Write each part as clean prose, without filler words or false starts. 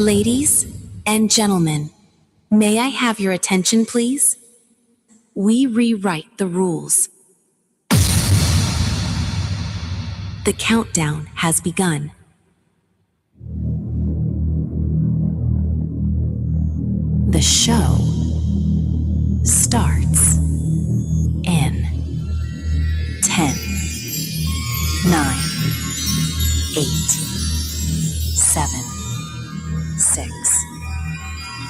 Ladies and gentlemen, may I have your attention, please? We rewrite the rules. The countdown has begun. The show starts in 10, 9, 8, 7, 6,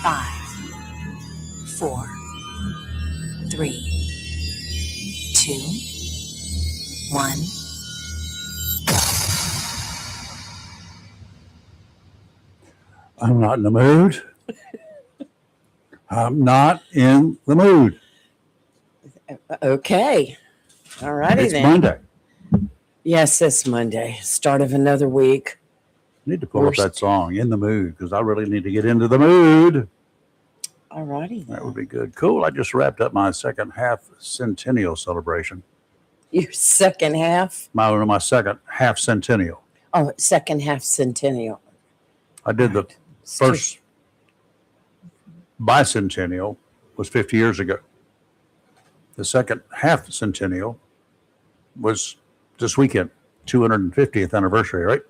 5, 4, 3, 2, 1. I'm not in the mood. I'm not in the mood. Okay. All righty It's then. Monday. Yes, it's Monday. Start of another week. I need to pull up that song, In the Mood, because I really need to get into the mood. All righty then. That would be good. Cool. I just wrapped up my second half centennial celebration. Your second half? My second half centennial. Oh, second half centennial. I did the first bicentennial was 50 years ago. The second half centennial was this weekend, 250th anniversary, right?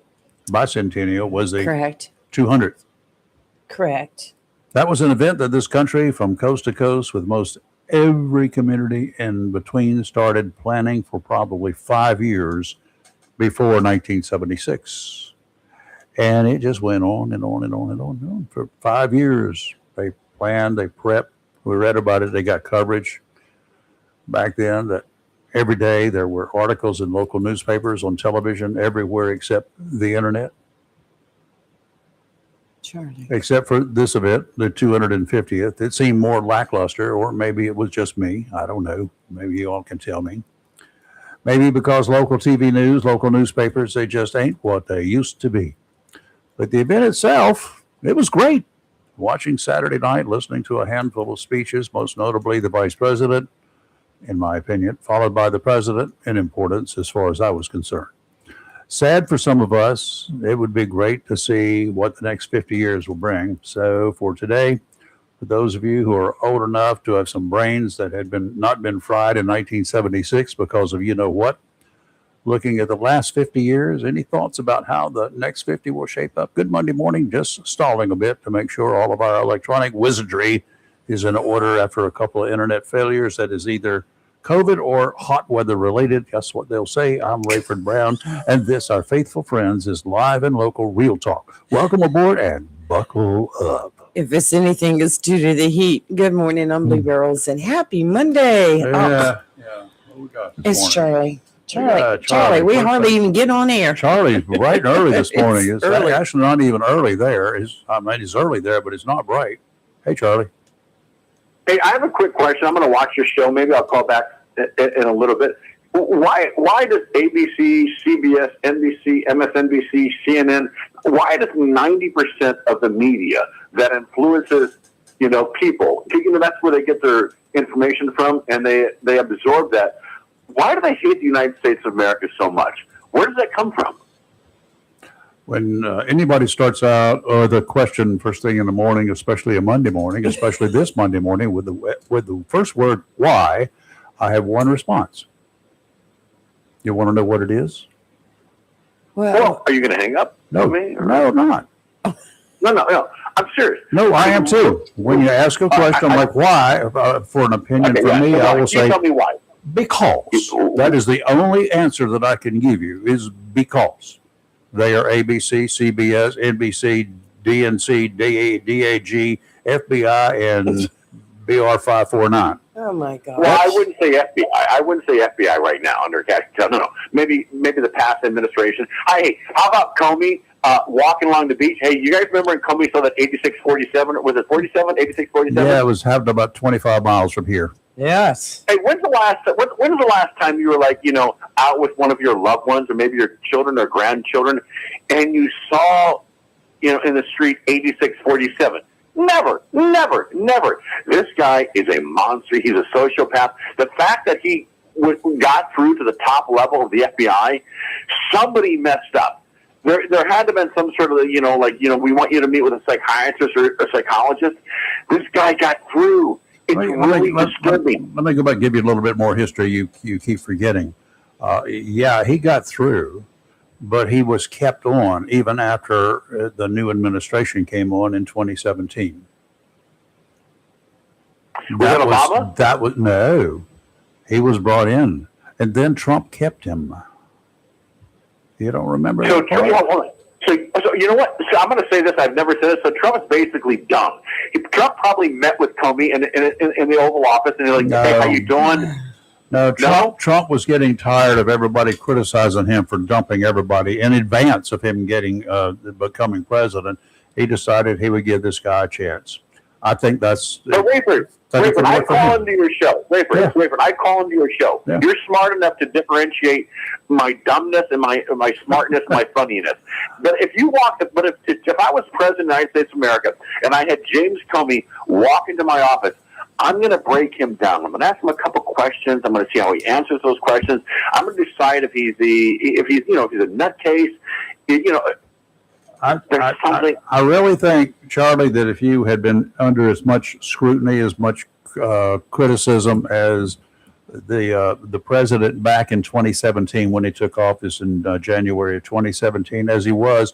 Bicentennial was the Correct. 200th. Correct. That was an event that this country, from coast to coast, with most every community in between, started planning for probably 5 years before 1976. And it just went on and on and on and on and on. For 5 years, they planned, they prepped. We read about it. They got coverage back then that every day there were articles in local newspapers, on television, everywhere except the internet. Charlie. Except for this event, the 250th. It seemed more lackluster, or maybe it was just me. I don't know. Maybe you all can tell me. Maybe because local TV news, local newspapers, they just ain't what they used to be. But the event itself, it was great. Watching Saturday night, listening to a handful of speeches, most notably the vice president, in my opinion, followed by the president in importance as far as I was concerned. Sad for some of us. It would be great to see what the next 50 years will bring. So for today, for those of you who are old enough to have some brains that had not been fried in 1976 because of you know what, looking at the last 50 years, any thoughts about how the next 50 will shape up? Good Monday morning, just stalling a bit to make sure all of our electronic wizardry is in order after a couple of internet failures that is either COVID or hot weather related. Guess what they'll say? I'm Rayford Brown, and this, our faithful friends, is live and local real talk. Welcome aboard and buckle up. If it's anything, it's due to the heat. Good morning, I'm Lee Barrels, and happy Monday. Yeah. What we got this It's morning? Charlie. We hardly even get on air. Charlie's bright and early this morning. It's early. actually not even early there. It's early there, but it's not bright. Hey, Charlie. Hey, I have a quick question. I'm going to watch your show. Maybe I'll call back in a little bit. Why does ABC, CBS, NBC, MSNBC, CNN, why does 90% of the media that influences, people, that's where they get their information from, and they absorb that. Why do they hate the United States of America so much? Where does that come from? When anybody starts out, or the question first thing in the morning, especially a Monday morning, especially this Monday morning, with the first word "why," I have one response. You want to know what it is? Well, are you going to hang up? No, no, I'm not. No. I'm serious. No, I am too. When you ask a question like "why," for an opinion from me, I will say, tell me why. Because. That is the only answer that I can give you, is because. They are ABC, CBS, NBC, DNC, DAG, FBI, and BR 549. oh my God. Well, I wouldn't say FBI. I wouldn't say FBI right now under cash. No. Maybe the past administration. Hey, how about Comey walking along the beach? Hey, you guys remember when Comey saw that 8647? Was it 47? 8647? Yeah, it was happened about 25 miles from here. Yes. Hey, when's the last time you were out with one of your loved ones, or maybe your children or grandchildren, and you saw, in the street 8647? Never. This guy is a monster. He's a sociopath. The fact that he got through to the top level of the FBI, somebody messed up. there had to have been some sort of, we want you to meet with a psychiatrist or a psychologist. This guy got through. It's really disturbing. Let me go back and give you a little bit more history. You keep forgetting. Yeah, he got through, but he was kept on even after the new administration came on in 2017. Was it Obama? That was no. He was brought in, and then Trump kept him. You don't remember that part? So you know what? So I'm going to say this. I've never said this. So Trump is basically dumb. Trump probably met with Comey in the Oval Office, and he's like, "Hey, how you doing?" No, Trump was getting tired of everybody criticizing him for dumping everybody in advance of him becoming president. He decided he would give this guy a chance. I think that's. So Rayford, I call into your show. Rayford, I call into your show. Yeah. You're smart enough to differentiate my dumbness and my smartness and my funniness. But if I was president of the United States of America and I had James Comey walk into my office, I'm going to break him down. I'm going to ask him a couple questions. I'm going to see how he answers those questions. I'm going to decide if he's a nutcase. I really think, Charlie, that if you had been under as much scrutiny, as much criticism as the president back in 2017 when he took office in January of 2017, as he was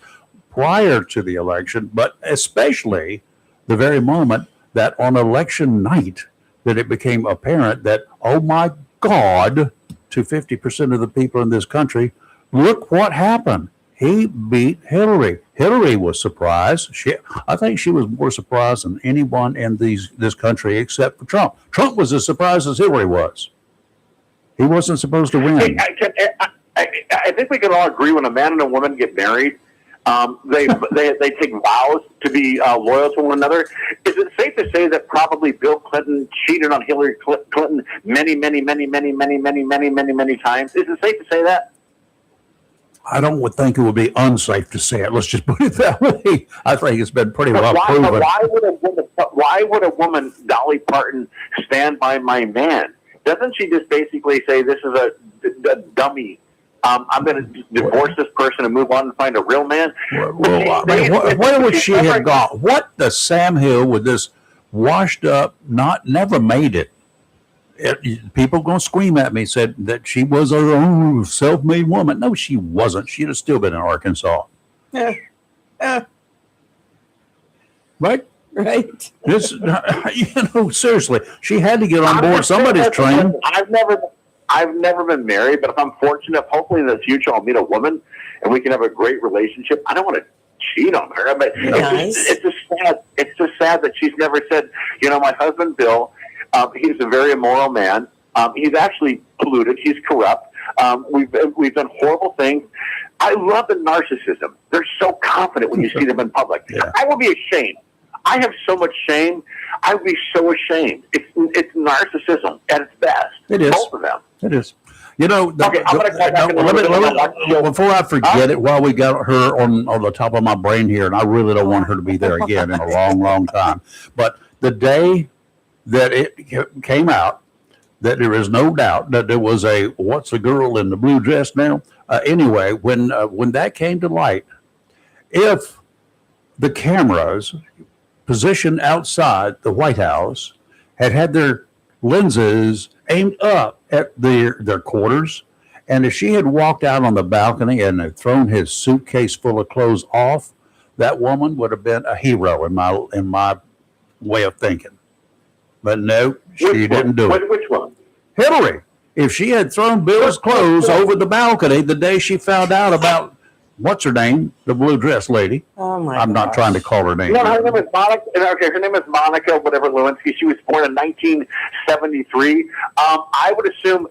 prior to the election, but especially the very moment that on election night that it became apparent that, oh my God, to 50% of the people in this country, look what happened. He beat Hillary. Hillary was surprised. I think she was more surprised than anyone in this country except for Trump. Trump was as surprised as Hillary was. He wasn't supposed to win. I think we can all agree when a man and a woman get married, they take vows to be loyal to one another. Is it safe to say that probably Bill Clinton cheated on Hillary Clinton many times? Is it safe to say that? I don't think it would be unsafe to say it. Let's just put it that way. I think it's been pretty well proven. Why would a woman, Dolly Parton, stand by my man? Doesn't she just basically say, this is a dummy? I'm going to divorce this person and move on and find a real man? Where would she have gone? What the Sam Hill with this washed up, never made it? People going to scream at me, said that she was a self-made woman. No, she wasn't. She'd have still been in Arkansas. Right? Right. This, seriously, she had to get on board somebody's train. I've never been married, but if I'm fortunate, hopefully in the future I'll meet a woman and we can have a great relationship. I don't want to cheat on her, but it's just sad that she's never said, my husband Bill, he's a very immoral man. He's actually polluted. He's corrupt. We've done horrible things. I love the narcissism. They're so confident when you see them in public. Yeah. I would be ashamed. I have so much shame. I would be so ashamed. It's narcissism at its best. It is. Both of them. It is. Okay, I'm going to call back before I forget it, while we got her on the top of my brain here, and I really don't want her to be there again in a long, long time. But the day that it came out, that there is no doubt that there was what's the girl in the blue dress now? Anyway, when that came to light, if the cameras positioned outside the White House had their lenses aimed up at their quarters, and if she had walked out on the balcony and had thrown his suitcase full of clothes off, that woman would have been a hero in my way of thinking. But no, she didn't do it. Which one? Hillary. If she had thrown Bill's clothes over the balcony the day she found out about what's her name, the blue dress lady. Oh my! I'm not trying to call her name. No, her name is Monica. Okay, her name is Monica, whatever Lewinsky. She was born in 1973. I would assume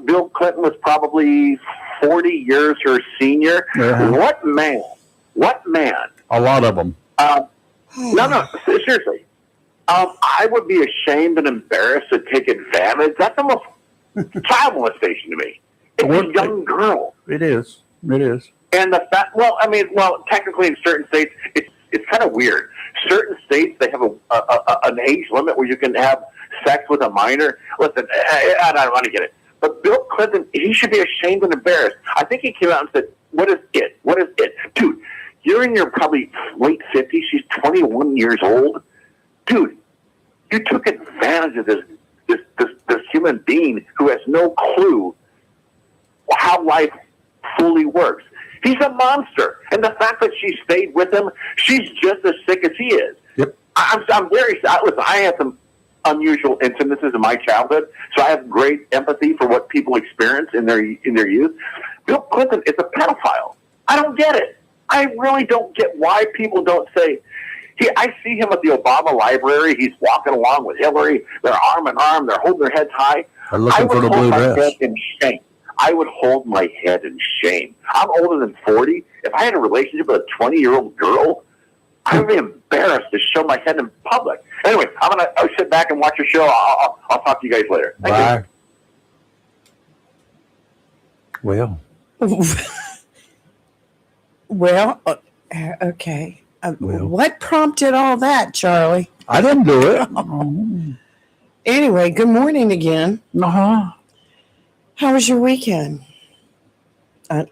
Bill Clinton was probably 40 years her senior. Uh-huh. What man? A lot of them. No, seriously. I would be ashamed and embarrassed to take advantage. That's almost child molestation to me. It's a young girl. It is. It is. And the fact, technically in certain states, it's kind of weird. Certain states, they have an age limit where you can have sex with a minor. Listen, I don't want to get it. But Bill Clinton, he should be ashamed and embarrassed. I think he came out and said, What is it? What is it? Dude, you're in your probably late 50s. She's 21 years old. Dude, you took advantage of this human being who has no clue how life fully works. He's a monster. And the fact that she stayed with him, she's just as sick as he is. Yep. I'm very sad. Listen, I had some unusual incidences in my childhood, so I have great empathy for what people experience in their youth. Bill Clinton is a pedophile. I don't get it. I really don't get why people don't say. I see him at the Obama library. He's walking along with Hillary. They're arm in arm. They're holding their heads high. They're looking for the blue dress. Head in shame. I would hold my head in shame. I'm older than 40. If I had a relationship with a 20-year-old girl, I would be embarrassed to show my head in public. Anyway, I'll sit back and watch your show. I'll talk to you guys later. Thank you. Well, Well, okay. What prompted all that, Charlie? I didn't do it. Anyway, good morning again. Uh-huh. How was your weekend? You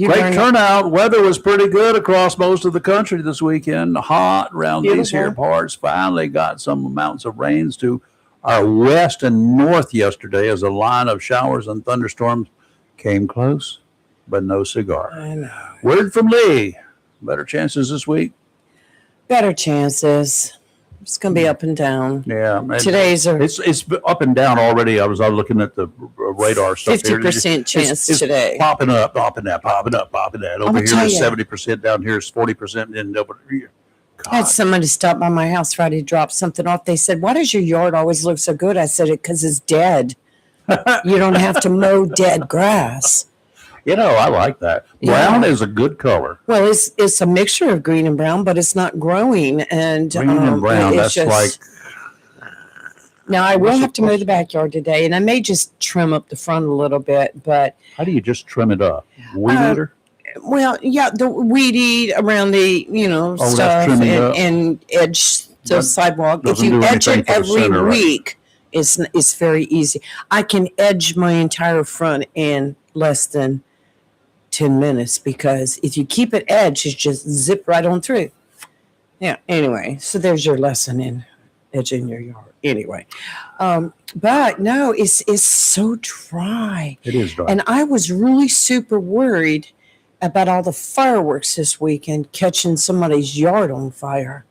Great learned- turnout. Weather was pretty good across most of the country this weekend. Hot around these Beautiful. here parts. Finally got some amounts of rains to our west and north yesterday as a line of showers and thunderstorms came close, but no cigar. I know. Word from Lee. Better chances this week. Better chances. It's going to be up and down. Yeah. Today's are It's up and down already. I was looking at the radar stuff. 50% chance it's today. Popping up, popping that, popping up, popping that. Over gonna here tell is ya. 70%. Down here is 40%. And over here. I had God. somebody stop by my house Friday, drop something off. They said, "Why does your yard always look so good?" I said, "It because it's dead. You don't have to mow dead grass." You know, I like that. Yeah. Brown is a good color. Well, it's a mixture of green and brown, but it's not growing. And Green and brown. it's That's like. Now I will What's have to mow the backyard today, and I may just trim up the front a little bit. But How do you just trim it up? Weed eater? well, yeah, the weed eat around the that's stuff trimming up. and edge the That sidewalk. If doesn't you do edge anything it for the every center, right? week, it's very easy. I can edge my entire front in less than 10 minutes because if you keep it edged, it's just zip right on through. Yeah. Anyway, so there's your lesson in edging your yard. Anyway, but no, it's so dry. It is dry. And I was really super worried about all the fireworks this weekend catching somebody's yard on fire.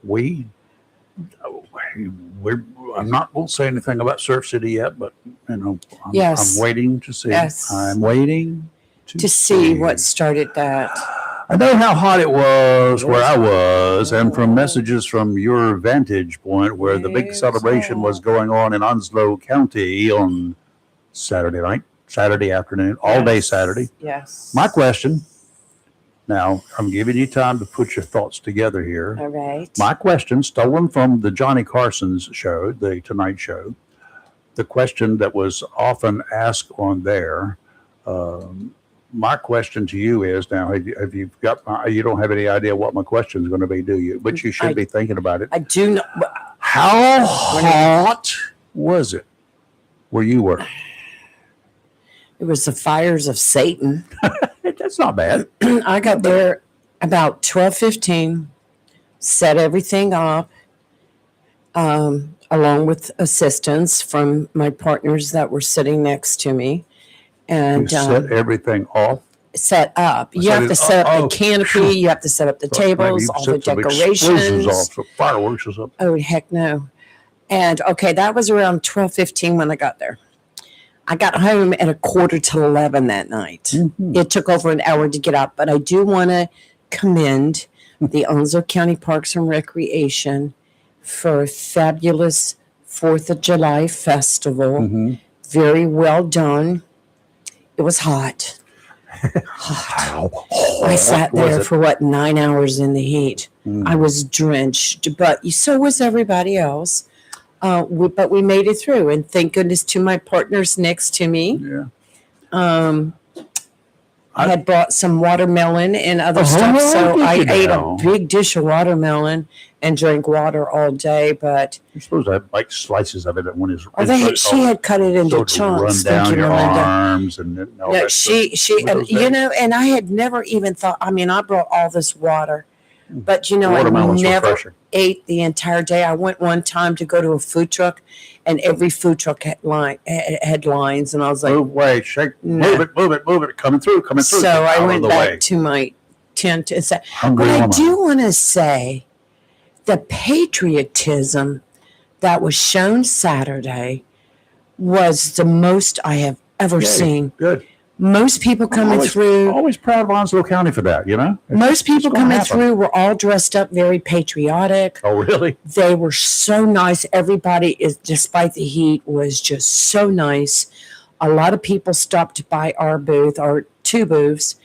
I'm not won't say anything about Surf City yet, but I'm Yes. waiting to see. Yes. I'm waiting To see what started that. I know how hot it was where I was, and from messages from your vantage point where the big Yes. celebration was going on in Onslow County on Saturday night, Saturday afternoon, all day Saturday. Yes. My question, now I'm giving you time to put your thoughts together here. All right. My question, stolen from the Johnny Carson's show, the Tonight Show, the question that was often asked on there. My question to you is now: have you got? You don't have any idea what my question is going to be, do you? But you should be thinking about it. I do know. How hot was it where you were? It was the fires of Satan. That's not bad. I got there about 12:15, set everything up, along with assistance from my partners that were sitting next to me. You And set everything off. set up. You Set have it to set up up. the canopy. You have to set up the tables, all the Set some explosions decorations. off, some fireworks or something. Oh, heck no. And okay, that was around 12:15 when I got there. I got home at 11:15 that night. Mhm. It took over an hour to get up, but I do want to commend the Onslow County Parks and Recreation for a fabulous 4th of July festival. Mhm. Very well done. It was hot. How I hot sat was there it? for 9 hours in the heat. Mm. I was drenched, but so was everybody else. But we made it through, and thank goodness to my partners next to me. Yeah. I had brought some watermelon and other stuff, so I look at ate now. a big dish of watermelon and drink water all day. But You're supposed to have like slices of it at one is. she had cut it into chunks. Run down Stinky your Melinda. arms and all No, that she, those you days. know, and I had never even thought. I mean, I brought all this water, but I Watermelon's never refreshing. ate the entire day. I went one time to go to a food truck, and every food truck had lines, and I was like, Move away, shake, No. move it, coming through. so Get I out of went the back way. to my tent and said, Hungry but I woman. do want to say the patriotism that was shown Saturday was the most I have ever Yay. seen. Good. Most people coming through. Always proud of Onslow County for that, you know? Most people gonna coming happen. through were all dressed up very patriotic. Oh, really? They were so nice. Everybody is, despite the heat, was just so nice. A lot of people stopped by our booth, our two booths,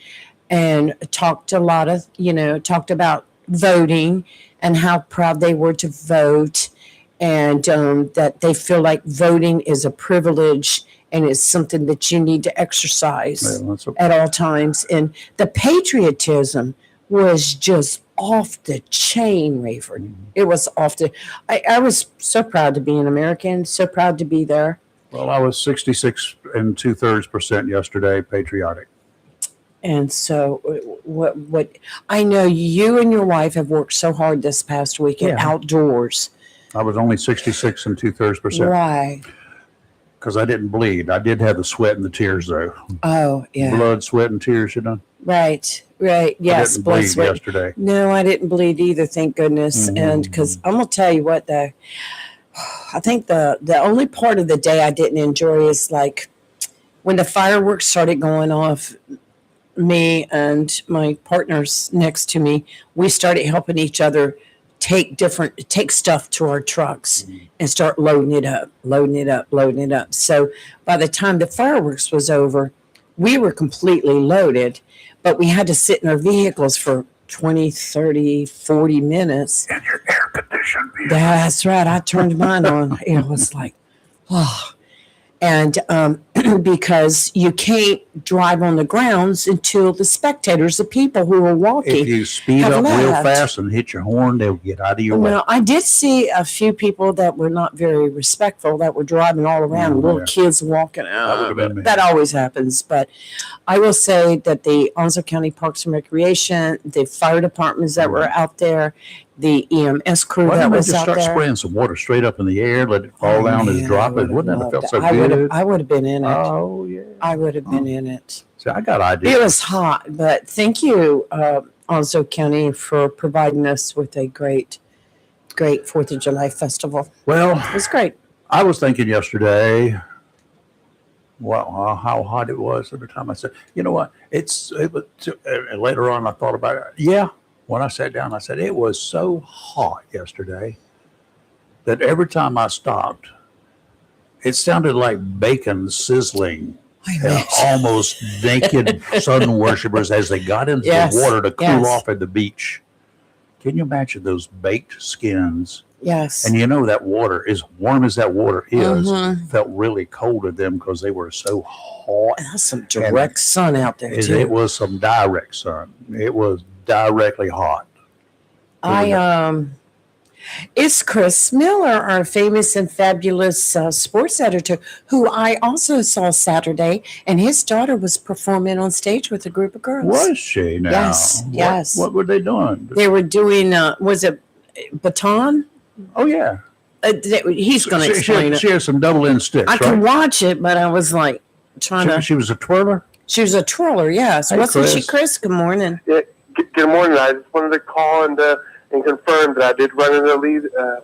and talked about voting and how proud they were to vote, and that they feel like voting is a privilege and it's something that you need to exercise Yeah, that's at all times. And the patriotism was just off the chain, Rayford. It was off the. I was so proud to be an American, so proud to be there. Well, I was 66 and 2/3% yesterday patriotic. And so, what I know, you and your wife have worked so hard this past weekend Yeah. outdoors. I was only 66 and 2/3% Right. because I didn't bleed. I did have the sweat and the tears, though. Oh, yeah. Blood, sweat, and tears, you know? Right. I Yes. didn't Blood, bleed sweat. yesterday. No, I didn't bleed either, thank goodness. Mhm. And because I'm going to tell you what, though, I think the only part of the day I didn't enjoy is like when the fireworks started going off. Me and my partners next to me, we started helping each other take stuff to our trucks and start loading it up. So by the time the fireworks was over, we were completely loaded, but we had to sit in our vehicles for 20, 30, 40 minutes. And your air conditioned vehicle. That's right. I turned mine on. It was like, oh. And because you can't drive on the grounds until the spectators, the people who are walking. If you speed have up real left. fast and hit your horn, they'll get out of your way. Well, I did see a few people that were not very respectful that were driving all around, Oh, little yeah. kids walking out. That would have been me. That always happens. But I will say that the Onslow County Parks and Recreation, the fire departments that were out there, the EMS crew Why that didn't they was just out start there. spraying some water straight up in the air, let it fall down and Man, drop I it? Wouldn't that have loved felt it. so I would good? have been in it. Oh, yeah. I would have been in it. See, I got ideas. It was hot, but thank you, Onslow County, for providing us with a great 4th of July festival. Well, It was great. I was thinking yesterday, how hot it was at the time. I said, you know what? And later on, I thought about it. Yeah, when I sat down, I said, it was so hot yesterday that every time I stopped, it sounded like bacon sizzling. And almost naked sun worshipers as they got into Yes, the water to cool yes. off at the beach. Can you imagine those baked skins? Yes. And you know that water, as warm as that water is, Mhm. felt really cold to them because they were so hot. That's some direct sun out there, It too. was some direct sun. It was directly hot. It's Chris Miller, our famous and fabulous sports editor, who I also saw Saturday, and his daughter was performing on stage with a group of girls. Was she now? Yes, yes. What were they doing? They were doing, was it baton? Oh, yeah. He's going to explain She it. had some double end sticks, I right? could watch it, but I was like trying to. She was a twirler? She was a twirler, yes. Hey, Wasn't she, Chris. Chris? Good morning. Yeah, good morning. I just wanted to call and confirm that I did run into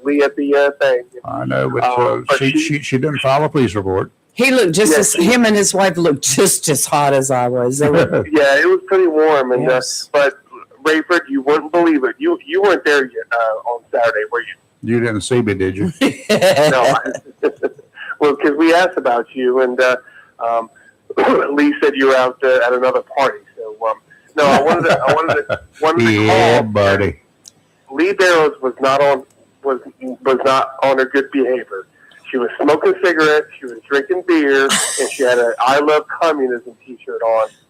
Lee at the thing. I know, but But she didn't file a police report. He looked just Yeah, as, him and his wife looked just as hot as I was. They were, Yeah, it was pretty warm, and yes. but Rayford, you wouldn't believe it. You weren't there yet on Saturday, were you? You didn't see me, did you? No. Well, because we asked about you, and Lee said you were out at another party. So no, I wanted to Yeah, call. buddy. Lee Barrows was not on her good behavior. She was smoking cigarettes, she was drinking beer, and she had an "I Love Communism" T-shirt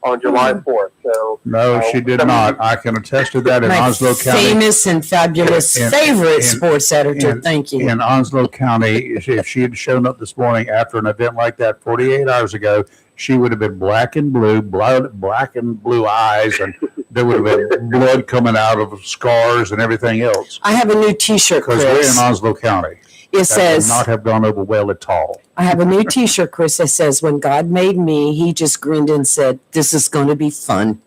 on July 4th. So No, she did not. I can attest to that in My Onslow County. famous and fabulous favorite sports editor. in- Thank you. In Onslow County, if she had shown up this morning after an event like that 48 hours ago, she would have been black and blue eyes, and there would have been blood coming out of scars and everything else. I have a new T-shirt, Because we're in Chris. Onslow County. It That says, would not have gone over well at all. I have a new T-shirt, Chris, that says, "When God made me, He just grinned and said, 'This is going to be fun.'"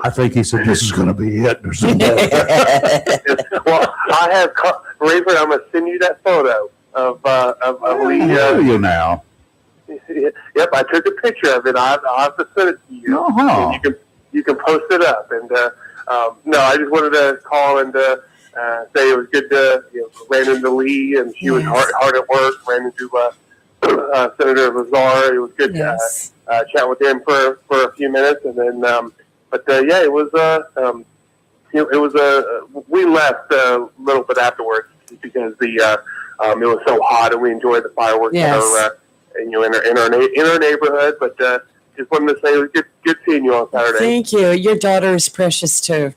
I think he said this is going to be it or something. Well, I have Rayford. I'm going to send you that photo of Lee. You now. Yep, I took a picture of it. I'll have to send it to you. Uh-huh. And you can post it up. And no, I just wanted to call and say it was good to ran into Lee, and she was hard at work. Ran into Senator Lazar. It was good Yes. to chat with him for a few minutes, and then yeah, it was we left a little bit afterwards because it was so hot, and we enjoyed the fireworks. Yes. In our neighborhood, but just wanted to say it was good seeing you on Saturday. Thank you. Your daughter is precious too.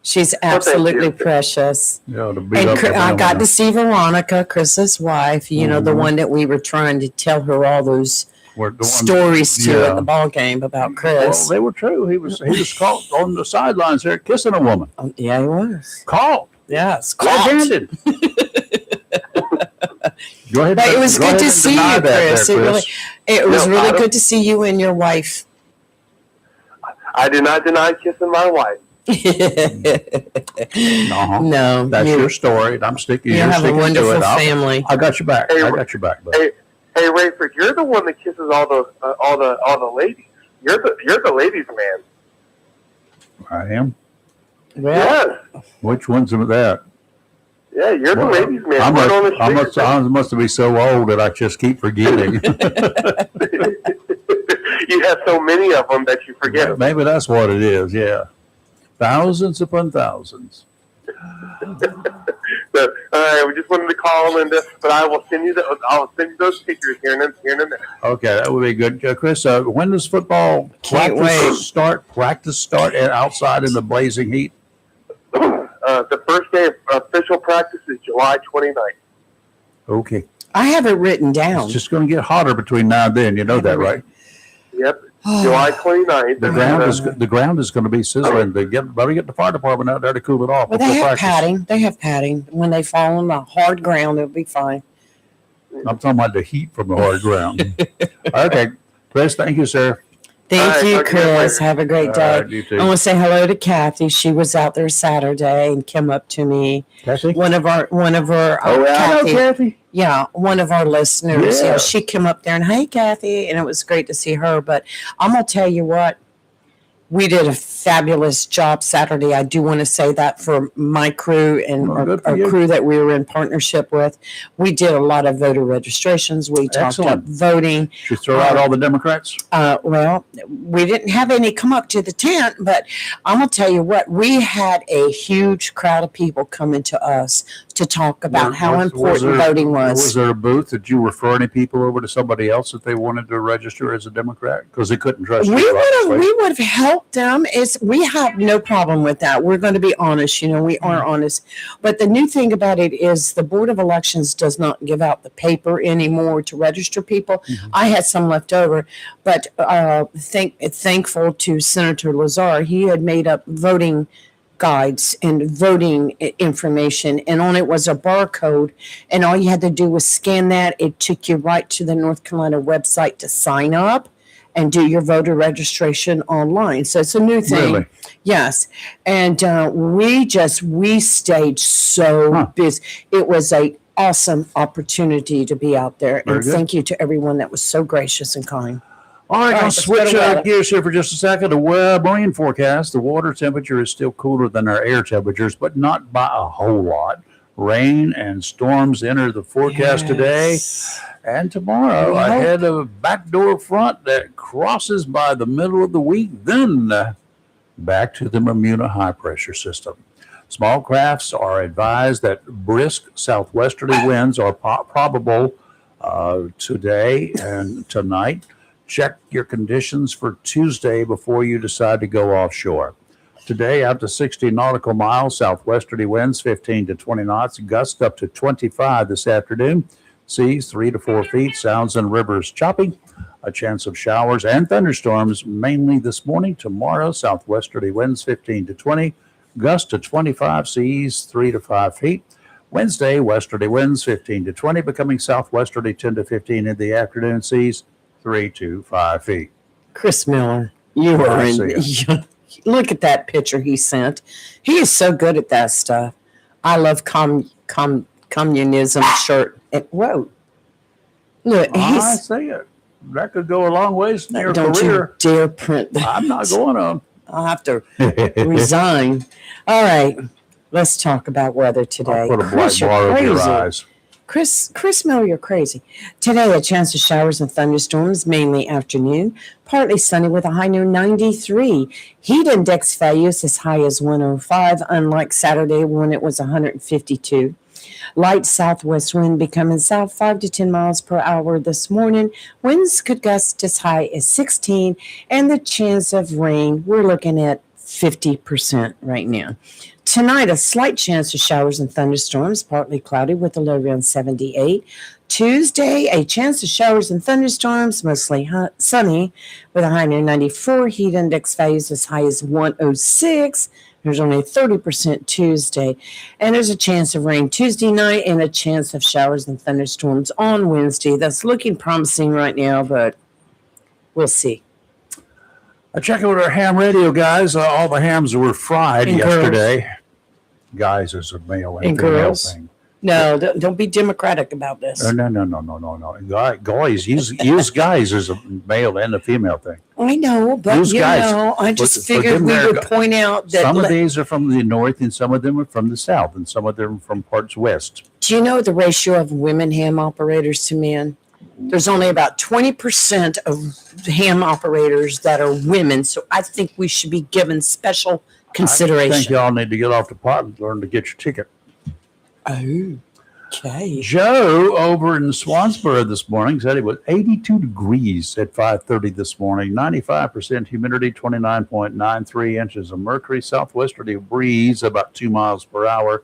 She's absolutely you. precious. Yeah, to beat And up the I got women. to see Veronica, Chris's wife, the one that we were trying to tell her all those We're the one- stories to yeah. at the ball game about Well, Chris. they were true. He was caught on the sidelines there kissing a woman. Oh, yeah, he was. Caught. Yes. Red-handed. Go ahead. But it was go good ahead to and see deny you, that Chris. there, It was No, really I don't- good to see you and your wife. I did not deny kissing my wife. Uh-huh. No, That's you, your story, and I'm sticking. you You're have a sticking to wonderful it. family. I got your back. Hey, I got your back, bud. Hey, Rayford, you're the one that kisses all the ladies. You're the ladies' man. I am. Well, Yes. Which one's that? Yeah, you're the ladies' man. I Right on the must be so old that I just keep forgetting. You have so many of them that you forget them. Maybe that's what it is. Yeah, thousands upon thousands. So, we just wanted to call, but I will send you those pictures here in a minute. Okay, that would be good, Chris. When does football Can't practice start? Practice start outside in the blazing heat. The first day of official practice is July 29th. Okay, I have it written down. it's just going to get hotter between now and then. You know that, right? Yep, July 29th. The ground is going to be sizzling. Better get the fire department out there to cool it off. Well, they before have practice. padding. They have padding. When they fall on the hard ground, it'll be fine. I'm talking about the heat from the hard ground. Okay, Chris, thank you, sir. Thank All right, you, talk to you Chris. later. Have a great All day. right, you too. I want to say hello to Kathy. She was out there Saturday and came up to me. Kathy? One of our Oh, yeah, Kathy. Kathy. Yeah, one of our listeners. Yeah. She came up there and, hey, Kathy, and it was great to see her. But I'm going to tell you what, we did a fabulous job Saturday. I do want to say that for my crew and Well, our good for you. crew that we were in partnership with. We did a lot of voter registrations. We talked up Excellent. voting. Should we throw out all the Democrats? Well, we didn't have any come up to the tent, but I'm going to tell you what, we had a huge crowd of people coming to us to talk about how important voting was. Was there a booth? Did you refer any people over to somebody else if they wanted to register as a Democrat? Because they couldn't trust you. obviously. We would have helped them. We have no problem with that. We're going to be honest. We are honest. But the new thing about it is the Board of Elections does not give out the paper anymore to register people. Mhm. I had some left over, but thankful to Senator Lazar. He had made up voting guides and voting information, and on it was a barcode, and all you had to do was scan that. It took you right to the North Carolina website to sign up and do your voter registration online. So it's a new thing. Really? Yes. And we stayed so Huh. busy. It was a awesome opportunity to be out there. Very And good. thank you to everyone that was so gracious and kind. All right, All right, I'll let's switch go to weather. gears here for just a second. The marine forecast. The water temperature is still cooler than our air temperatures, but not by a whole lot. Rain and storms enter the forecast today Yes. and tomorrow. We Ahead of a backdoor front that crosses by the middle of the week, then back to the Bermuda high pressure system. Small crafts are advised that brisk southwesterly winds are probable today and tonight. Check your conditions for Tuesday before you decide to go offshore. Today, out to 60 nautical miles, southwesterly winds 15 to 20 knots, gusts up to 25 this afternoon. Seas 3 to 4 feet, sounds and rivers choppy. A chance of showers and thunderstorms mainly this morning. Tomorrow, southwesterly winds 15 to 20, gusts to 25, seas 3 to 5 feet. Wednesday, westerly winds 15 to 20, becoming southwesterly 10 to 15 in the afternoon, seas 3 to 5 feet. Chris Miller, you are in. Look at that picture he sent. He is so good at that stuff. I love communism shirt. Whoa. Look, I see it. That could go a long ways in your don't career. You dare print that. I'm not going on. I'll have to resign. All right. Let's talk about weather today. I'll put a black bar over your eyes. Chris Miller, you're crazy. Today, a chance of showers and thunderstorms, mainly afternoon. Partly sunny with a high near 93. Heat index values as high as 105, unlike Saturday when it was 152. Light southwest wind becoming south 5 to 10 miles per hour this morning. Winds could gust as high as 16, and the chance of rain, we're looking at 50% right now. Tonight, a slight chance of showers and thunderstorms, partly cloudy with a low around 78. Tuesday, a chance of showers and thunderstorms, mostly sunny with a high near 94. Heat index values as high as 106. There's only a 30% Tuesday. And there's a chance of rain Tuesday night and a chance of showers and thunderstorms on Wednesday. That's looking promising right now, but we'll see. I check out our ham radio, guys. All the hams were fried and yesterday. Girls. Guys is a male and female girls. thing. No, don't be democratic about this. No. Guys, use guys as a male and a female thing. I know, but use guys. I just figured we would point out that some of these are from the north and some of them are from the south and some of them from parts west. Do you know the ratio of women ham operators to men? There's only about 20% of ham operators that are women, so I think we should be given special consideration. I think y'all need to get off the pot and learn to get your ticket. Oh, okay. Joe over in Swansboro this morning said it was 82 degrees at 5:30 this morning, 95% humidity, 29.93 inches of mercury, southwesterly breeze about 2 miles per hour.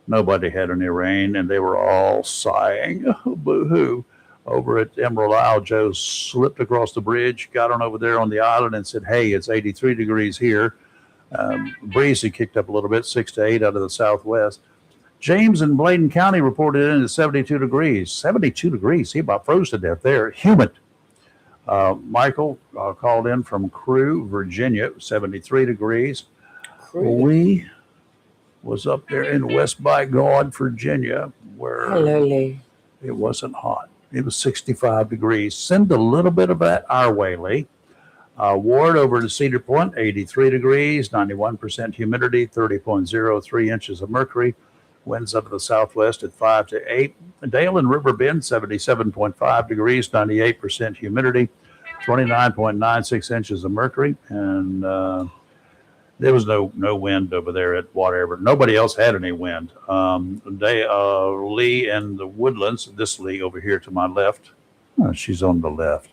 Nobody had any rain, and they were all sighing. Boo-hoo. Over at Emerald Isle, Joe slipped across the bridge, got on over there on the island and said, hey, it's 83 degrees here. Breezy kicked up a little bit, 6 to 8 out of the southwest. James in Bladen County reported in at 72 degrees. 72 degrees. He about froze to death there. Humid. Michael called in from Crew, Virginia, 73 degrees. We was up there in West Bygone, Virginia, where it wasn't hot. It was 65 degrees. Send a little bit of that our way, Lee. Ward over to Cedar Point, 83 degrees, 91% humidity, 30.03 inches of mercury. Winds up to the southwest at 5 to 8. Dale and River Bend, 77.5 degrees, 98% humidity, 29.96 inches of mercury. And there was no wind over there at whatever. Nobody else had any wind. Lee and the Woodlands, this Lee over here to my left, she's on the left,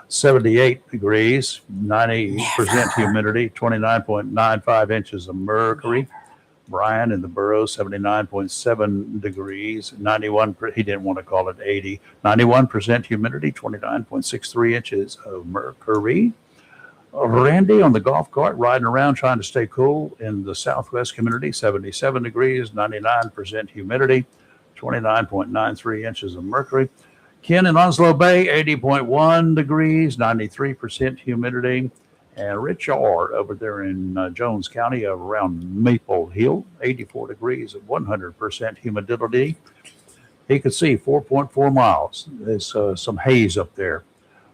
78 degrees, 90% humidity, 29.95 inches of mercury. Brian in the Burrows, 79.7 degrees, 91, he didn't want to call it 80, 91% humidity, 29.63 inches of mercury. Randy on the golf cart riding around trying to stay cool in the southwest community, 77 degrees, 99% humidity, 29.93 inches of mercury. Ken in Onslow Bay, 80.1 degrees, 93% humidity. And Rich R over there in Jones County around Maple Hill, 84 degrees at 100% humidity. He could see 4.4 miles. There's some haze up there.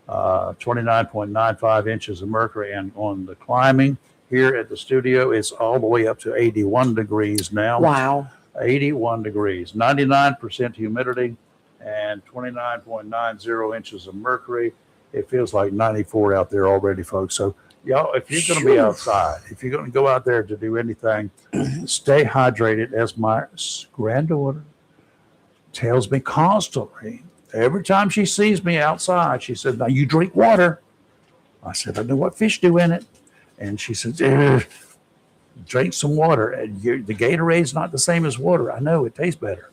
29.95 inches of mercury. And on the climbing here at the studio, it's all the way up to 81 degrees now. Wow. 81 degrees, 99% humidity, and 29.90 inches of mercury. It feels like 94 out there already, folks. So Y'all, if you're going to be outside, if you're going to go out there to do anything, stay hydrated. As my granddaughter tells me constantly, every time she sees me outside, she says, "Now you drink water." I said, "I know what fish do in it." And she said, "Drink some water. And the Gatorade's not the same as water." I know, it tastes better.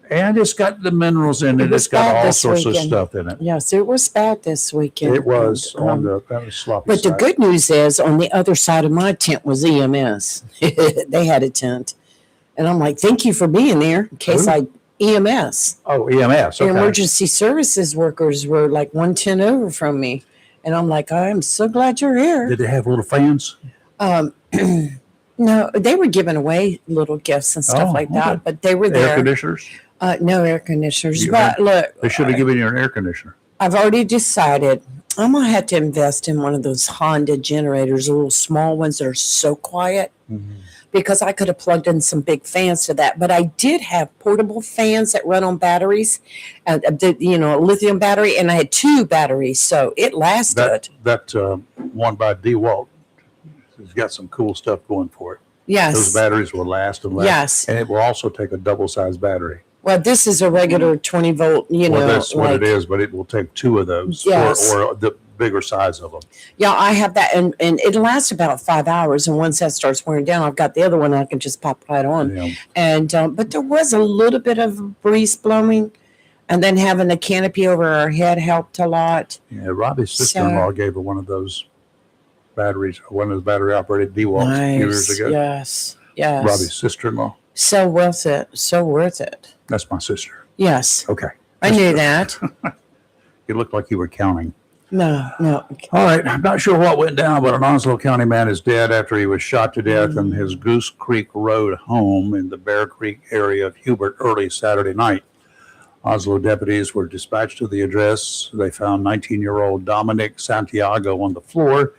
And it's got the minerals in it. It's got all sorts of stuff in it. Yes, it was bad this weekend. It was on the sloppy But side. the good news is, on the other side of my tent was EMS. They had a tent. And I'm like, thank you for being there in case EMS. Oh, EMS. Okay. Emergency services workers were like 110 over from me. And I'm like, I'm so glad you're here. Did they have little fans? No, they were giving away little gifts and stuff like that, but they were there. Air conditioners? No air conditioners. You But look, They should have given you an air conditioner. I've already decided I'm going to have to invest in one of those Honda generators, the little small ones that are so quiet, because I could have plugged in some big fans to that. But I did have portable fans that run on batteries, a lithium battery, and I had 2 batteries, so it lasted. That one by DeWalt has got some cool stuff going for it. Yes. Those batteries will last and last. Yes. And it will also take a double-sized battery. Well, this is a regular 20 volt, Well, that's what it is, but it will take 2 of those, Yes. or the bigger size of them. Yeah, I have that, and it lasts about 5 hours. And once that starts wearing down, I've got the other one I can just pop right on. Yeah. And but there was a little bit of breeze blowing, and then having the canopy over our head helped a lot. Yeah, Robbie's sister-in-law gave her one of those batteries, one of those battery-operated DeWalts a few years ago. Yes. Robbie's sister-in-law. So worth it. So worth it. That's my sister. Yes. Okay. I knew that. You looked like you were counting. No. All right. I'm not sure what went down, but an Onslow County man is dead after he was shot to death in his Goose Creek Road home in the Bear Creek area of Hubert early Saturday night. Onslow deputies were dispatched to the address. They found 19-year-old Dominic Santiago on the floor.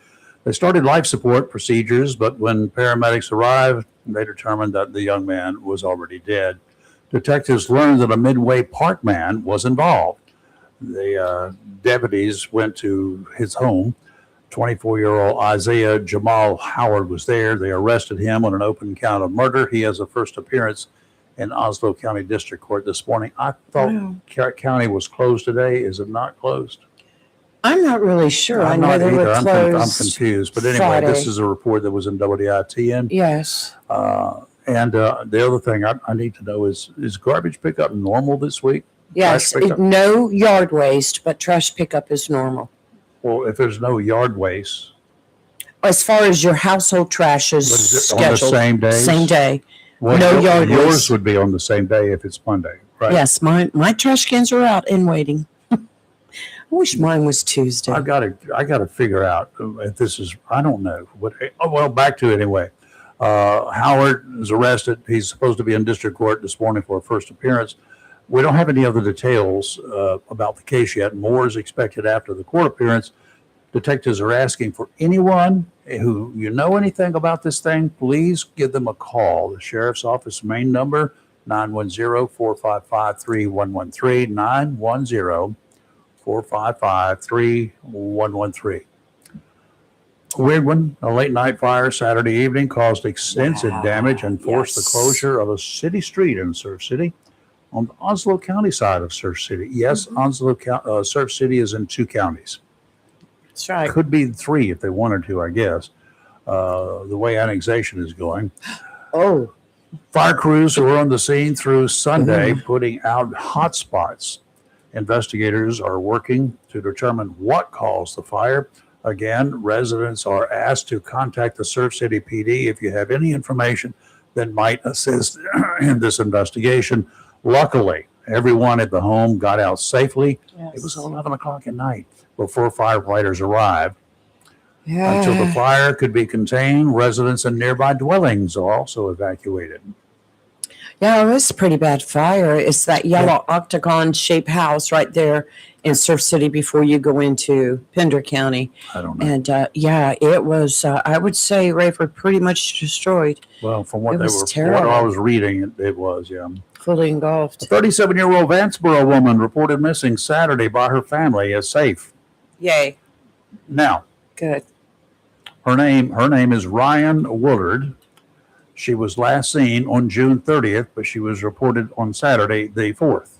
They started life support procedures, but when paramedics arrived, they determined that the young man was already dead. Detectives learned that a Midway Park man was involved. The deputies went to his home. 24-year-old Isaiah Jamal Howard was there. They arrested him on an open count of murder. He has a first appearance in Onslow County District Court this morning. I thought County was closed today. Is it not closed? I'm not really sure. I'm I know not they were either. closed. I'm confused. But anyway, Friday. this is a report that was in WITN. Yes. And the other thing I need to know is garbage pickup normal this week? Yes. Trash pickup? No yard waste, but trash pickup is normal. Well, if there's no yard waste, As far as your household trash is but is it scheduled. on the same day? Same day. Well, No yard yours waste. would be on the same day if it's Monday, right? Yes, my trash cans are out and waiting. I wish mine was Tuesday. I got to figure out if this is. I don't know. Back to it anyway. Howard is arrested. He's supposed to be in district court this morning for a first appearance. We don't have any other details about the case yet. More is expected after the court appearance. Detectives are asking for anyone who anything about this thing, please give them a call. The sheriff's office main number, 910-455-3113, 910-455-3113. Weird one. A late night fire Saturday evening caused extensive damage and forced the closure of a city street in Surf City on the Onslow County side of Surf City. Yes, Surf City is in 2 counties. That's right. Could be 3 if they wanted to, I guess. The way annexation is going. Oh. Fire crews were on the scene through Sunday, putting out hot spots. Investigators are working to determine what caused the fire. Again, residents are asked to contact the Surf City PD if you have any information that might assist in this investigation. Luckily, everyone at the home got out safely. Yes. It was 11 o'clock at night before firefighters arrived. Yeah. Until the fire could be contained, residents in nearby dwellings are also evacuated. Yeah, it was a pretty bad fire. It's that yellow octagon-shaped house right there in Surf City before you go into Pender County. I don't know. And it was, I would say, Rayford, pretty much destroyed, Well, from what It they was were, what terrible. I was reading, it was, yeah. fully engulfed. A 37-year-old Vanceboro woman reported missing Saturday by her family as safe. Yay. Now, Good. her name is Ryan Woolard. She was last seen on June 30th, but she was reported on Saturday, the 4th.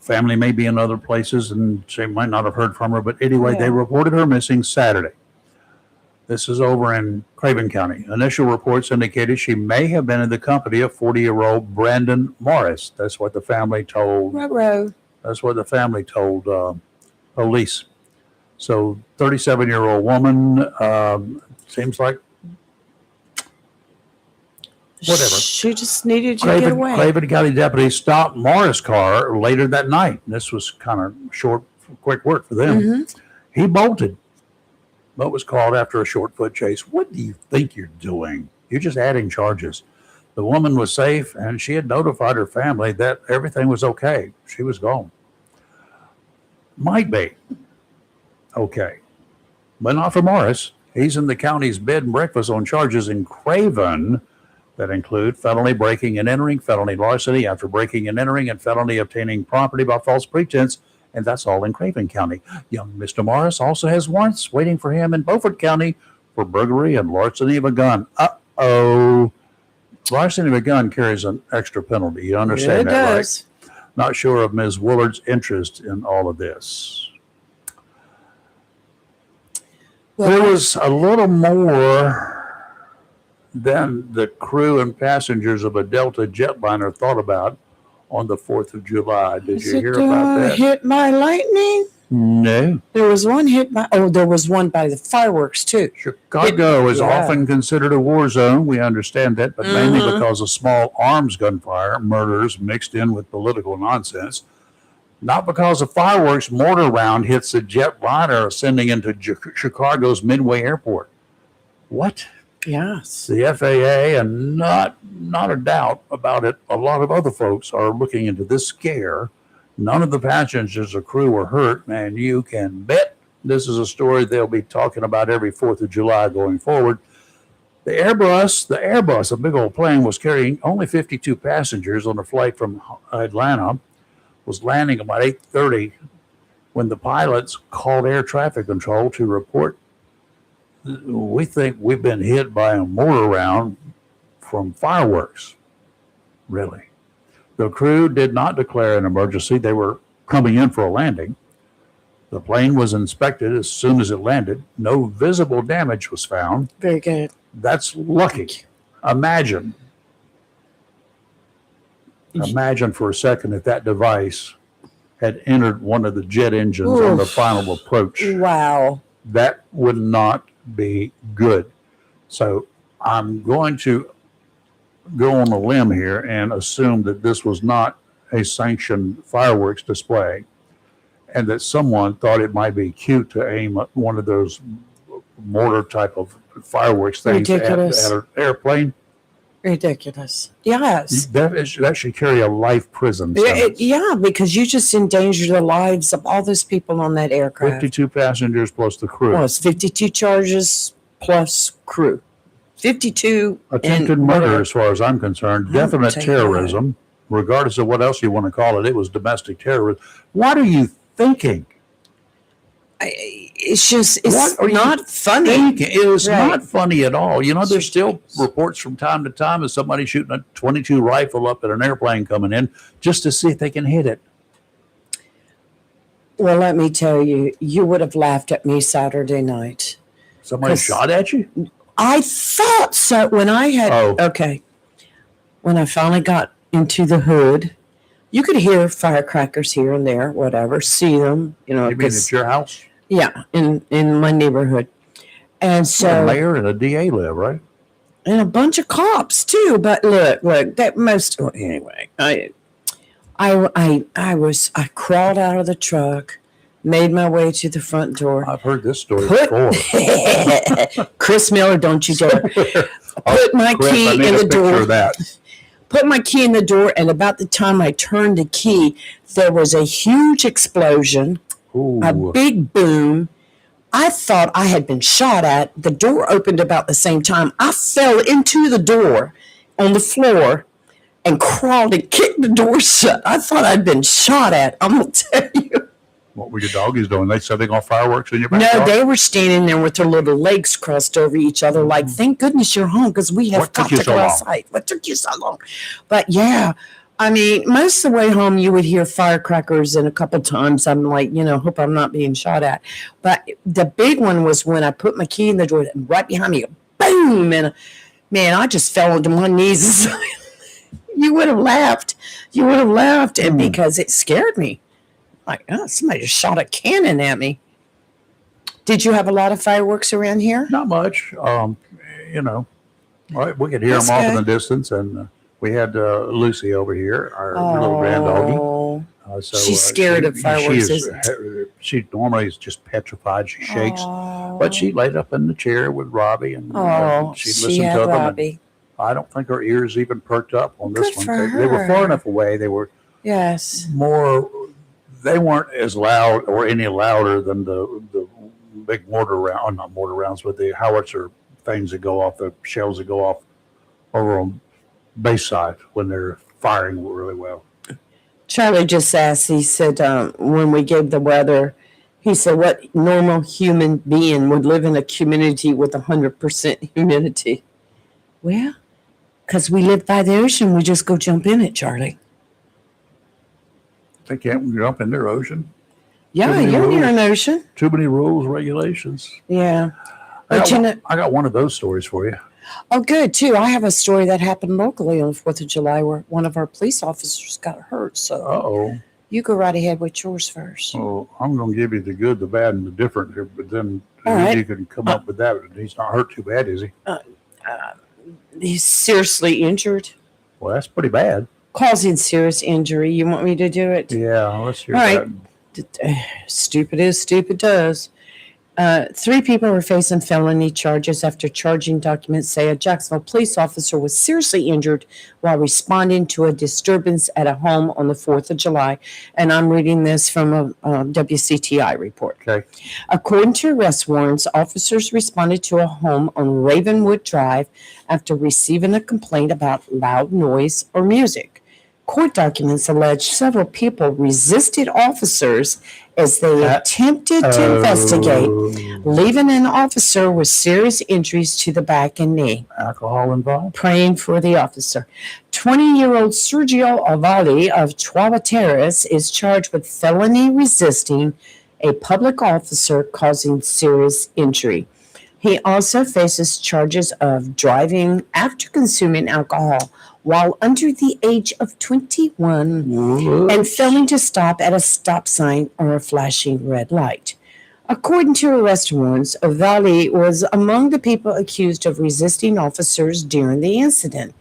Family may be in other places and she might not have heard from her, but anyway, Yeah. they reported her missing Saturday. This is over in Craven County. Initial reports indicated she may have been in the company of 40-year-old Brandon Morris. That's what the family told. Ruh-roh. That's what the family told police. So, 37-year-old woman, seems like whatever. She just needed to get away. Craven County deputies stopped Morris' car later that night. This was kind of quick work for them. Mhm. He bolted, but was called after a short foot chase. What do you think you're doing? You're just adding charges. The woman was safe, and she had notified her family that everything was okay. She was gone. Might be okay, but not for Morris. He's in the county's bed and breakfast on charges in Craven that include felony breaking and entering, felony larceny after breaking and entering, and felony obtaining property by false pretense. And that's all in Craven County. Young Mr. Morris also has warrants waiting for him in Beaufort County for burglary and larceny of a gun. Uh-oh. Larceny of a gun carries an extra penalty. You understand It that, does. right? Not sure of Ms. Willard's interest in all of this. Well, There was a little more than the crew and passengers of a Delta jetliner thought about on the 4th of July. Did is you it, hear about that? hit by lightning? No. There was one hit by, there was one by the fireworks too. Chicago is Yeah. often considered a war zone. We understand that, but mainly Mhm. because of small arms gunfire, murders mixed in with political nonsense. Not because of fireworks. Mortar round hits a jetliner ascending into Chicago's Midway Airport. What? Yes. The FAA, and not a doubt about it, a lot of other folks are looking into this scare. None of the passengers or crew were hurt, and you can bet this is a story they'll be talking about every 4th of July going forward. The Airbus, a big old plane, was carrying only 52 passengers on a flight from Atlanta, was landing about 8:30 when the pilots called air traffic control to report, we think we've been hit by a mortar round from fireworks. Really? The crew did not declare an emergency. They were coming in for a landing. The plane was inspected as soon as it landed. No visible damage was found. Very good. That's lucky. Imagine for a second if that device had entered one of the jet engines on the Oof. final approach. Wow. That would not be good. So I'm going to go on a limb here and assume that this was not a sanctioned fireworks display and that someone thought it might be cute to aim at one of those mortar type of fireworks things at Ridiculous. an airplane. Ridiculous. Yes. That should carry a life prison Yeah, sentence. yeah, because you just endanger the lives of all those people on that aircraft. 52 passengers plus the crew. Well, it's 52 charges plus crew. 52 Attempted and murder, whatever. as far as I'm concerned. I'll Definite tell you terrorism, regardless of what else you want to call it. It was domestic terrorism. What are you thinking? It's just, it's What are you not funny. It is Right. not funny at all. You know, It's there's still ridiculous. reports from time to time of somebody shooting a .22 rifle up at an airplane coming in just to see if they can hit it. Well, let me tell you, you would have laughed at me Saturday night. Somebody 'Cause- shot at you? I thought so when I had, Oh. okay, when I finally got into the hood, you could hear firecrackers here and there, whatever, see them, You mean 'cause- at your house? yeah, in my neighborhood. And The so, mayor and a DA live, right? and a bunch of cops too. But look, that most, well, anyway, I crawled out of the truck, made my way to the front door. I've heard this story Put- before. Chris Miller, don't you dare. Put my Chris, I key need in a the picture door. of that. Put my key in the door, and about the time I turned the key, there was a huge explosion, a Ooh. big boom. I thought I had been shot at. The door opened about the same time. I fell into the door on the floor and crawled and kicked the door shut. I thought I'd been shot at. I'm going to tell you. What were your doggies doing? They setting off fireworks in your No, backyard? they were standing there with their little legs crossed over each other, like, thank goodness you're home because we have What took got you to so go long? outside. What took you so long? But yeah, I mean, most of the way home, you would hear firecrackers, and a couple times I'm like, hope I'm not being shot at. But the big one was when I put my key in the door, and right behind me, boom, and man, I just fell onto my knees. You would have laughed. And because it scared me. Like, oh, somebody just shot a cannon at me. Did you have a lot of fireworks around here? Not much. We could hear That's them off in the good. distance, and we had Lucy over here, our little grand doggy. Oh, she's scared of fireworks, She normally is just petrified. She shakes, oh. but she laid up in the chair with Robbie, and Oh, she'd she listen had to them. And Robbie. I don't think her ears even perked up on this Good one. for They were far her. enough away. They were Yes. more. They weren't as loud or any louder than the big mortar round, not mortar rounds, but the howitzer things that go off, the shells that go off over on base side when they're firing really well. Charlie just asked, he said, when we gave the weather, he said, what normal human being would live in a community with 100% humidity? Well, because we live by the ocean, we just go jump in it, Charlie. They can't jump in their ocean. Yeah, many you're near rules. an ocean. Too many rules, regulations. Yeah. I But got one of those stories for you. Oh, good, too. I have a story that happened locally on the 4th of July where one of our police officers got hurt. So Uh-oh. you go right ahead with yours first. Well, I'm going to give you the good, the bad, and the different here, but then All right. you can come up with that. He's not hurt too bad, is he? He's seriously injured, Well, that's pretty bad. causing serious injury. You want me to do it? Yeah, let's hear All right. that. Stupid is, stupid does. 3 people are facing felony charges after charging documents say a Jacksonville police officer was seriously injured while responding to a disturbance at a home on the 4th of July. And I'm reading this from a WCTI report. Okay. According to arrest warrants, officers responded to a home on Ravenwood Drive after receiving a complaint about loud noise or music. Court documents allege several people resisted officers as they attempted to investigate, leaving an officer with serious injuries to the back and knee. Alcohol involved? Praying for the officer. 20-year-old Sergio Avali of Chuava Terrace is charged with felony resisting a public officer causing serious injury. He also faces charges of driving after consuming alcohol while under the age of 21 and failing to stop at a stop sign or a flashing red light. According to arrest warrants, Avali was among the people accused of resisting officers during the incident.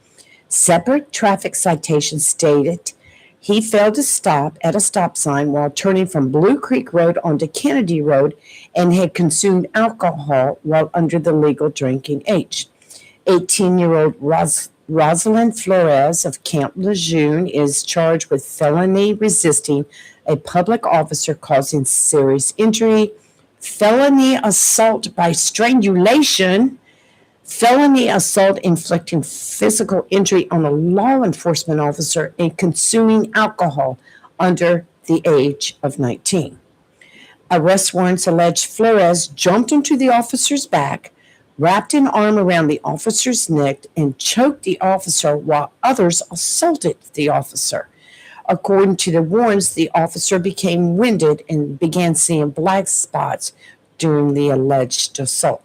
Separate traffic citations stated he failed to stop at a stop sign while turning from Blue Creek Road onto Kennedy Road and had consumed alcohol while under the legal drinking age. 18-year-old Rosalind Flores of Camp Lejeune is charged with felony resisting a public officer causing serious injury, felony assault by strangulation, felony assault inflicting physical injury on a law enforcement officer, and consuming alcohol under the age of 19. Arrest warrants allege Flores jumped into the officer's back, wrapped an arm around the officer's neck, and choked the officer while others assaulted the officer. According to the warrants, the officer became winded and began seeing black spots during the alleged assault.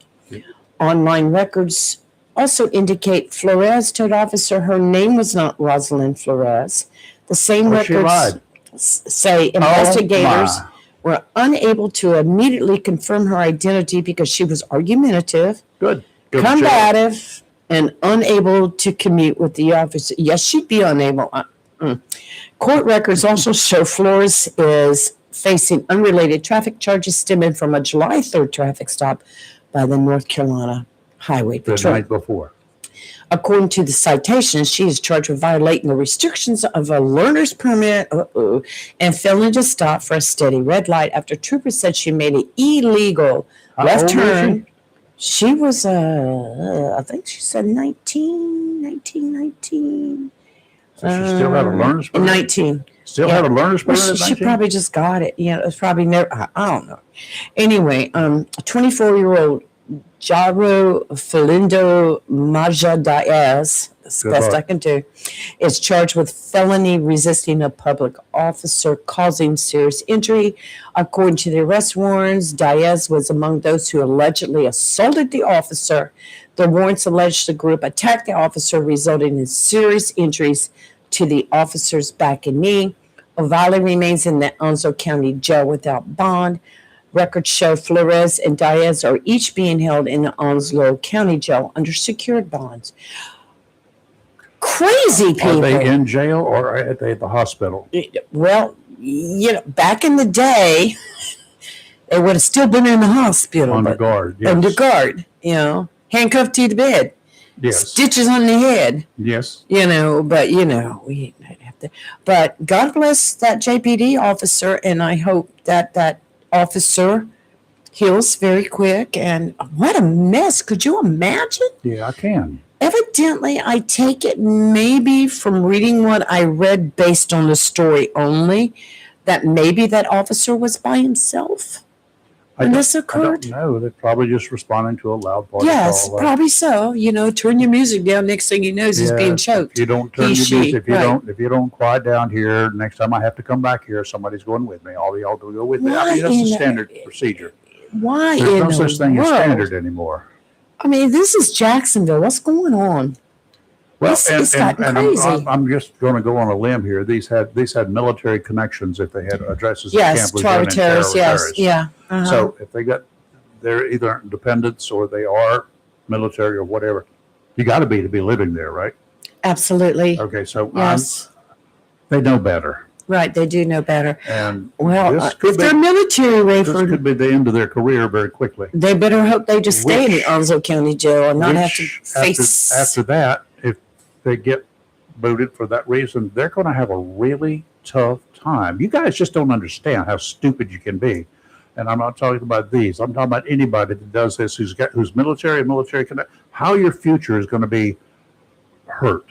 Online records also indicate Flores told officer her name was not Rosalind Flores. The same She records lied. say investigators my. were unable to immediately confirm her identity because she was argumentative, Good. Give him a shout. combative, and unable to commute with the officer. Yes, she'd be unable. Court records also show Flores is facing unrelated traffic charges stemming from a July 3rd traffic stop by the North Carolina Highway The Patrol. night before. According to the citation, she is charged with violating the restrictions of a learner's permit and failing to stop for a steady red light after troopers said she made an illegal How left old was turn. She was, I think she said 19. So she still had a learner's permit? 19. Still have a learner's Well, permit at she 19? probably just got it. You know, it's probably never. I don't know. Anyway, 24-year-old Jaro Felindo Maja Diaz, that's the Good best luck. I can do, is charged with felony resisting a public officer causing serious injury. According to the arrest warrants, Diaz was among those who allegedly assaulted the officer. The warrants allege the group attacked the officer, resulting in serious injuries to the officer's back and knee. Ovalle remains in the Onslow County Jail without bond. Records show Flores and Diaz are each being held in the Onslow County Jail under secured bonds. Crazy people. Are they in jail or are they at the hospital? Well, you know, back in the day, they would have still been in the hospital. Under but guard, yes. Under guard, you know, handcuffed to the bed, Yes. stitches on the head, Yes. you know, but, you know, we have to. But God bless that JPD officer, and I hope that that officer heals very quick. And what a mess. Could you imagine? Yeah, I can. Evidently, I take it maybe from reading what I read based on the story only, that maybe that officer was by himself when this occurred. I don't know. They're probably just responding to a loud party Yes, call. probably so. You know, turn your music down. Next thing he knows, he's being choked. If you don't turn He, your she, music, right. if you don't quiet down here, next time I have to come back here, somebody's going with me. All y'all go with me. I Why mean, that's the in the- standard procedure. Why There's in no the such thing as world? standard anymore. I mean, this is Jacksonville. What's going on? Well, It's gotten crazy. I'm just going to go on a limb here. These had military connections if they had addresses. Yes, at Camp Lejeune and terrorists. Yes, terrorists. yeah. Uh-huh. So if they're either dependents or they are military or whatever. You got to be living there, right? Absolutely. Okay, so Yes. they know better. Right. They do know better. And Well, this if could they're be military, this Rayford, could be the end of their career very quickly. they better hope they just stay in the Which- Onslow County Jail and not have to Which, face. after that, if they get booted for that reason, they're going to have a really tough time. You guys just don't understand how stupid you can be. And I'm not talking about these. I'm talking about anybody that does this who's military and military connect. How your future is going to be hurt,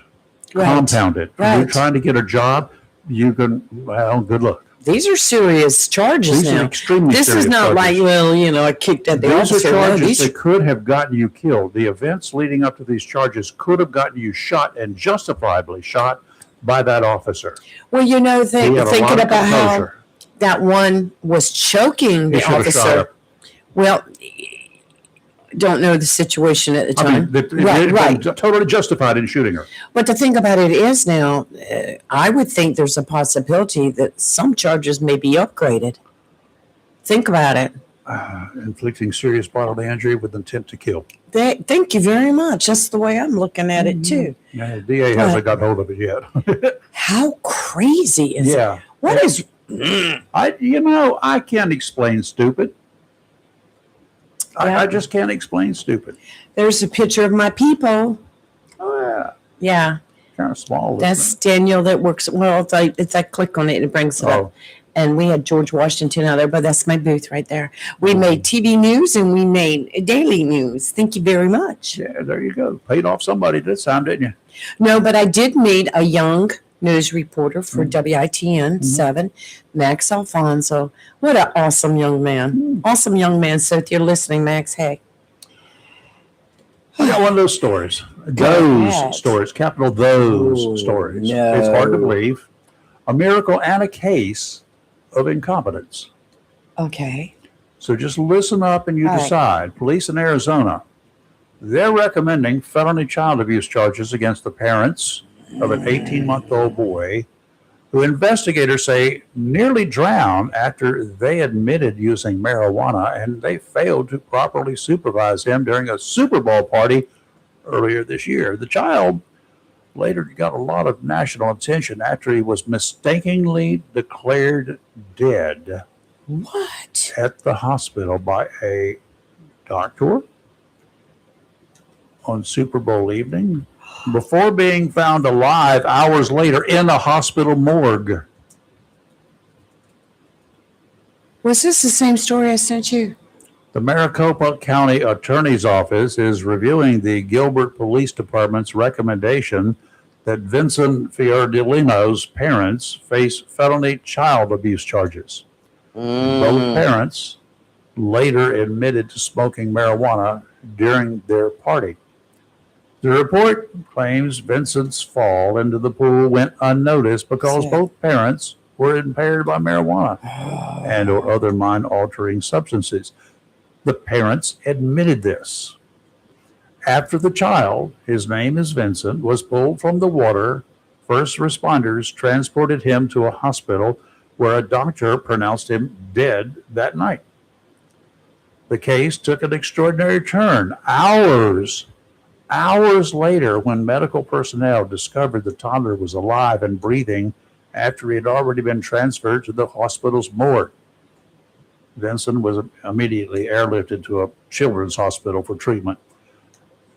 Right. compounded. You're Right. trying to get a job. You can. Well, good luck. These are serious charges These are now. extremely This serious is not like, charges. well, you know, I kicked at the These are officer. No, charges these that could have gotten you killed. The events leading up to these charges could have gotten you shot and justifiably shot by that officer. well, you know, He had a lot thinking of about how composure. that one was choking He the should have shot officer. her. Well, don't know the situation at the I time. mean, Right. totally justified in shooting her. But the thing about it is now, I would think there's a possibility that some charges may be upgraded. Think about it. Inflicting serious bodily injury with intent to kill. Thank you very much. That's the way I'm looking at it too. Yeah, the DA hasn't got hold of it yet. How crazy is it? Yeah. What is? I can't explain stupid. Yeah. I just can't explain stupid. There's a picture of my people. Oh, yeah. Yeah, Kind of small. isn't that's Daniel that works. Well, it's I click on it and it brings it Oh. up. And we had George Washington out there, but that's my booth right there. We made TV news and we made daily news. Thank you very much. Yeah, there you go. Paid off somebody this time, didn't you? No, but I did meet a young news reporter for WITN 7, Max Alfonso. What an awesome young man. Awesome young man. So if you're listening, Max, hey. I got one of those stories. Go ahead. Those stories, capital those Oh, stories. no. It's hard to believe. A miracle and a case of incompetence. Okay. So just listen up and you All right. decide. Police in Arizona, they're recommending felony child abuse charges against the parents of an 18-month-old boy who investigators say nearly drowned after they admitted using marijuana and they failed to properly supervise him during a Super Bowl party earlier this year. The child later got a lot of national attention after he was mistakenly declared dead What? at the hospital by a doctor on Super Bowl evening before being found alive hours later in a hospital morgue. Was this the same story I sent you? The Maricopa County Attorney's Office is reviewing the Gilbert Police Department's recommendation that Vincent Fiordilino's parents face felony child abuse charges. Both parents later admitted to smoking marijuana during their party. The report claims Vincent's fall into the pool went unnoticed because both parents were impaired by marijuana and or other mind-altering substances. The parents admitted this. After the child, his name is Vincent, was pulled from the water, first responders transported him to a hospital where a doctor pronounced him dead that night. The case took an extraordinary turn. Hours later, when medical personnel discovered the toddler was alive and breathing after he had already been transferred to the hospital's morgue. Vincent was immediately airlifted to a children's hospital for treatment.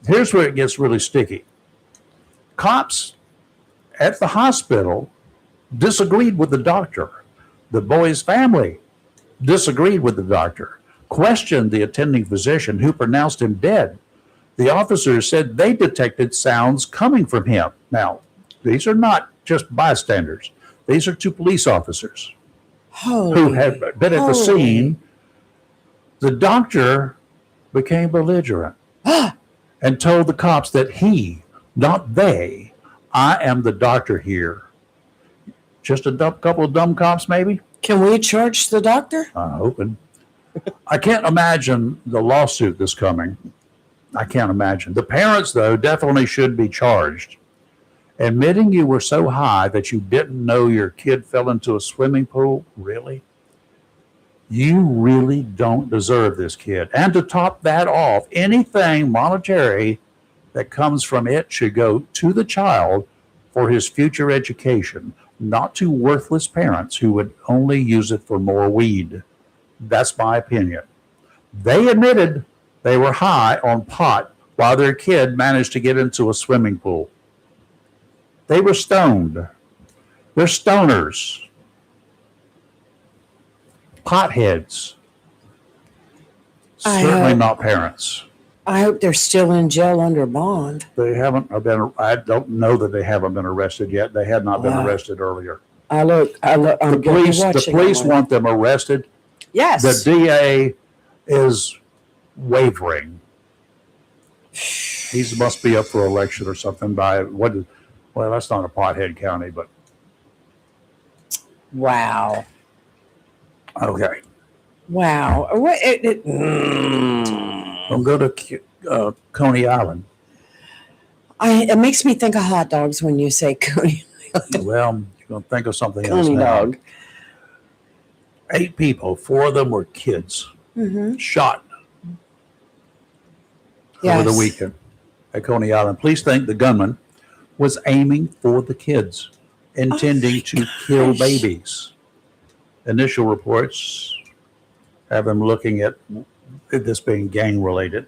Here's where it gets really sticky. Cops at the hospital disagreed with the doctor. The boy's family disagreed with the doctor, questioned the attending physician who pronounced him dead. The officers said they detected sounds coming from him. Now, these are not just bystanders. These are two police officers who had been at the scene. The doctor became belligerent and told the cops that he, not they, I am the doctor here. Just a couple of dumb cops, maybe? Can we charge the doctor? I'm hoping. I can't imagine the lawsuit that's coming. I can't imagine. The parents, though, definitely should be charged. Admitting you were so high that you didn't know your kid fell into a swimming pool? Really? You really don't deserve this kid. And to top that off, anything monetary that comes from it should go to the child for his future education, not to worthless parents who would only use it for more weed. That's my opinion. They admitted they were high on pot while their kid managed to get into a swimming pool. They were stoned. They're stoners. Potheads. Certainly not parents. I hope they're still in jail under bond. They haven't been, I don't know that they haven't been arrested yet. They had not been arrested earlier. The police want them arrested. Yes. The DA is wavering. He must be up for election or something well, that's not a pothead county, but. Wow. Okay. Wow. Don't go to Coney Island. It makes me think of hot dogs when you say Coney Island. Well, you're going to think of something else Coney now. dog. 8 people, 4 of them were kids, shot over the weekend at Coney Island. Police think the gunman was aiming for the kids, intending to kill babies. Initial reports have them looking at this being gang-related.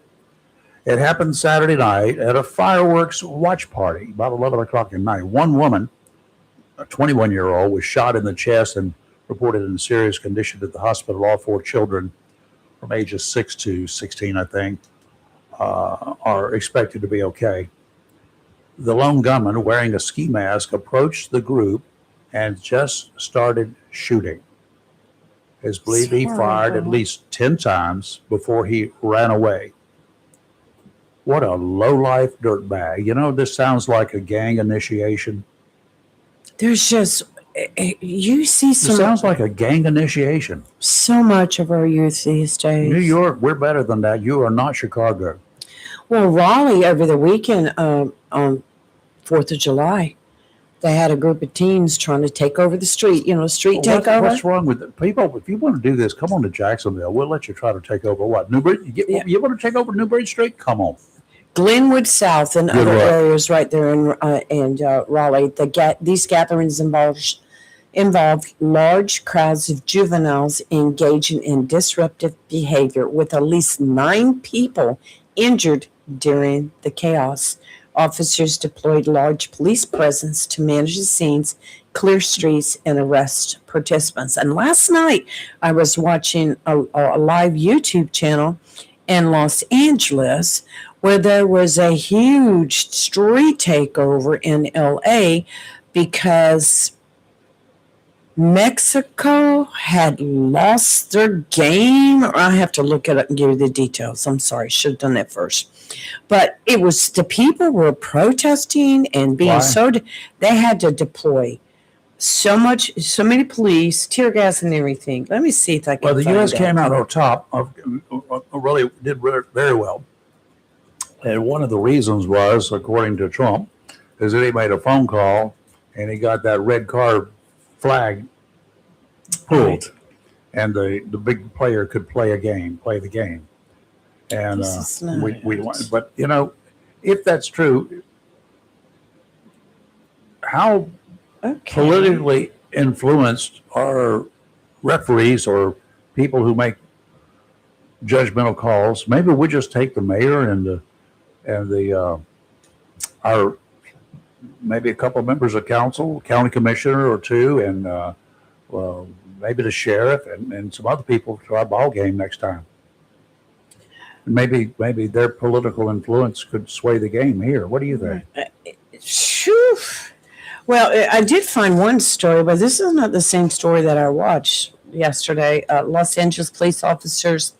It happened Saturday night at a fireworks watch party, about 11 o'clock at night. One woman, a 21-year-old, was shot in the chest and reported in serious condition at the hospital. All 4 children from ages 6 to 16, I think, are expected to be okay. The lone gunman, wearing a ski mask, approached the group and just started shooting. It's believed he fired at least 10 times before he ran away. What a low-life dirtbag. You know, this sounds like a gang initiation. There's just, you see some. It sounds like a gang initiation. So much of our youth these days. New York, we're better than that. You are not Chicago. Well, Raleigh over the weekend on 4th of July, they had a group of teens trying to take over the street, street takeover. What's wrong with it? People, if you want to do this, come on to Jacksonville. We'll let you try to take over what? Newbridge? You want to take over Newbridge Street? Come on. Glenwood South and other areas right there in Raleigh. These gatherings involve large crowds of juveniles engaging in disruptive behavior, with at least 9 people injured during the chaos. Officers deployed large police presence to manage the scenes, clear streets, and arrest participants. And last night, I was watching a live YouTube channel in Los Angeles where there was a huge street takeover in LA because Mexico had lost their game. I have to look it up and give you the details. I'm sorry, should have done that first. But it was the people were protesting and being Why? they had to deploy so many police, tear gas, and everything. Let me see if I can. Well, the find U.S. it. came out on top really did very well. And one of the reasons was, according to Trump, is that he made a phone call and he got that red card flag pulled, Right. and the big player could play the game. And This is not we it. but if that's true, how Okay. politically influenced are referees or people who make judgmental calls? Maybe we just take the mayor and our maybe a couple of members of council, county commissioner or two, and well, maybe the sheriff and some other people to our ball game next time. Maybe their political influence could sway the game here. What do you think? Phew. Well, I did find one story, but this is not the same story that I watched yesterday. Los Angeles police officers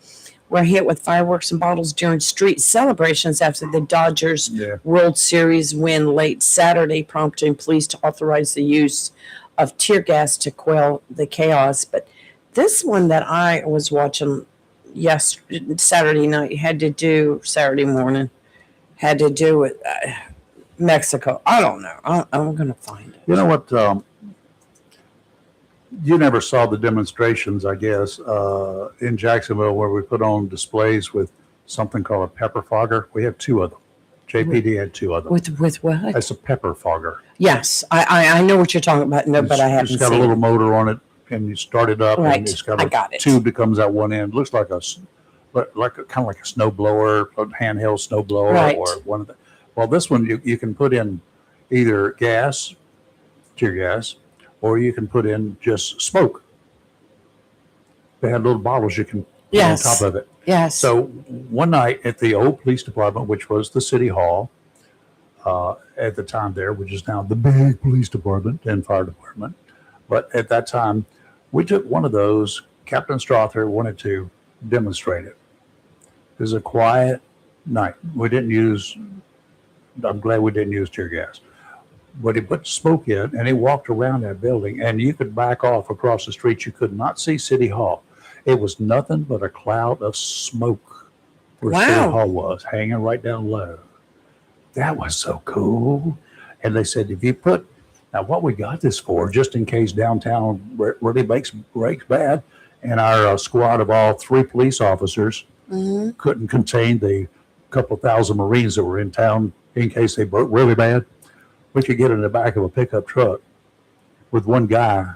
were hit with fireworks and bottles during street celebrations after the Dodgers World Series win late Saturday, prompting police to authorize the use of tear gas to quell the chaos. But this one that I was watching Saturday morning, had to do with Mexico. I don't know. I'm going to find it. You know what? You never saw the demonstrations, I guess, in Jacksonville where we put on displays with something called a pepper fogger. We have two of them. JPD had two of them. With what? That's a pepper fogger. Yes, I know what you're talking about. No, but I haven't It's got seen a little it. motor on it, and you start it up, Right. and it's got I a got it. tube that comes out one end. Looks like kind of like a snow blower, a handheld snow blower, Right. or one of the. Well, this one you can put in either gas, tear gas, or you can put in just smoke. They had little bottles you can put Yes. on top of it. Yes. So one night at the old police department, which was the city hall at the time there, which is now the big police department and fire department. But at that time, we took one of those. Captain Strother wanted to demonstrate it. It was a quiet night. I'm glad we didn't use tear gas. But he put smoke in and he walked around that building, and you could back off across the street. You could not see City Hall. It was nothing but a cloud of smoke where City Wow. Hall was, hanging right down low. That was so cool. And they said, now what we got this for, just in case downtown really breaks bad, and our squad of all 3 police officers Mhm. couldn't contain the couple thousand Marines that were in town in case they broke really bad. We could get in the back of a pickup truck with one guy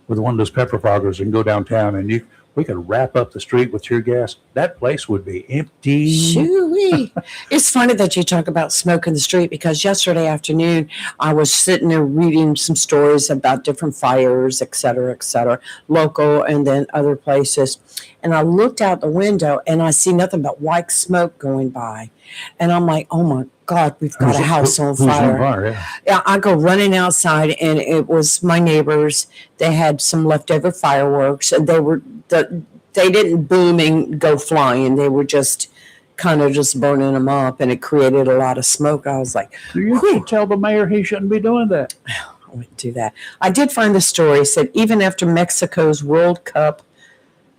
with one of those pepper foggers and go downtown, and we could wrap up the street with tear gas. That place would be empty. Shoo-wee. It's funny that you talk about smoke in the street, because yesterday afternoon I was sitting there reading some stories about different fires, et cetera, local and then other places. And I looked out the window and I see nothing but white smoke going by. And I'm like, oh my God, we've got a house on Who's fire. on fire? Yeah. Yeah, I go running outside, and it was my neighbors. They had some leftover fireworks, and they didn't boom and go flying. They were just kind of just burning them up, and it created a lot of smoke. I was like, You Whew. tell the mayor he shouldn't be doing that. I wouldn't do that. I did find the story. It said even after Mexico's World Cup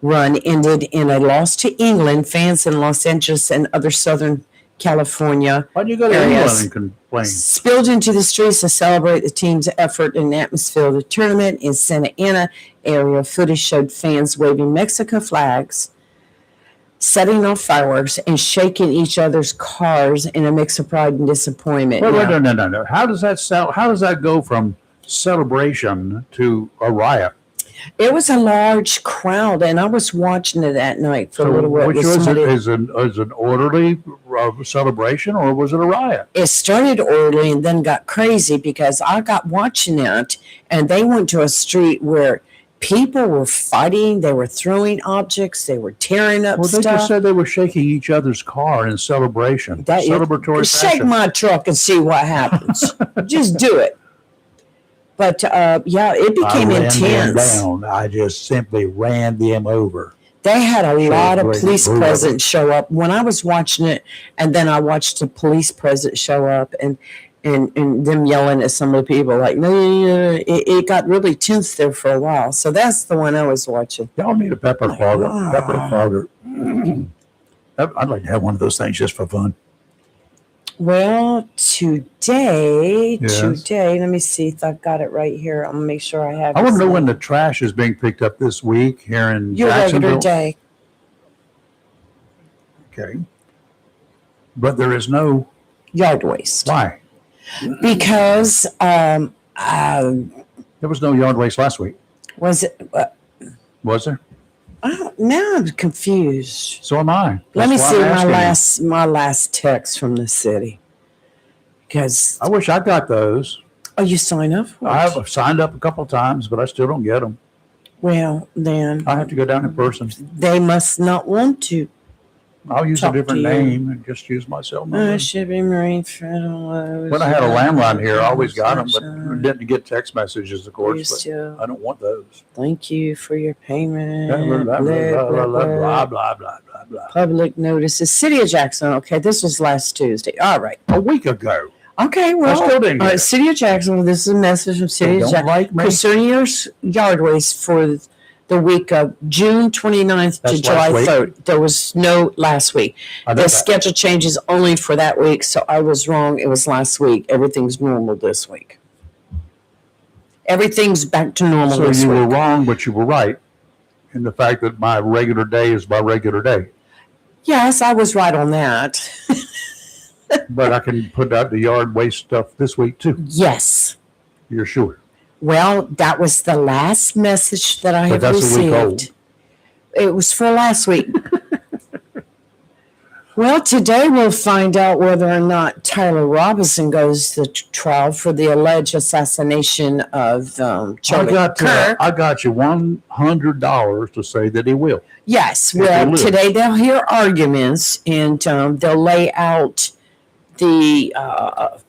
run ended in a loss to England, fans in Los Angeles and other Southern California Why'd you go to Areas. England and complain? spilled into the streets to celebrate the team's effort and atmosphere of the tournament. In Santa Ana area, footage showed fans waving Mexico flags, setting off fireworks, and shaking each other's cars in a mix of pride and disappointment. Wait, Now, no. How does that go from celebration to a riot? it was a large crowd, and I was watching it that night for a little while. Which It was was it? somebody- Is an orderly celebration, or was it a riot? It started early and then got crazy because I got watching it, and they went to a street where people were fighting. They were throwing objects. They were tearing up Well, they stuff. just said they were shaking each other's car in celebration. Celebratory Shake fashion. my truck and see what happens. Just do it. But yeah, it became I ran intense. them down. I just simply ran them over. They had a lot of great. police Whoever. presence show up when I was watching it, and then I watched the police presence show up, and them yelling at some of the people like, no, it got really tense there for a while. So that's the one I was watching. Y'all need a pepper fogger. wow. Pepper fogger. I'd like to have one of those things just for fun. Well, today, Yes. let me see if I've got it right here. I'm gonna make sure I have. I want to this know when on the trash is being picked up this week here in your regular Jacksonville. day. Okay. But there is no, Yard waste. why? Because There was no yard waste last week, was it? was there? Now I'm confused. So am I. Let me That's why see I'm asking you. my last text from the city. Because I wish I got those. you sign up for it. I've signed up a couple times, but I still don't get them. Well, then I have to go down in person. they must not want to. I'll use a Talk to different you. name and just use my cell number. Should be Marine Federal. When I had a landline here, I always got them, but didn't get text messages, of course. But I don't want those. Thank you for your payment. Blah, blah, blah, blah, blah, blah, blah. Public notices. City of Jackson. Okay, this was last Tuesday. All right. A week ago. Okay, well, I still didn't get it. City of Jacksonville. This is a message from City They of don't Jacksonville like me. concerning your yard waste for the week of June 29th to That's July last week? 3rd. There was no last week. I know The that. schedule changes only for that week, so I was wrong. It was last week. Everything's normal this week. Everything's back to normal So this you were week. wrong, but you were right in the fact that my regular day is my regular day. Yes, I was right on that. But I can put out the yard waste stuff this week too. Yes. You're sure? Well, that was the last message that I But have that's a week old. received. It was for last week. Well, today we'll find out whether or not Tyler Robinson goes to trial for the alleged assassination of Charlie Kirk. I got you $100 to say that he will. Yes, he well, lives. today they'll hear arguments and they'll lay out the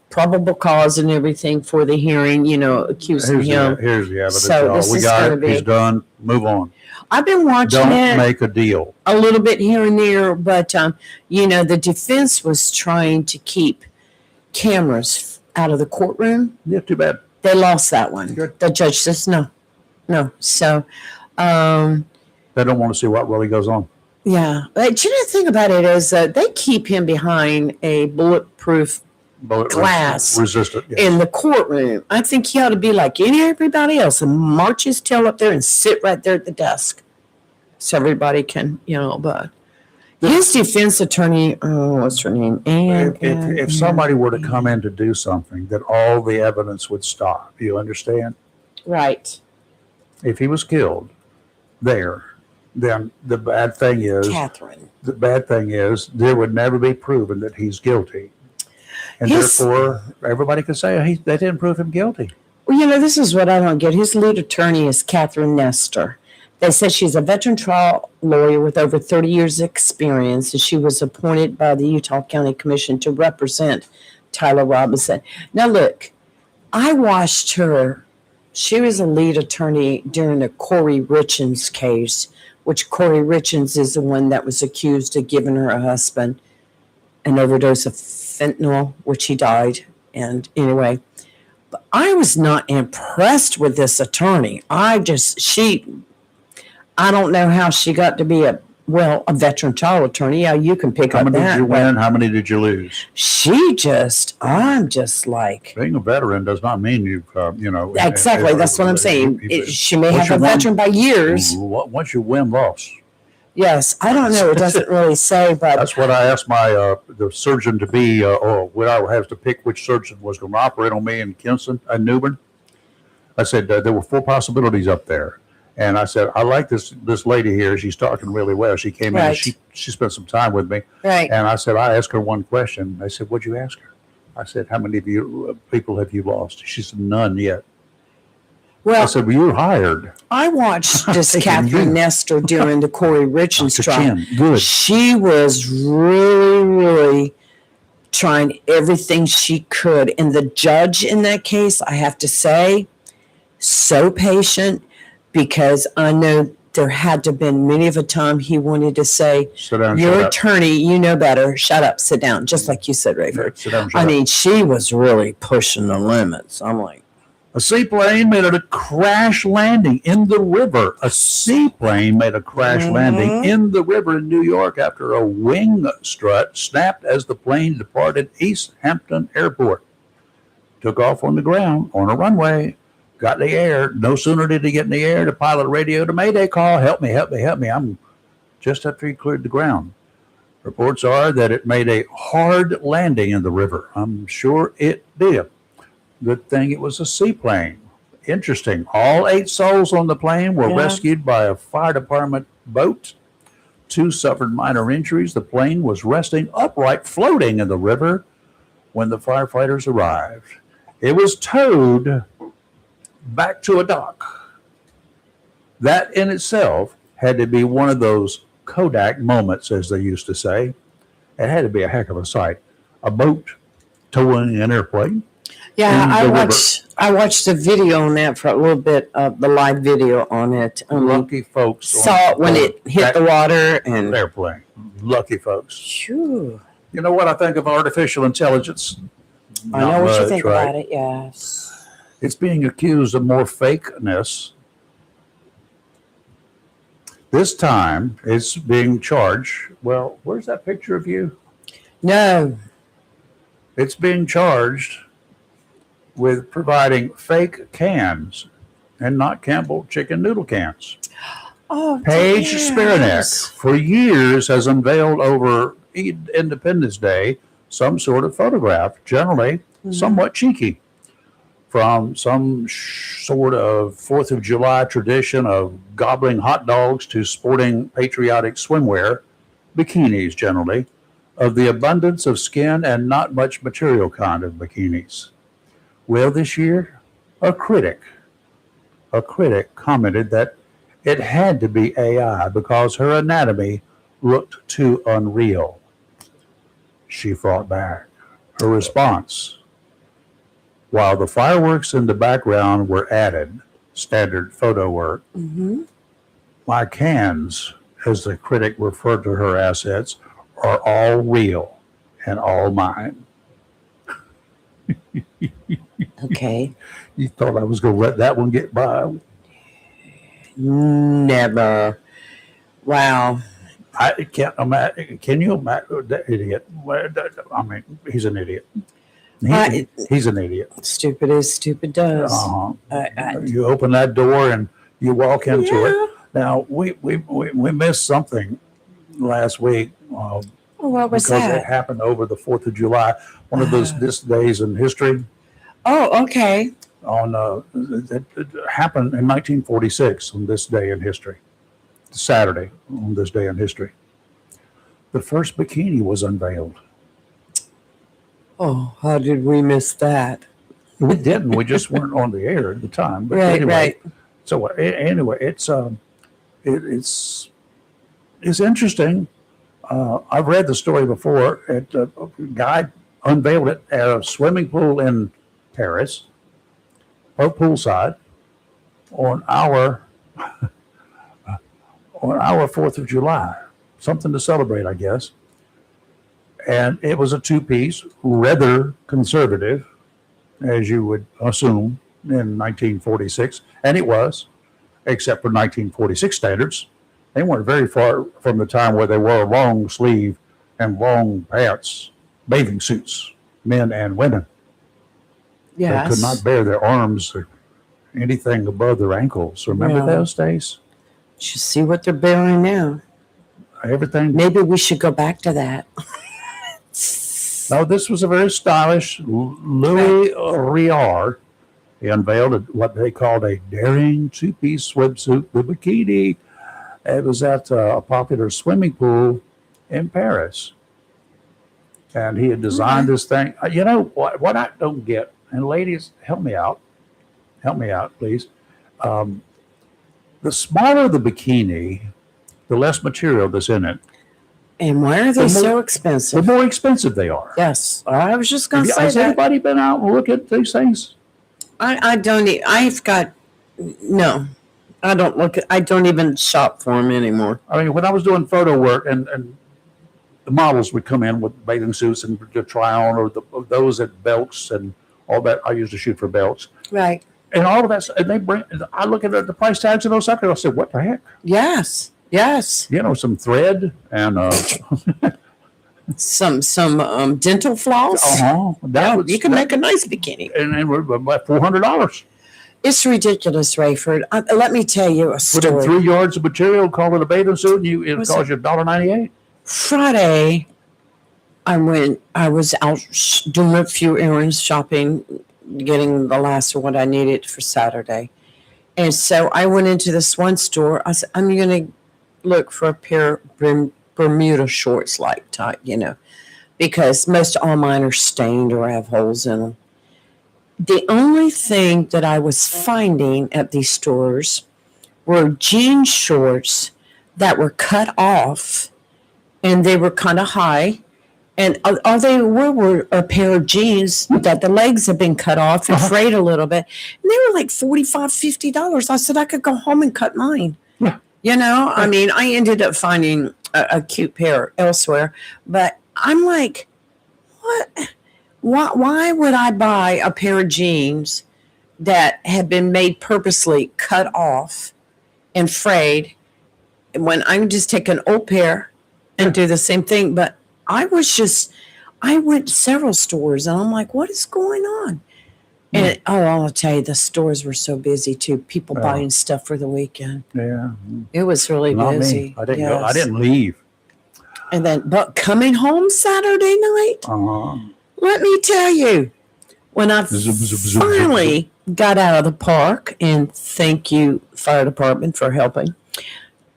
probable cause and everything for the hearing, accusing him. Here's the evidence. So y'all. this We is got gonna it. be- He's done. Move on. I've been watching Don't it make a deal. a little bit here and there, but the defense was trying to keep cameras out of the courtroom. Yeah, too bad. They lost that one. Good. The judge says no. So, They don't want to see what really goes on. yeah. But the thing about it is they keep him behind a bulletproof Bullet Glass resistant. Yes. in the courtroom. I think he ought to be like everybody else and march his tail up there and sit right there at the desk so everybody can, but his defense attorney, what's her name? If somebody were to come in to do something, that all the evidence would stop. You understand? Right. If he was killed there, then the bad thing is Catherine. there would never be proven that he's guilty. And His- therefore, everybody could say they didn't prove him guilty. Well, this is what I don't get. His lead attorney is Catherine Nestor. They said she's a veteran trial lawyer with over 30 years' experience, and she was appointed by the Utah County Commission to represent Tyler Robinson. Now, look, I watched her. She was a lead attorney during the Corey Richens case, which Corey Richens is the one that was accused of giving her husband an overdose of fentanyl, which he died. And anyway, but I was not impressed with this attorney. I don't know how she got to be a veteran trial attorney. Yeah, you can pick How up many that. did you but win? How many did you lose? I'm just like, Being a veteran does not mean you've, exactly. That's what I'm saying. She may Once have a you won- veteran by years. Once you win, loss. Yes, I don't know. It doesn't really say, but That's what I asked the surgeon to be, or when I have to pick which surgeon was going to operate on me in Kinston and Newbern. I said there were 4 possibilities up there, and I said I like this lady here. She's talking really well. She came in and Right. she spent some time with me, right. and I said I asked her one question. I said, "What'd you ask her?" I said, "How many of you people have you lost?" She said, "None yet." I Well, said, well, you're hired. I watched this Thinking Catherine you. Nestor during the Corey Richards Dr. trial. Chin, good. She was really trying everything she could. And the judge in that case, I have to say, so patient, because I know there had to have been many of a time he wanted to say, Sit down, your shut up. attorney, you know better, shut up, sit down, just like you said, Rayford. Sit down, shut I up. mean, she was really pushing the limits. I'm like, A seaplane made a crash landing in the river. A seaplane made a crash landing in the river in New York after a wing strut snapped as the plane departed East Hampton Airport. Took off on the ground on a runway, got in the air. No sooner did he get in the air, the pilot radioed a mayday call. Help me, help me, help me. I'm just after he cleared the ground. Reports are that it made a hard landing in the river. I'm sure it did. Good thing it was a seaplane. Interesting. All 8 souls on the plane were rescued by a fire department boat. 2 suffered minor injuries. The plane was resting upright, floating in the river when the firefighters arrived. It was towed back to a dock. That in itself had to be one of those Kodak moments, as they used to say. It had to be a heck of a sight. A boat towing an airplane. yeah, In the I watched a video on that for a little bit of the live video on it. Lucky folks Saw it when it hit the water and airplane. Lucky folks. Phew. You know what I think of artificial intelligence? I know Not what you much, think right? about it, yes. It's being accused of more fakeness. This time it's being charged. Well, where's that picture of you? No. It's being charged with providing fake cans and not Campbell chicken noodle cans. Oh, Paige yes. Spiranek, for years, has unveiled over Independence Day some sort of photograph, generally somewhat cheeky, from some sort of 4th of July tradition of gobbling hot dogs to sporting patriotic swimwear, bikinis generally, of the abundance of skin and not much material kind of bikinis. Well, this year, a critic commented that it had to be AI because her anatomy looked too unreal. She fought back. Her response: while the fireworks in the background were added, standard photo work, my cans, as the critic referred to her assets, are all real and all mine. Okay. You thought I was going to let that one get by? Never. Wow. I can't imagine. Can you imagine that idiot? I mean, he's an idiot. He's an idiot. Stupid as stupid does. You open that door and you walk into it. Now we missed something last week. What was because that? it happened over the 4th of July, one of those this days in history. Oh, okay. It happened in 1946 on this day in history. Saturday on this day in history. The first bikini was unveiled. Oh, how did we miss that? We didn't. We just weren't on the air at the time. But Right, anyway, right. So anyway, it's interesting. I've read the story before. A guy unveiled it at a swimming pool in Paris, or poolside, on our 4th of July, something to celebrate, I guess. And it was a 2-piece, rather conservative, as you would assume in 1946, and it was, except for 1946 standards. They weren't very far from the time where they wore long sleeve and long pants, bathing suits, men and women. Yes. They could not bare their arms or anything above their ankles. Remember Yeah. those days? You see what they're bearing now. Everything. Maybe we should go back to that. No, this was a very stylish Louis Riard. He unveiled what they called a daring 2-piece swimsuit, the bikini. It was at a popular swimming pool in Paris. And he had designed this thing. You know, what I don't get, and ladies, help me out, please. The smaller the bikini, the less material that's in it, And why are they The so the expensive? more expensive they are. Yes, I was just going to say Has that. anybody been out and look at these things? I don't. I've got no. I don't look. I don't even shop for them anymore. I mean, when I was doing photo work and the models would come in with bathing suits and to try on, or those at belts and all that. I used to shoot for belts Right. and all of that. And they bring. I look at the price tags of those suckers. I said, "What the heck?" Yes. Yes. You know, some thread and Some dental floss. that was, You can make a nice bikini. and we're about $400. It's ridiculous, Rayford. Let me tell you a Put in story. 3 yards of material, call it a bathing suit, and it Was costs you $1.98. Friday, I was out doing a few errands, shopping, getting the last of what I needed for Saturday. And so I went into this one store. I said, I'm going to look for a pair of Bermuda shorts like type, because most all mine are stained or have holes in them. The only thing that I was finding at these stores were jean shorts that were cut off, and they were kind of high. And all they were a pair of jeans that the legs had been cut off and frayed a little bit. And they were like $45, $50. I said I could go home and cut mine. Yeah. I mean, I ended up finding a cute pair elsewhere. But I'm like, what? Why would I buy a pair of jeans that had been made purposely cut off and frayed when I can just take an old pair and do the same thing? But I went several stores and I'm like, what is going on? And I'll tell you, the stores were so busy too. People buying stuff for the weekend. Yeah. It was really Not busy. me. I didn't go. I Yes. didn't leave. And then, but coming home Saturday night, let me tell you, when I finally got out of the park, and thank you, fire department, for helping,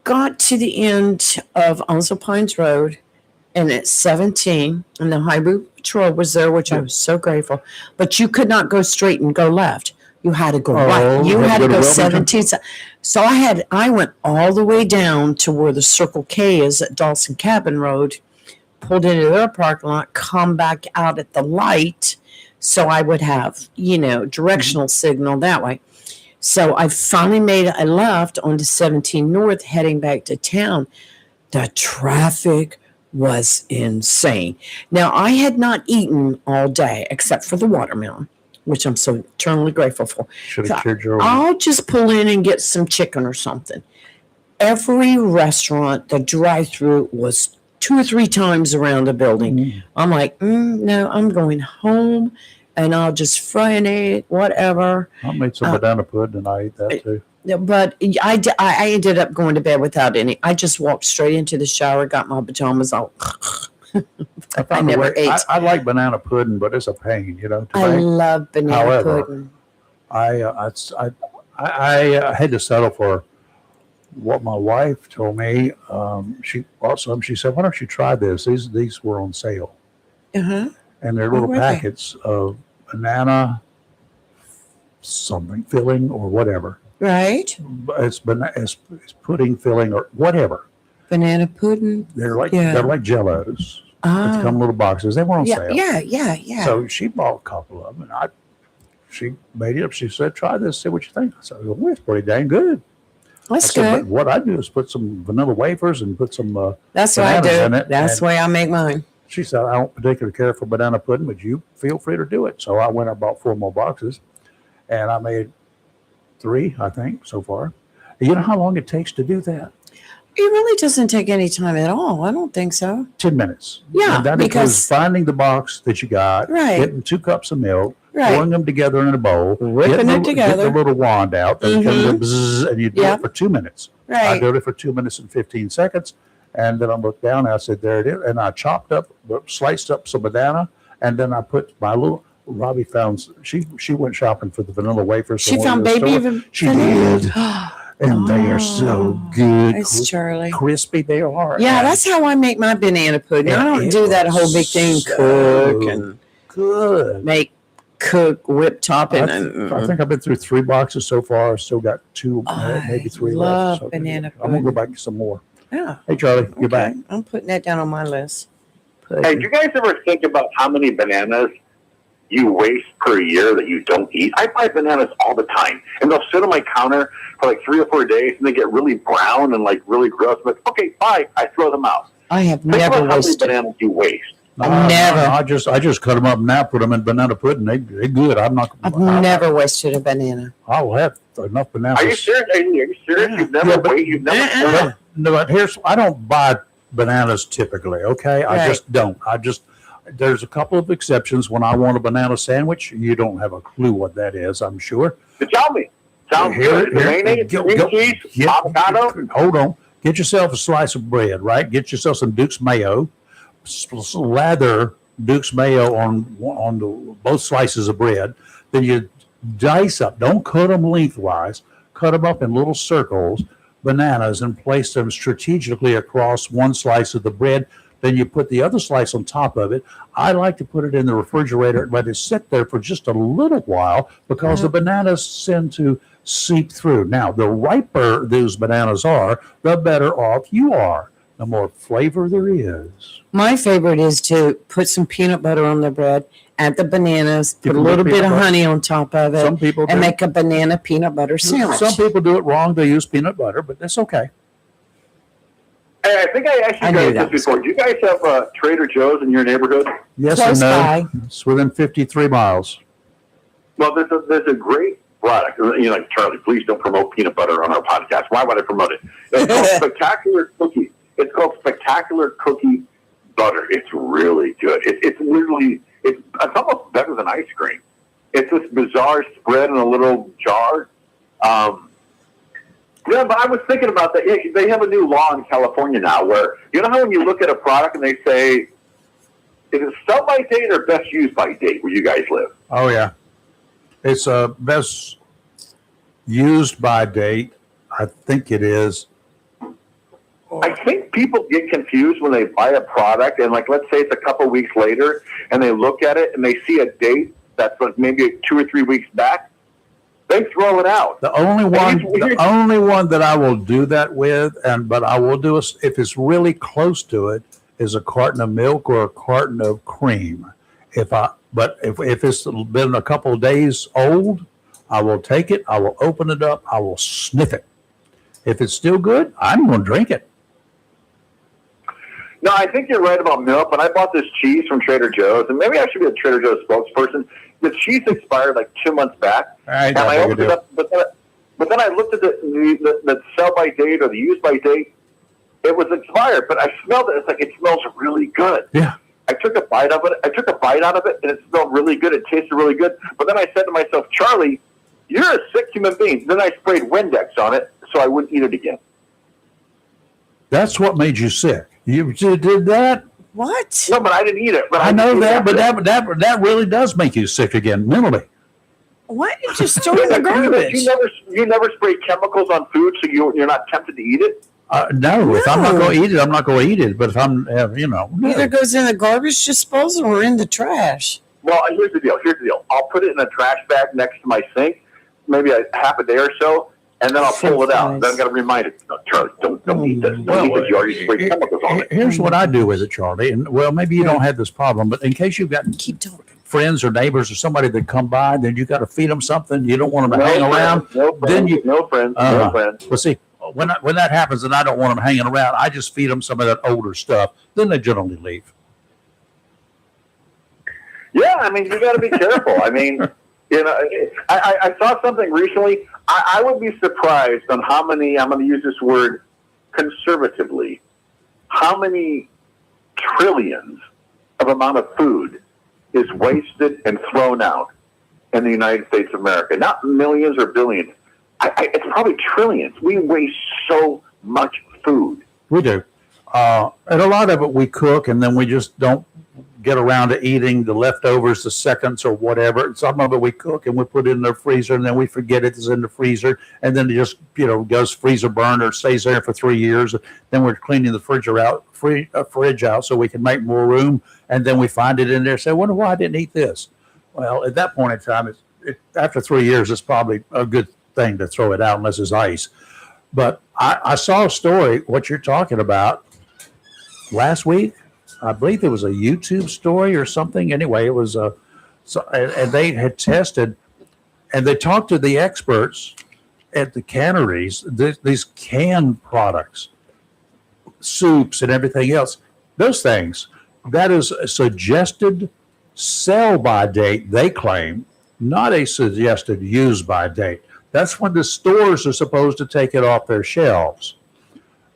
got to the end of Onslow Pines Road, and at 17, and the Highway Patrol was there, which I was so grateful. But you could not go straight and go left. You had to go right. You had to go 17. So I went all the way down to where the Circle K is at Dawson Cabin Road, pulled into their parking lot, come back out at the light, so I would have, directional signal that way. So I finally made a left onto 17 North, heading back to town. The traffic was insane. Now, I had not eaten all day except for the watermelon, which I'm so eternally grateful for. Should have cheered your I'll just pull in and get some chicken or something. Every restaurant, the drive-through was 2 or 3 times around the building. I'm like, no, I'm going home, and I'll just fry an egg, whatever. I made some banana pudding and I ate that too. But I ended up going to bed without any. I just walked straight into the shower, got my pajamas on. I never ate. I like banana pudding, but it's a pain, to I make. love banana However, pudding. I had to settle for what my wife told me. She bought some. She said, "Why don't you try this? These were on sale, Uh-huh. and they're little were they? packets of banana something filling or whatever. Right? It's pudding filling or whatever. Banana pudding. They're like Yeah. Jellos. They come in little boxes. They were on sale. Yeah. So she bought a couple of them, and she made it up. She said, "Try this, see what you think." I said, "Well, it's pretty dang good." That's I said, good. "But what I do is put some vanilla wafers and put some That's what I bananas do. in it, That's the and- way I make mine. She said, "I don't particularly care for banana pudding, but you feel free to do it." So I went and bought 4 more boxes, and I made 3, I think, so far. You know how long it takes to do that? It really doesn't take any time at all. I don't think so. 10 minutes. Yeah, And that because- includes finding the box that you got, Right. getting 2 cups of milk, Right. pouring them together in a bowl, Ripping getting it together. Get the little wand out, then comes the bzzz, and you do Yep. it for 2 minutes. I Right. did it for 2 minutes and 15 seconds. And then I looked down and I said, there it is. And I sliced up some banana. And then I put my little, Robbie found, she went shopping for the vanilla wafers. She from found one of the baby stores. She vanilla? did. And they are so good. It's Charlie. Crispy they are. Yeah, And that's how I make my banana pudding. I Yeah, don't it do that was whole big thing, so cook and good. make cook, whip top, and I think I've been through 3 boxes so far. I've still got 2, maybe 3 love left. banana I'm gonna go pudding. back and get some more. Yeah. Hey, Charlie, you're back. I'm putting that down on my list. Hey, do you guys ever think about how many bananas you waste per year that you don't eat? I buy bananas all the time, and they'll sit on my counter for like 3 or 4 days, and they get really brown and like really gross. But okay, bye. I throw them out. I have Think never about how many wasted. bananas you waste. Never. I just cut them up now, put them in banana pudding. They're good. I've never wasted a banana. I'll have enough bananas. Are you serious? Are you serious? Yeah. You've never Yeah, but- You've never. But, no, but I don't buy bananas typically. Okay, I Right. just don't. There's a couple of exceptions when I want a banana sandwich. You don't have a clue what that is, I'm sure. But tell me. Sounds good. Mayonnaise, cream cheese, avocado. Hold on. Get yourself a slice of bread, right? Get yourself some Duke's mayo. Slather Duke's mayo on both slices of bread. Then you dice up. Don't cut them lengthwise. Cut them up in little circles, bananas, and place them strategically across one slice of the bread. Then you put the other slice on top of it. I like to put it in the refrigerator and let it sit there for just a little while because the bananas tend to seep through. Now, the riper those bananas are, the better off you are. The more flavor there is. My favorite is to put some peanut butter on the bread, add the bananas, You put a can little put bit of peanut butter. honey on top of it, Some people and do. make a banana peanut butter sandwich. Some people do it wrong. They use peanut butter, but that's okay. Hey, I think I asked I you knew guys that this before. Do you guys have Trader Joe's in your neighborhood? Yes Close and no. by. It's within 53 miles. Well, there's a great product. You know, like, Charlie, please don't promote peanut butter on our podcast. Why would I promote it? It's called Spectacular Cookie. It's called Spectacular Cookie Butter. It's really good. It's literally, it's almost better than ice cream. It's this bizarre spread in a little jar. Yeah, but I was thinking about that. Yeah, they have a new law in California now where, you know how when you look at a product and they say, is it sell by date or best used by date where you guys live? Oh, yeah. It's best used by date. I think it is. I think people get confused when they buy a product and, like, let's say it's a couple weeks later and they look at it and they see a date that's like maybe 2 or 3 weeks back. They throw it out. The only one that I will do that with, but I will do it if it's really close to it, is a carton of milk or a carton of cream. But if it's been a couple of days old, I will take it. I will open it up. I will sniff it. If it's still good, I'm going to drink it. No, I think you're right about milk, but I bought this cheese from Trader Joe's, and maybe I should be a Trader Joe's spokesperson. The cheese expired like 2 months back, and I opened it up, but then I looked at the sell by date or the use by date. It was expired, but I smelled it. It's like, it smells really good. Yeah. I took a bite of it. I took a bite out of it, and it smelled really good. It tasted really good. But then I said to myself, Charlie, you're a sick human being. Then I sprayed Windex on it so I wouldn't eat it again. That's what made you sick. You did that? What? No, but I didn't eat it. But I know that, but that really does make you sick again mentally. Why did you store it in the garbage? You never spray chemicals on food, so you're not tempted to eat it. No, if I'm not No. going to eat it, I'm not going to eat it. But if I'm, no. Either goes in the garbage disposal or in the trash. Well, here's the deal. I'll put it in a trash bag next to my sink, maybe a half a day or so, and then I'll pull it out. Then I've got to remind it, no, Charlie, don't eat this. Don't eat this. You already sprayed chemicals on it. Here's what I do with it, Charlie. And well, maybe you don't have this problem, but in case you've got Keep talking. friends or neighbors or somebody that come by, then you got to feed them something. You don't want them to hang around. No friends. Then you, no friends. No friends. Well, see, when that happens and I don't want them hanging around, I just feed them some of that older stuff. Then they generally leave. Yeah, I mean, you got to be careful. I mean, I saw something recently. I would be surprised on how many, I'm going to use this word conservatively, how many trillions of amount of food is wasted and thrown out in the United States of America. Not millions or billions. It's probably trillions. We waste so much food. We do. And a lot of it we cook and then we just don't get around to eating the leftovers, the seconds or whatever. Some of it we cook and we put it in the freezer and then we forget it's in the freezer and then it just, goes freezer burn or stays there for 3 years. Then we're cleaning the fridge out so we can make more room. And then we find it in there and say, I wonder why I didn't eat this. Well, at that point in time, after 3 years, it's probably a good thing to throw it out unless it's ice. But I saw a story, what you're talking about, last week. I believe it was a YouTube story or something. Anyway, it was and they had tested, and they talked to the experts at the canneries, these canned products, soups and everything else. Those things, that is a suggested sell-by date, they claim, not a suggested use-by date. That's when the stores are supposed to take it off their shelves.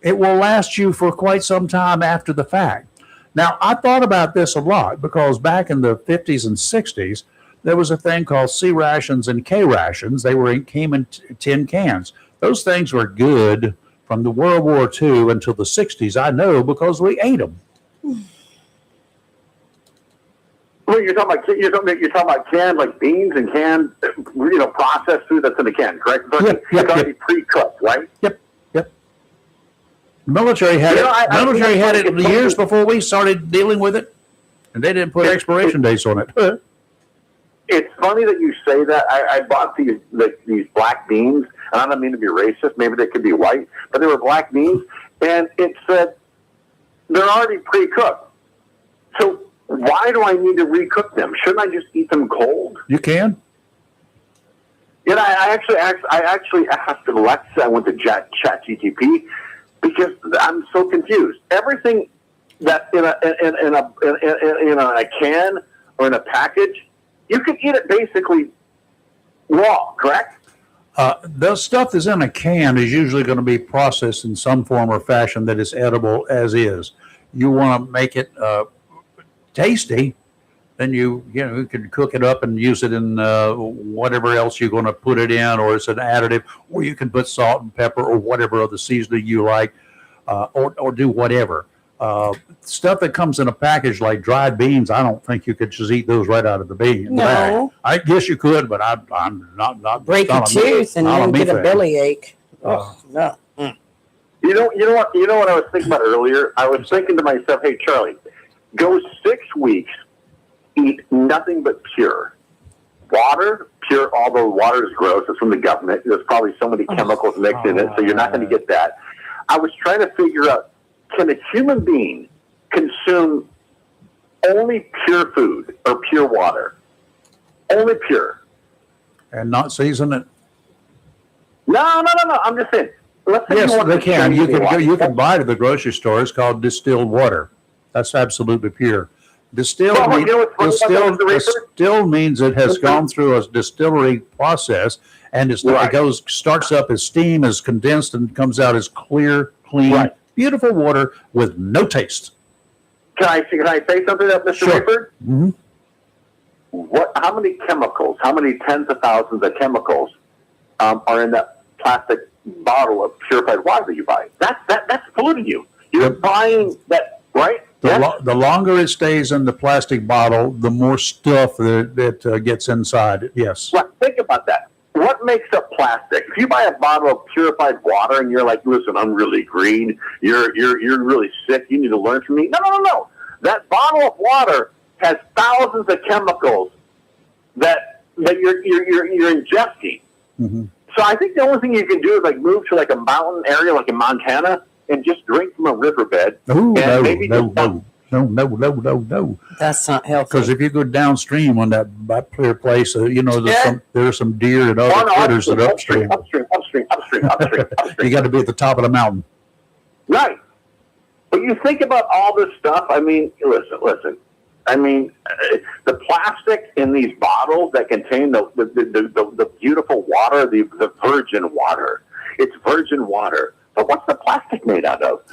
It will last you for quite some time after the fact. Now, I thought about this a lot because back in the 50s and 60s, there was a thing called C rations and K rations. Came in tin cans. Those things were good from the World War II until the 60s. I know because we ate them. Well, you're talking about canned like beans and canned, processed food that's in a can, correct? It's already pre-cooked, right? Yep. The military had military had it years before we started dealing with it, and they didn't put expiration dates on it. It's funny that you say that. I bought these black beans, and I don't mean to be racist. Maybe they could be white, but they were black beans, and it said they're already pre-cooked. So why do I need to recook them? Shouldn't I just eat them cold? You can. Yeah, I actually asked Alexa. I went to ChatGPT because I'm so confused. Everything that's in a can or in a package, you can eat it basically raw, correct? The stuff that's in a can is usually going to be processed in some form or fashion that is edible as is. You want to make it tasty, then you can cook it up and use it in whatever else you're going to put it in, or it's an additive, or you can put salt and pepper or whatever other seasoning you like, or do whatever. Stuff that comes in a package like dried beans, I don't think you could just eat those right out of the bean. No. I guess you could, but I'm not. Break a tooth and then get a bellyache. No. You know what I was thinking about earlier? I was thinking to myself, hey, Charlie, go 6 weeks, eat nothing but pure water, although water is gross. It's from the government. There's probably so many chemicals mixed in it, so you're not going to get that. I was trying to figure out, can a human being consume only pure food or pure water? Only pure. And not season it? No. I'm just saying. Let's say Yes, you want they to can. drink You can buy it at the grocery store. It's called distilled water. That's absolutely pure. Distilled means it has gone through a distillery process, and it starts up as steam, is condensed, and comes out as clear, clean, beautiful water with no taste. Can I say something, Mr. Sure. Rayford? Mm-hmm. How many chemicals? How many tens of thousands of chemicals are in that plastic bottle of purified water that you buy? That's polluting you. You're buying that, right? The longer it stays in the plastic bottle, the more stuff that gets inside it. Yes. Right. Think about that. What makes up plastic? If you buy a bottle of purified water and you're like, listen, I'm really green. You're really sick. You need to learn from me. No. That bottle of water has thousands of chemicals that you're ingesting. Mm-hmm. So I think the only thing you can do is like move to like a mountain area, like in Montana, and just drink from a riverbed. No. That's not healthy. Because if you go downstream on that clear place, there's some deer and other critters that are upstream. Upstream. You got to be at the top of the mountain. Right. But you think about all this stuff. I mean, listen. I mean, the plastic in these bottles that contain the beautiful water, the virgin water. It's virgin water. But what's the plastic made out of?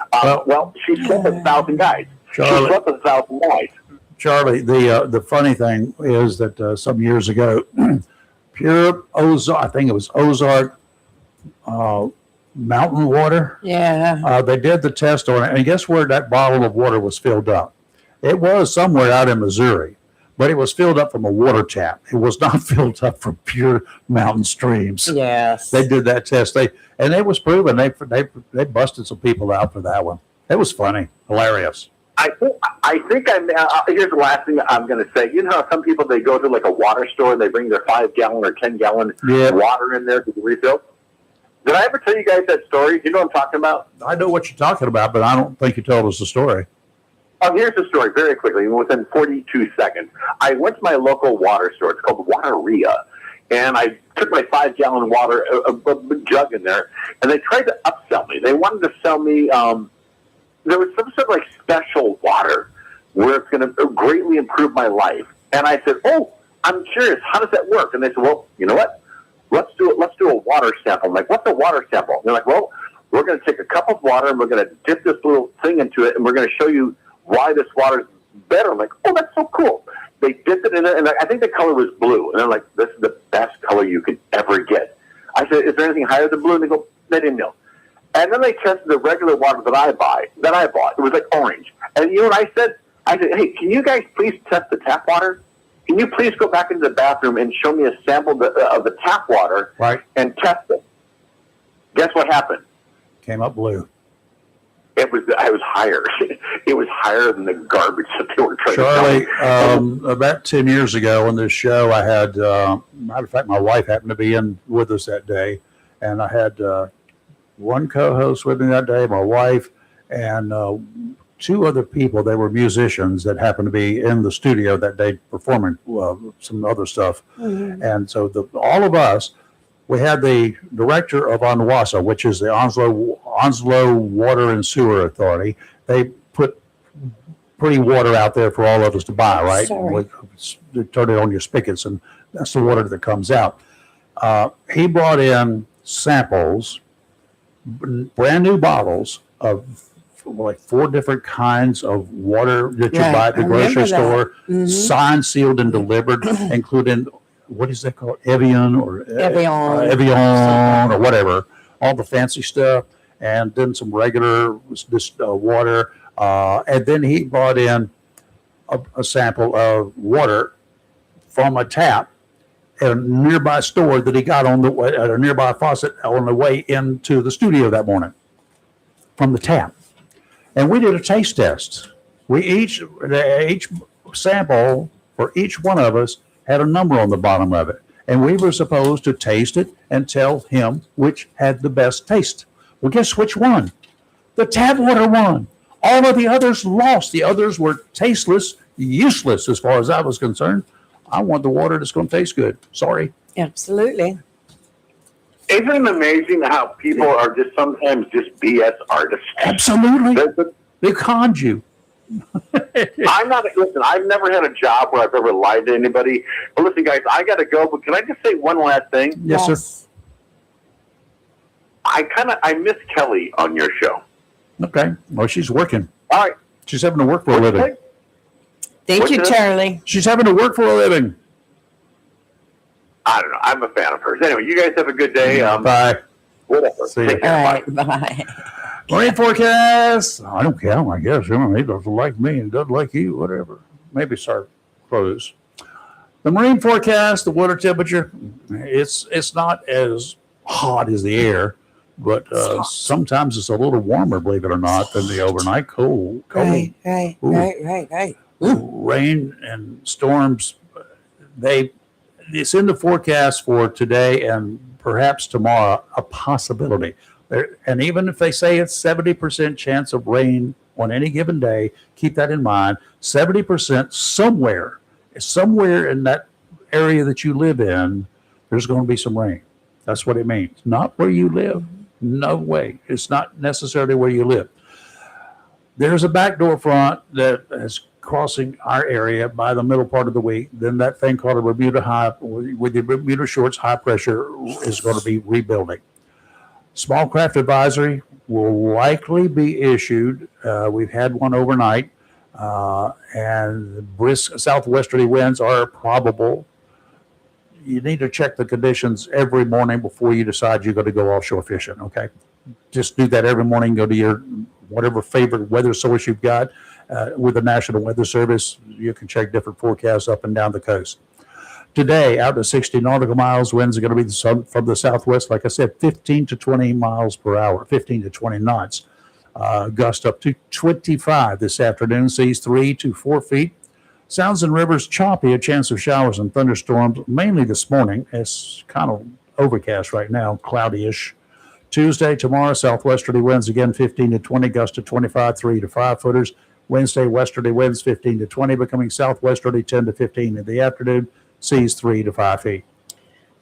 She slept with 1,000 guys. Charlie, The the funny thing is that some years ago, pure Ozark, I think it was Ozark mountain water. Yeah. They did the test on it, and guess where that bottle of water was filled up? It was somewhere out in Missouri, but it was filled up from a water tap. It was not filled up from pure mountain streams. Yes. They did that test. And it was proven. They busted some people out for that one. It was funny, hilarious. I think here's the last thing I'm going to say. You know how some people, they go to like a water store and they bring their 5-gallon or 10-gallon water in there to be refilled? Did I ever tell you guys that story? You know what I'm talking about? I know what you're talking about, but I don't think you told us the story. Oh, here's the story very quickly, within 42 seconds. I went to my local water store. It's called Wateria. And I took my 5-gallon water a jug in there, and they tried to upsell me. They wanted to sell me, there was some sort of like special water where it's going to greatly improve my life. And I said, oh, I'm curious, how does that work? And they said, well, you know what? Let's do a water sample. I'm like, what's a water sample? And they're like, well, we're going to take a cup of water and we're going to dip this little thing into it, and we're going to show you why this water is better. I'm like, oh, that's so cool. They dipped it in it, and I think the color was blue. And they're like, this is the best color you could ever get. I said, is there anything higher than blue? And they go, they didn't know. And then they tested the regular water that I bought. It was like orange. And you know what I said? I said, hey, can you guys please test the tap water? Can you please go back into the bathroom and show me a sample of the tap water and test it? Guess what happened? Came up blue. I was higher. It was higher than the garbage that they were trying Charlie, to sell me. about 10 years ago on this show, I had, matter of fact, my wife happened to be in with us that day, and I had one co-host with me that day, my wife, and two other people. They were musicians that happened to be in the studio that day performing some other stuff. Mm-hmm. And so all of us, we had the director of ONWASA, which is the Onslow Water and Sewer Authority. They put pretty water out there for all of us to buy, right? They turn it on your spigots, and that's the water that comes out. He brought in samples, brand new bottles of like 4 different kinds of water that you buy at the grocery store, signed, sealed, and delivered, including, what is that called? Evian or whatever, all the fancy stuff, and then some regular water. And then he brought in a sample of water from a tap at a nearby store that he got on the way, at a nearby faucet on the way into the studio that morning from the tap. And we did a taste test. Each sample for each one of us had a number on the bottom of it. And we were supposed to taste it and tell him which had the best taste. Well, guess which one? The tap water won. All of the others lost. The others were tasteless, useless as far as I was concerned. I want the water that's going to taste good. Sorry. Absolutely. Isn't it amazing how people are just sometimes just BS artists? Absolutely. They conned you. Listen, I've never had a job where I've ever lied to anybody. But listen, guys, I got to go. But can I just say one last thing? Yes, sir. I miss Kelly on your show. Okay. Well, she's working. All right. She's having to work for a living. Thank you, Charlie. She's having to work for a living. I don't know. I'm a fan of hers. Anyway, you guys have a good day. Bye. Whatever. See you. All right. Bye. Marine forecast. I don't care. I guess. He doesn't like me and doesn't like you. Whatever. Maybe start close. The marine forecast. The water temperature. It's not as hot as the air, but sometimes it's a little warmer, believe it or not, than the overnight cold. Right. Rain and storms. It's in the forecast for today and perhaps tomorrow, a possibility. And even if they say it's 70% chance of rain on any given day, keep that in mind. 70% somewhere in that area that you live in, there's going to be some rain. That's what it means. Not where you live. No way. It's not necessarily where you live. There's a backdoor front that is crossing our area by the middle part of the week. Then that thing called a Bermuda high, with the Bermuda shorts, high pressure is going to be rebuilding. Small craft advisory will likely be issued. We've had one overnight, and brisk southwesterly winds are probable. You need to check the conditions every morning before you decide you're going to go offshore fishing, okay? Just do that every morning. Go to your whatever favorite weather source you've got. With the National Weather Service, you can check different forecasts up and down the coast. Today, out to 60 nautical miles, winds are going to be from the southwest, like I said, 15 to 20 miles per hour, 15 to 20 knots. Gust up to 25 this afternoon, seas 3 to 4 feet. Sounds and rivers choppy, a chance of showers and thunderstorms, mainly this morning. It's kind of overcast right now, cloudy-ish. Tuesday, tomorrow, southwesterly winds again 15 to 20, gusts to 25, 3 to 5 footers. Wednesday, westerly winds 15 to 20, becoming southwesterly 10 to 15 in the afternoon, seas 3 to 5 feet.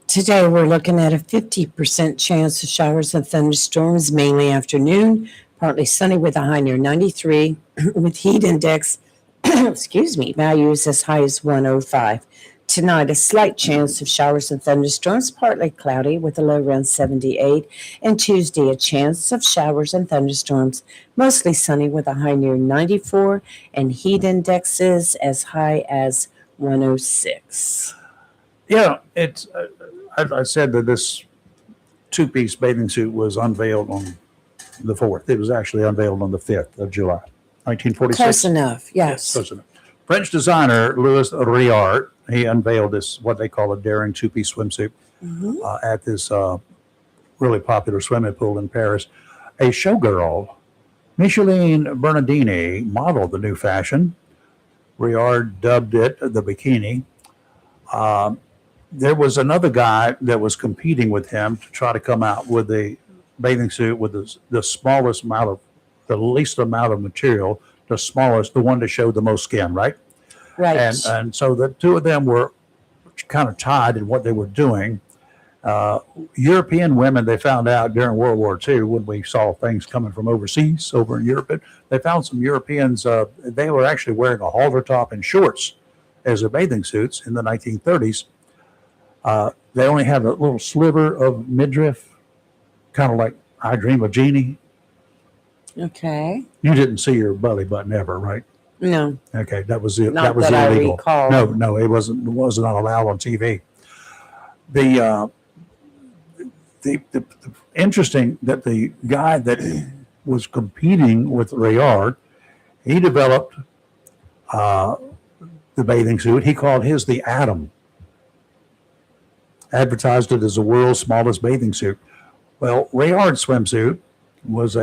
Today, we're looking at a 50% chance of showers and thunderstorms, mainly afternoon. Partly sunny with a high near 93, with heat index, values as high as 105. Tonight, a slight chance of showers and thunderstorms, partly cloudy with a low around 78. And Tuesday, a chance of showers and thunderstorms, mostly sunny with a high near 94, and heat indexes as high as 106. Yeah, it's. I said that this two-piece bathing suit was unveiled on the 4th. It was actually unveiled on the 5th of July, 1946. Close enough, yes. Close enough. French designer Louis Riard, he unveiled this, what they call a daring two-piece swimsuit at this really popular swimming pool in Paris. A showgirl, Micheline Bernardini, modeled the new fashion. Riard dubbed it the bikini. There was another guy that was competing with him to try to come out with a bathing suit with the smallest amount of, the least amount of material, the smallest, the one that showed the most skin, right? Right. And so the two of them were kind of tied in what they were doing. European women, they found out during World War II, when we saw things coming from overseas over in Europe, they found some Europeans, they were actually wearing a halter top and shorts as their bathing suits in the 1930s. They only had a little sliver of midriff, kind of like I Dream of Jeannie. Okay. You didn't see your belly button ever, right? No. Okay, that was it. Not That was that I illegal. recall. No, it wasn't. It was not allowed on TV. The interesting that the guy that was competing with Riard, he developed the bathing suit. He called his the Atom. Advertised it as the world's smallest bathing suit. Well, Riard's swimsuit was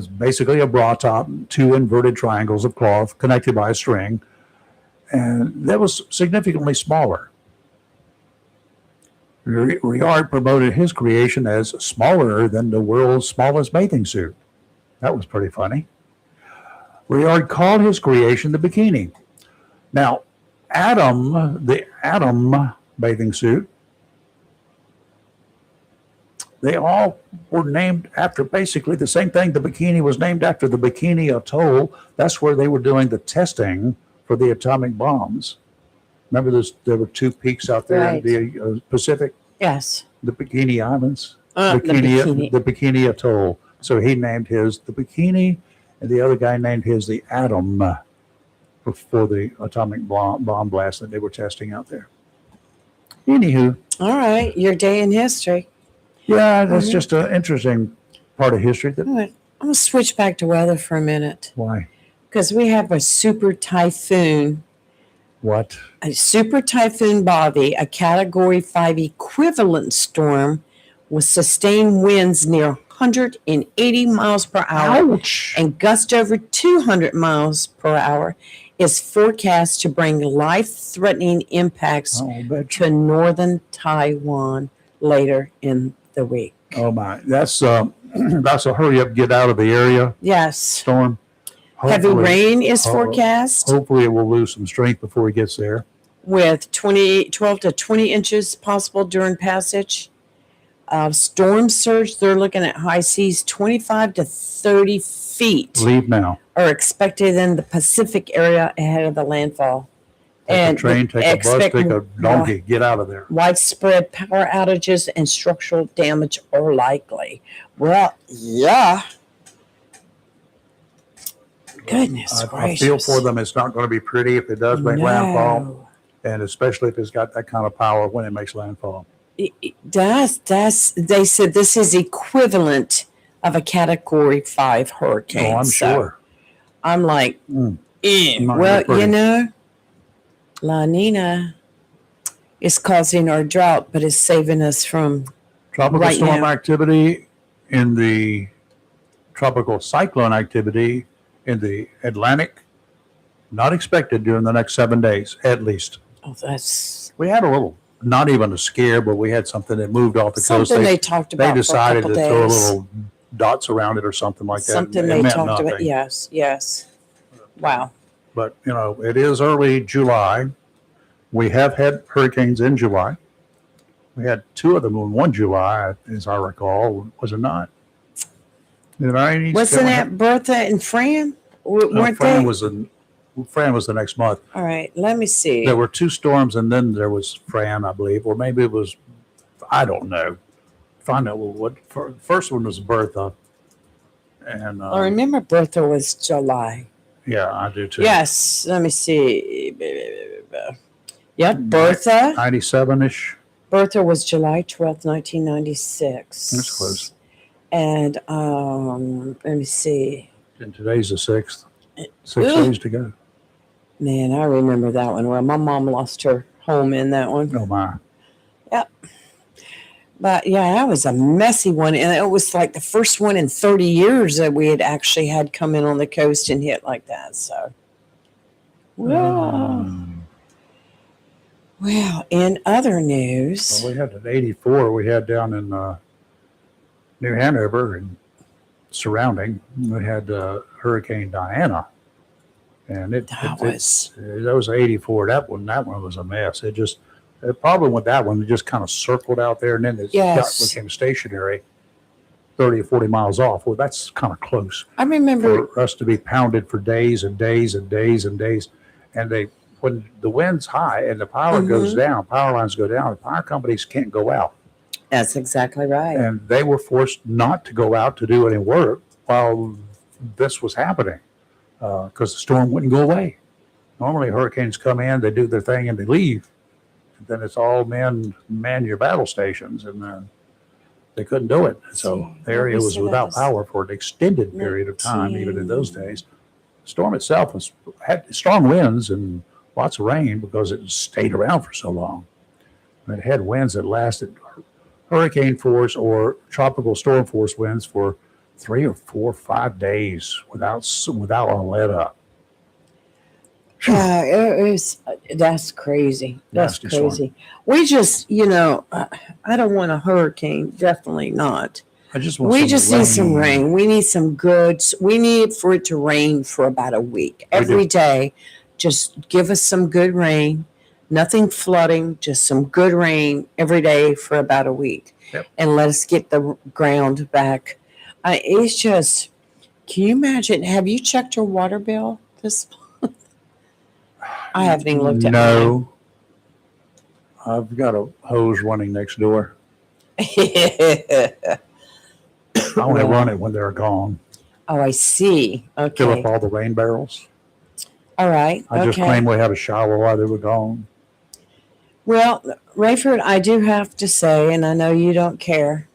basically a bra top, 2 inverted triangles of cloth connected by a string, and that was significantly smaller. Riard promoted his creation as smaller than the world's smallest bathing suit. That was pretty funny. Riard called his creation the bikini. Now, the Atom bathing suit, they all were named after basically the same thing. The bikini was named after the Bikini Atoll. That's where they were doing the testing for the atomic bombs. Remember, there were 2 peaks out there in the Pacific? Yes. The Bikini Islands? The Bikini Atoll. So he named his the Bikini, and the other guy named his the Atom for the atomic bomb blast that they were testing out there. Anywho. All right. Your day in history. Yeah, that's just an interesting part of history. All right. I'm going to switch back to weather for a minute. Why? Because we have a super typhoon. What? A super typhoon Bobby, a Category 5 equivalent storm with sustained winds near 180 miles per hour Ouch. and gust over 200 miles per hour, is forecast to bring life-threatening impacts to northern Taiwan later in the week. Oh my! That's a hurry up, get out of the area Yes. storm. Heavy rain is Oh, forecast Hopefully, it will lose some strength before it gets there. with 12 to 20 inches possible during passage. Storm surge, they're looking at high seas 25 to 30 feet Leave now. are expected in the Pacific area ahead of the landfall. Take a train, take a bus, expect take a donkey. Get out of there. widespread power outages and structural damage are likely. Well, yeah. Goodness I gracious. feel for them. It's not going to be pretty if it does make landfall, and especially if it's got that kind of power when it makes landfall. They said this is equivalent of a Category 5 hurricane. Oh, I'm So sure. I'm like, Not well, pretty. you know, La Nina is causing our drought, but is saving us from Tropical right storm now. activity in the tropical cyclone activity in the Atlantic, not expected during the next 7 days, at least. Oh, that's We had a little, not even a scare, but we had something that moved off the coast. something they talked about They for a decided couple to throw days. little dots around it or something like that. Something It they meant talked about. nothing. Yes, yes. Wow. But, it is early July. We have had hurricanes in July. We had 2 of them in 1 July, as I recall, was it not? Wasn't that Bertha and Fran? Weren't Fran they? Fran was the next month. All right, let me see. There were 2 storms, and then there was Fran, I believe, or maybe it was, I don't know. Find out what. First one was Bertha, and I remember Bertha was July. yeah, I do too. Yes, let me see. Yep, Bertha. 97-ish. Bertha was July 12th, 1996. That's close. And let me see. And today's the 6th. 6 Ugh. days to go. Man, I remember that one. Well, my mom lost her home in that one. Oh my. But yeah, that was a messy one. And it was like the first one in 30 years that we had actually had come in on the coast and hit like that. So, well, in other news. Well, we had an 84 we had down in New Hanover and surrounding. We had Hurricane Diana. And That was that was 84. That one was a mess. The problem with that one, it just kind of circled out there and then it became stationary 30 or 40 miles off. Well, that's kind of close I remember. for us to be pounded for days and days and days and days. And when the wind's high and the power goes down, power lines go down, the power companies can't go out. That's exactly right. And they were forced not to go out to do any work while this was happening because the storm wouldn't go away. Normally hurricanes come in, they do their thing and they leave. Then it's all man your battle stations, and they couldn't do it. So the area was without power for an extended period of time, even in those days. The storm itself had strong winds and lots of rain because it stayed around for so long. It had winds that lasted hurricane force or tropical storm force winds for 3 or 4 or 5 days without a let up. That's crazy. That's Nasty crazy. storm. We just, I don't want a hurricane. Definitely not. We just need some rain. We need some goods. We need for it to rain for about a week. Every day, just give us some good rain. Nothing flooding, just some good rain every day for about a week. Yep. And let us get the ground back. It's just, can you imagine? Have you checked your water bill this month? I haven't even looked at No. I've got a hose running next door. mine. I only run it when they're gone. Oh, I see. Fill Okay. up all the rain barrels. All right. I just Okay. claimed we had a shower while they were gone. Well, Rayford, I do have to say, and I know you don't care,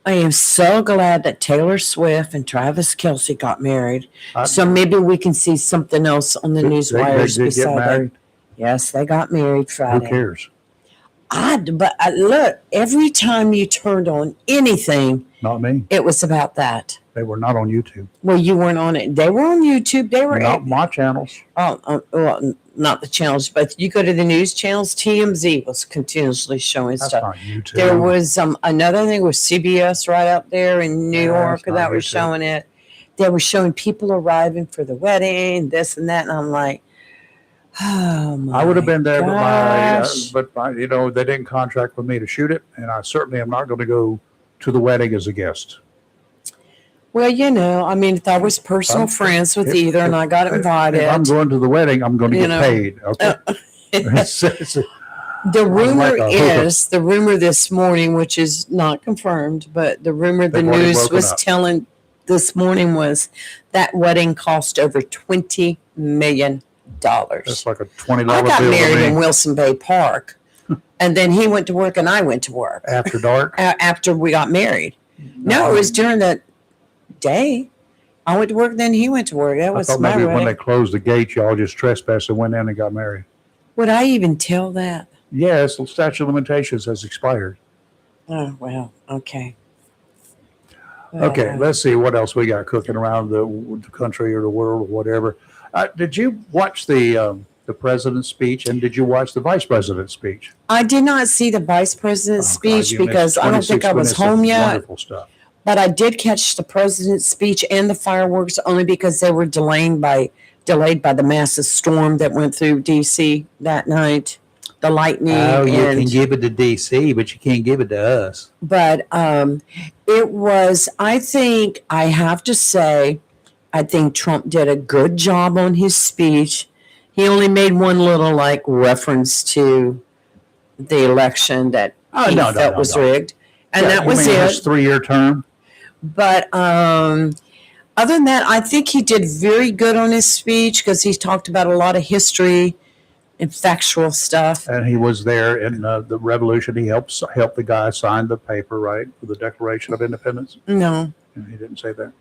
I am so glad that Taylor Swift and Travis Kelce got married. So maybe we can see something else on the news wires They did get beside that. married. Yes, they got married Who Friday. cares? But look, every time you turned on anything, Not me. it was about that. They were not on YouTube. Well, you weren't on it. They were on YouTube. They were Not my channels. well, not the channels, but you go to the news channels. TMZ was continuously showing That's stuff. not YouTube. There was another thing with CBS right up there in New York that's not that was YouTube. showing it. They were showing people arriving for the wedding, this and that, and I'm like, oh my! I would have been there, gosh. but they didn't contract with me to shoot it, and I certainly am not going to go to the wedding as a guest. Well, I mean, if I was personal friends with if- either, and if- I got invited, If I'm going to the wedding, I'm going to You get know. paid. Okay. the rumor like a hooker. is the rumor this morning, which is not confirmed, but the rumor the They've already news broken was up. telling this morning was that wedding cost over $20 million. That's like a $20 I got bill married to in me. Wilson Bay Park, and then he went to work and I went to work After dark. after we got married. No, it was during the day. I went to work, then he went to work. That I was thought my maybe when wedding. they closed the gate, y'all just trespassed and went in and got married. Would I even tell that? Yes, the statute of limitations has expired. Oh, well, okay. Okay, let's see what else we got cooking around the country or the world or whatever. Did you watch the president's speech, and did you watch the vice president's speech? I did not see the vice president's Oh, God, speech you missed because I don't think 26 I was minutes of home yet. Wonderful stuff. But I did catch the president's speech and the fireworks only because they were delayed by the massive storm that went through D.C. that night. The lightning. Oh, you and, can give it to DC, but you can't give it to us. But it was, I think, I have to say, I think Trump did a good job on his speech. He only made one little reference to the election that he felt was rigged. And that was it. His 3-year term? But other than that, I think he did very good on his speech because he talked about a lot of history and factual stuff. And he was there in the revolution. He helped the guy sign the paper, right, for the Declaration of Independence? No. And he didn't say that?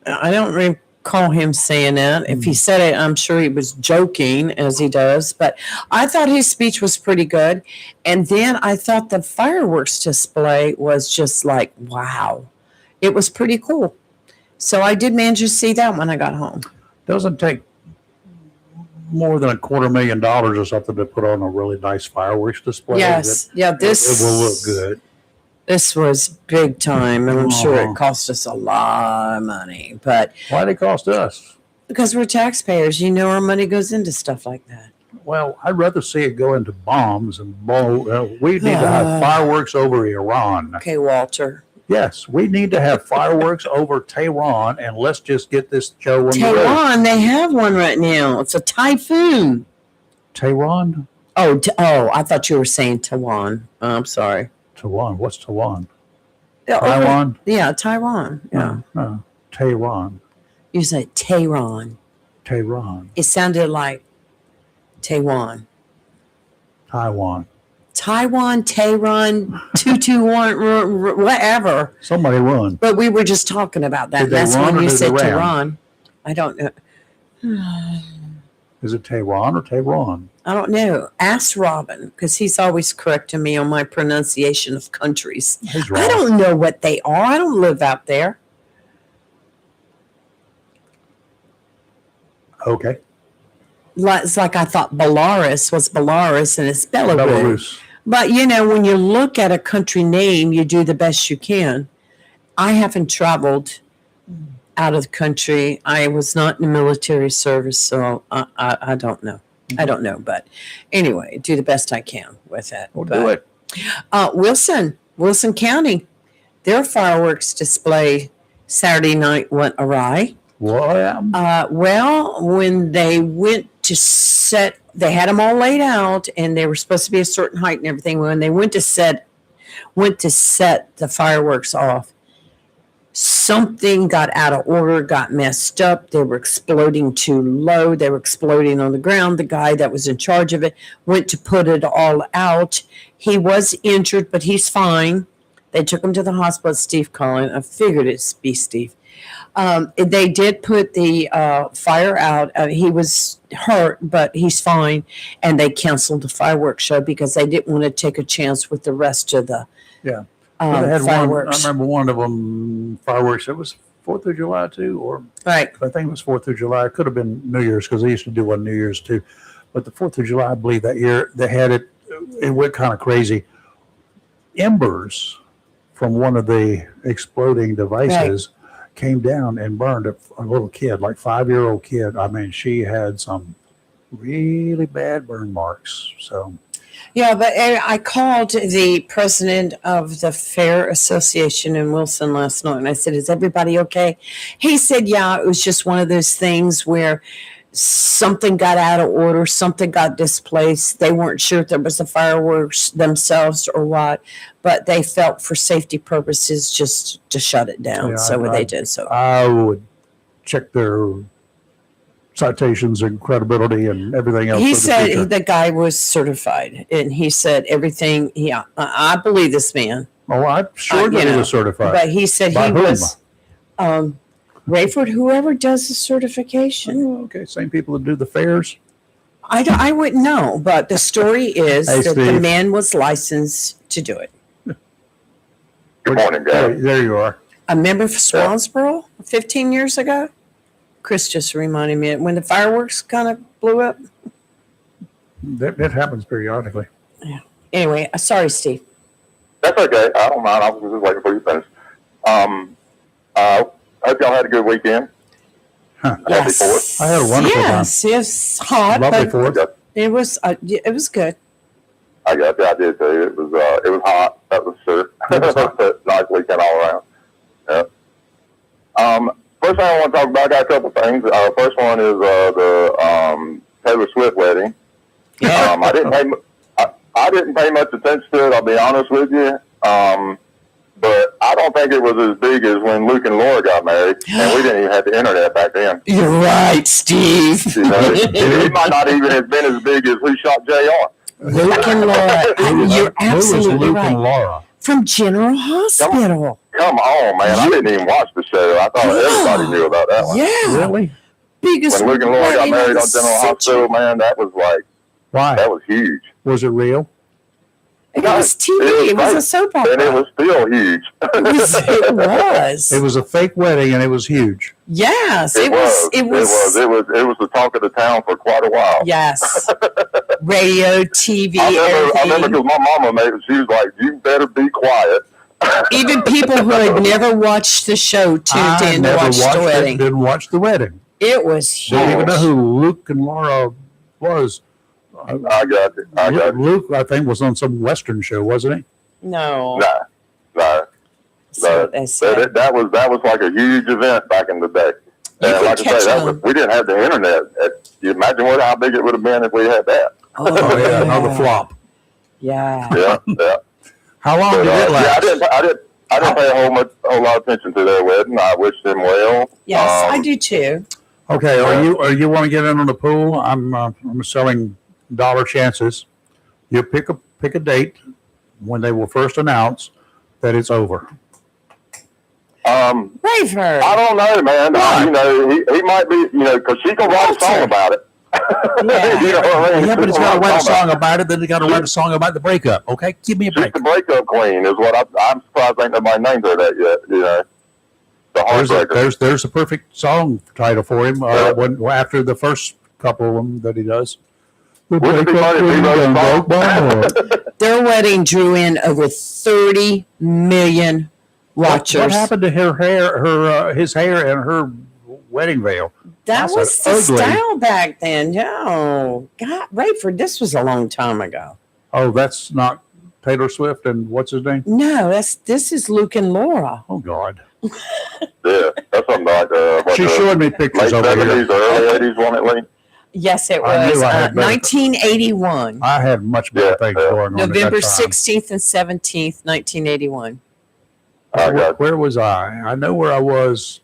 I don't recall him saying that. If he said it, I'm sure he was joking, as he does. But I thought his speech was pretty good. And then I thought the fireworks display was just like, wow. It was pretty cool. So I did manage to see that when I got home. Doesn't take more than $250,000 or something to put on a really nice fireworks display. Yes. Yeah, It will look good. This was big time, and I'm sure Uh-huh. it cost us a lot of money. But Why'd it cost us? because we're taxpayers, our money goes into stuff like that. Well, I'd rather see it go into bombs and we need to have fireworks over Iran. Okay, Walter. Yes, we need to have fireworks over Tehran, and let's just get this show on the road. Tehran, they have one right now. It's a typhoon. Tehran? Oh, I thought you were saying Taiwan. Oh, I'm sorry. Tehran. What's Tehran? Taiwan? Yeah, Taiwan. Yeah. No. Tehran. You said Tehran. Tehran. It sounded like Taiwan. Taiwan. Taiwan, Tehran, 221, whatever. Somebody run. But we were just talking about that. Did they That's run when or you did said they ran? Tehran. I don't know. Is it Tehran or Tehran? I don't know. Ask Robin, because he's always correcting me on my pronunciation of countries. He's wrong. I don't know what they are. I don't live out there. Okay. It's like I thought Belarus was Belarus and it's Belarus. Belarus. But, when you look at a country name, you do the best you can. I haven't traveled out of the country. I was not in the military service, so I don't know. I don't know. But anyway, do the best I can with it. We'll do it. Wilson County, their fireworks display Saturday night went awry. Well, When they went to set, they had them all laid out, and they were supposed to be a certain height and everything. When they went to set the fireworks off, something got out of order, got messed up. They were exploding too low. They were exploding on the ground. The guy that was in charge of it went to put it all out. He was injured, but he's fine. They took him to the hospital. Steve calling. I figured it'd be Steve. They did put the fire out. He was hurt, but he's fine. And they canceled the fireworks show because they didn't want to take a chance with the rest of the yeah. They had fireworks. I remember one of them, fireworks. It was 4th of July, too, or Right. I think it was 4th of July. It could have been New Year's because they used to do one New Year's, too. But the 4th of July, I believe that year, they had it. It went kind of crazy. Embers from one of the exploding devices came down and burned a little kid, like 5-year-old kid. I mean, she had some really bad burn marks. So, Yeah, but I called the president of the Fair Association in Wilson last night, and I said, "Is everybody okay?" He said, "Yeah, it was just one of those things where something got out of order, something got displaced. They weren't sure if there was the fireworks themselves or what, but they felt for safety purposes just to shut it down." Yeah, So they did. So I would check their citations and credibility and everything else. he for the future. said the guy was certified, and he said everything. Yeah, I believe this man. Oh, I'm sure that he was certified. But he said By he whom? was Rayford, whoever does the certification. Oh, okay, same people that do the fairs. I wouldn't know, but the story is Hey, that the Steve. man was licensed to do it. Good morning, guys. There you are. I remember Swansboro 15 years ago. Chris just reminded me when the fireworks kind of blew up. That happens periodically. Anyway, sorry, Steve. That's okay. I don't mind. I was just waiting for you to finish. Hope y'all had a good weekend. Huh. Happy Fourth. I had a wonderful time. Yes, it's hot, Lovely but Fourth. it was good. I got you. I did too. It was hot. That was sure. It was hot. But nice weekend all around. Yeah. First thing I want to talk about, I got a couple things. First one is the Taylor Swift wedding. Yeah. I didn't pay much attention to it. I'll be honest with you. But I don't think it was as big as when Luke and Laura got married, and we didn't even have the internet back then. You're right, Steve. You know, it might not even have been as big as Who Shot J.R. Luke and Laura. You're absolutely Luke right. and Laura? From General Hospital. Come on, man. I didn't even watch the show. I thought everybody knew about that one. Yeah. Really? Biggest When Luke and Laura got wedding married of on the General century. Hospital, man, that was like, Why? that was huge. Was it real? It was TV. It was a soap opera. And it was still huge. It was. It was a fake wedding and it was huge. Yes. It was the talk of the town for quite a while. Yes. Radio, TV, I remember everything. because my mama made it. She was like, "You better be quiet." Even people who had never watched the show tuned in to watch the wedding. Didn't watch the wedding. It was huge. Didn't even know who Luke and Laura was. I got it. I got it. Luke, I think, was on some Western show, wasn't he? No. Nah. So they said. That was like a huge event back in the day. You And could like I catch say, on. we didn't have the internet. You imagine how big it would have been if we had that. Oh, yeah, another flop. Yeah. Yeah. How long But, did it last? I didn't pay a whole lot of attention to their wedding. I wish them well. Yes, I do too. Okay, are you want to get in on the pool? I'm selling dollar chances. You pick a date when they will first announce that it's over. Rayford. I don't know, man. He might be, because she can write a song about it. Yeah. You know what I mean? Yeah, but he's got to She can write a about song about it. Then he got to write a song about the breakup. Okay, give me a it. She's break. the breakup queen, is what I'm surprised ain't nobody named her that yet. The heartbreaker. There's a perfect song title for him. After the first couple of them that he does. Wouldn't it be funny if he wrote a song? Broke my heart. Their wedding drew in over 30 million watchers. What happened to her hair, his hair, and her wedding veil? That That's was the ugly. style back then. No. God, Rayford, this was a long time ago. Oh, that's not Taylor Swift and what's his name? No, this is Luke and Laura. Oh God. Yeah, that's something like She showed me pictures late over 70s here. or early 80s one at least. Yes, it I was knew I had better- 1981. I had much better things going on. at November that time. 16th and 17th, 1981. I got Where was I? I know where I was,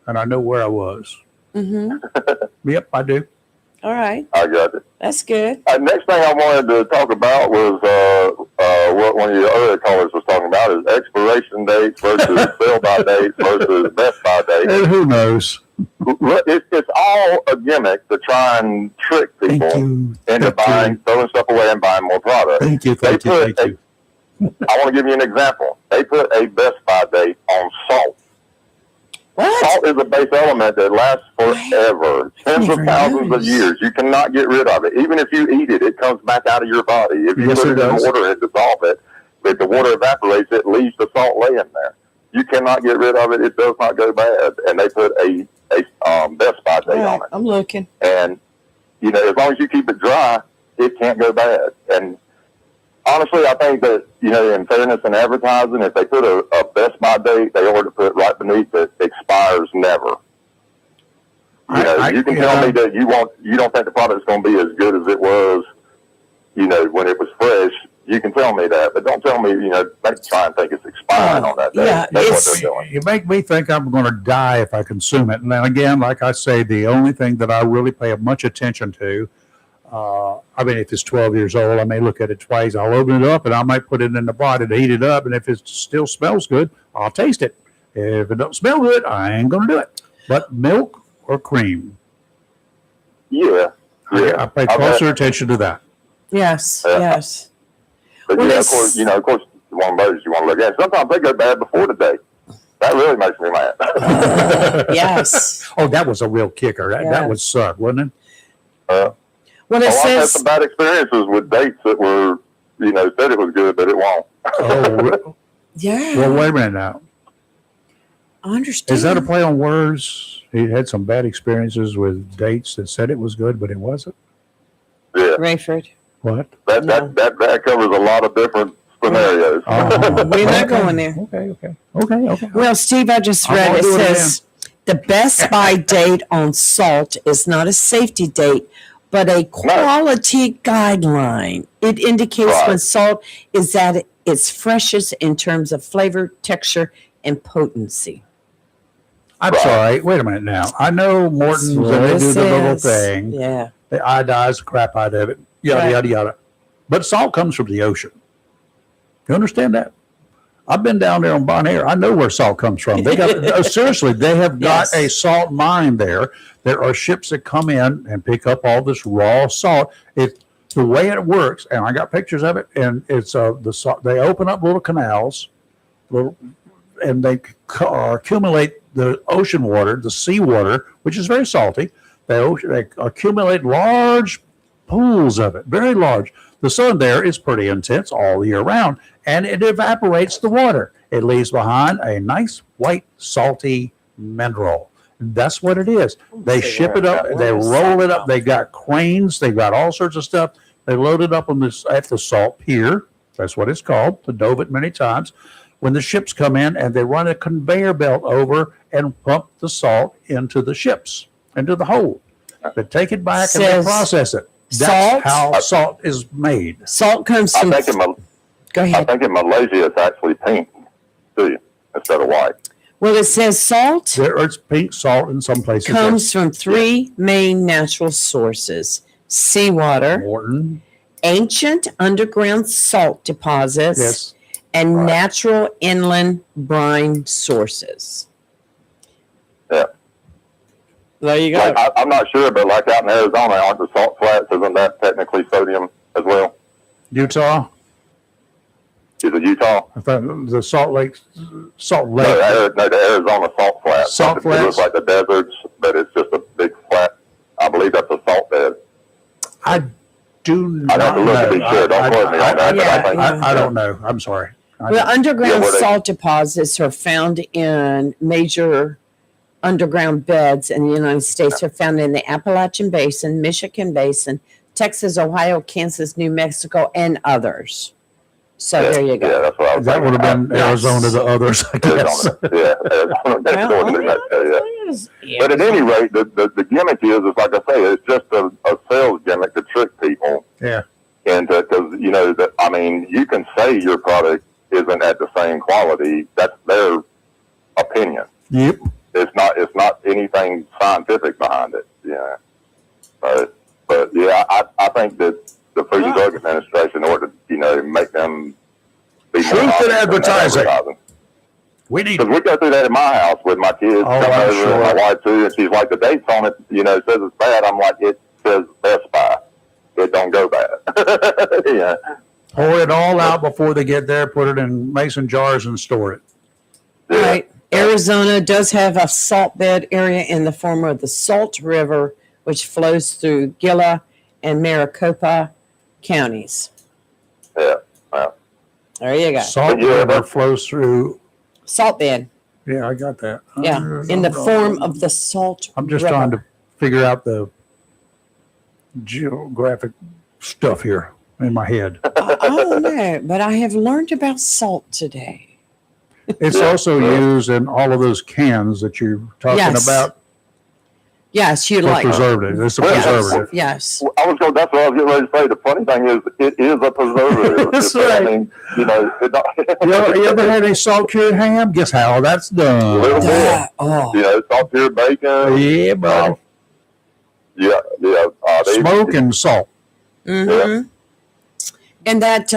and I know where I was. Mm-hmm. Yep, I do. All right. I got it. That's good. Next thing I wanted to talk about was what one of your other callers was talking about is expiration dates versus sell-by dates versus best-by dates. And who knows? It's all a gimmick to try and trick Thank people you. into throwing stuff away and buying more product. Thank you. Thank you. Thank you. I want to give you an example. They put a best-by date on salt. What? Salt is a base element that lasts forever, tens of never thousands of noticed. years. You cannot get rid of it. Even if you eat it, it comes back out of your body. If you Yes, put it it in does. water and dissolve it, if the water evaporates, it leaves the salt laying there. You cannot get rid of it. It does not go bad. And they put a best by date All on right, it. I'm looking. And, as long as you keep it dry, it can't go bad. And honestly, I think that, in fairness in advertising, if they put a best by date, they ought to put right beneath it, expires never. You can tell me that you don't think the product's going to be as good as it was, when it was fresh. You can tell me that, but don't tell me, they try and think it's expiring on that day. Yeah, That's what they're doing. You make me think I'm going to die if I consume it. And then again, like I say, the only thing that I really pay much attention to, if it's 12 years old, I may look at it twice. I'll open it up and I might put it in the bottle to heat it up. And if it still smells good, I'll taste it. If it don't smell good, I ain't going to do it. But milk or cream, Yeah. I pay closer attention to that. Yes, Yeah. yes. But Well, of course, one of those you want to look at. Sometimes they go bad before the date. That really makes me mad. Yes. Oh, that was a real kicker. That Yeah. would suck, wouldn't it? Well, it I've had says some bad experiences with dates that were, said it was good, but it won't. Oh, yeah. well, wait a minute now. I understand. Is that a play on words? He had some bad experiences with dates that said it was good, but it wasn't. Yeah, Rayford? What? that covers a lot of different scenarios. Oh, We're not going there. Okay. Well, Steve, I just I'm read gonna it do it says the Best Buy date on salt is not a safety date, but a quality guideline. It indicates Right. when salt is at its freshest in terms of flavor, texture, and potency. I'm Right. sorry. Wait a minute now. I know Morton's and they do the little thing. Yeah. They iodize the crap out of it. Yada, Right. yada, yada. But salt comes from the ocean. You understand that? I've been down there on Bon Air. I know where salt comes from. They got seriously, they have got Yes. a salt mine there. There are ships that come in and pick up all this raw salt. The way it works, and I got pictures of it, and it's the salt. They open up little canals, and they accumulate the ocean water, the sea water, which is very salty. They accumulate large pools of it, very large. The sun there is pretty intense all year round, and it evaporates the water. It leaves behind a nice white salty mineral. That's what it is. They ship it up, they roll it up. They got cranes, they got all sorts of stuff. They load it up on this at the salt pier. That's what it's called. To dove it many times. When the ships come in and they run a conveyor belt over and pump the salt into the ships, into the hold. They take it back and they Says process it. That's salt? how salt is made. Salt comes I from. think Go I ahead. think in Malaysia it's actually pink, too, instead of white. Well, it says salt There's pink salt in some places. comes from three main natural sources: seawater, Morton. ancient underground salt deposits, Yes. and Right. natural inland brine sources. Yeah. There you go. Like, I'm not sure, but like out in Arizona, aren't the salt flats, isn't that technically sodium as well? Utah. Is it Utah? I thought the Salt Lake. No, the Arizona salt flats. Salt It flats? looks like the deserts, but it's just a big flat. I believe that's a salt bed. I do not I'd have to look to be know. sure. Don't quote me on that, but I think I don't know. I'm sorry. Well, underground where they- salt deposits are found in major underground beds in the United States. Are found in the Appalachian Basin, Michigan Basin, Texas, Ohio, Kansas, New Mexico, and others. So there you Yeah, go. that's what I was That would have been Yes. Arizona to others, I guess. Arizona. Yeah, Arizona next door to New Mexico, yeah. But at any rate, the gimmick is like I say, it's just a sales gimmick to trick people. Yeah. And because, you can say your product isn't at the same quality. That's their opinion. Yep. It's not anything scientific behind it. Yeah. But yeah, I think that the Food and Drug Administration ought to, make them be more Truth in honest in advertising. advertising. We need. Because we go through that at my house with my kids, Oh, come I'm over, sure. and my wife too, and she's like, the dates on it, says it's bad. I'm like, it says Best Buy. It don't go bad. Yeah. Pour it all out before they get there, put it in mason jars and store it. Yeah. Right. Arizona does have a salt bed area in the form of the Salt River, which flows through Gila and Maricopa counties. Yeah. Well, There you go. Salt Yeah, River that's- flows through. Salt bed. Yeah, I got that. Yeah. In the form of the Salt I'm just River. trying to figure out the geographic stuff here in my head. I don't know, but I have learned about salt today. It's also used in all of those cans that you're talking Yes. about Yes, you for like. preservative. It's a Well, preservative. Yes. that's what I was getting ready to say. The funny thing is, it is a preservative. That's I right. mean, You ever had a salt cured ham? Guess how that's done. Little bit. Oh, Salt cured bacon. Yeah, buddy. Yeah. Smoke and salt. mm-hmm. And that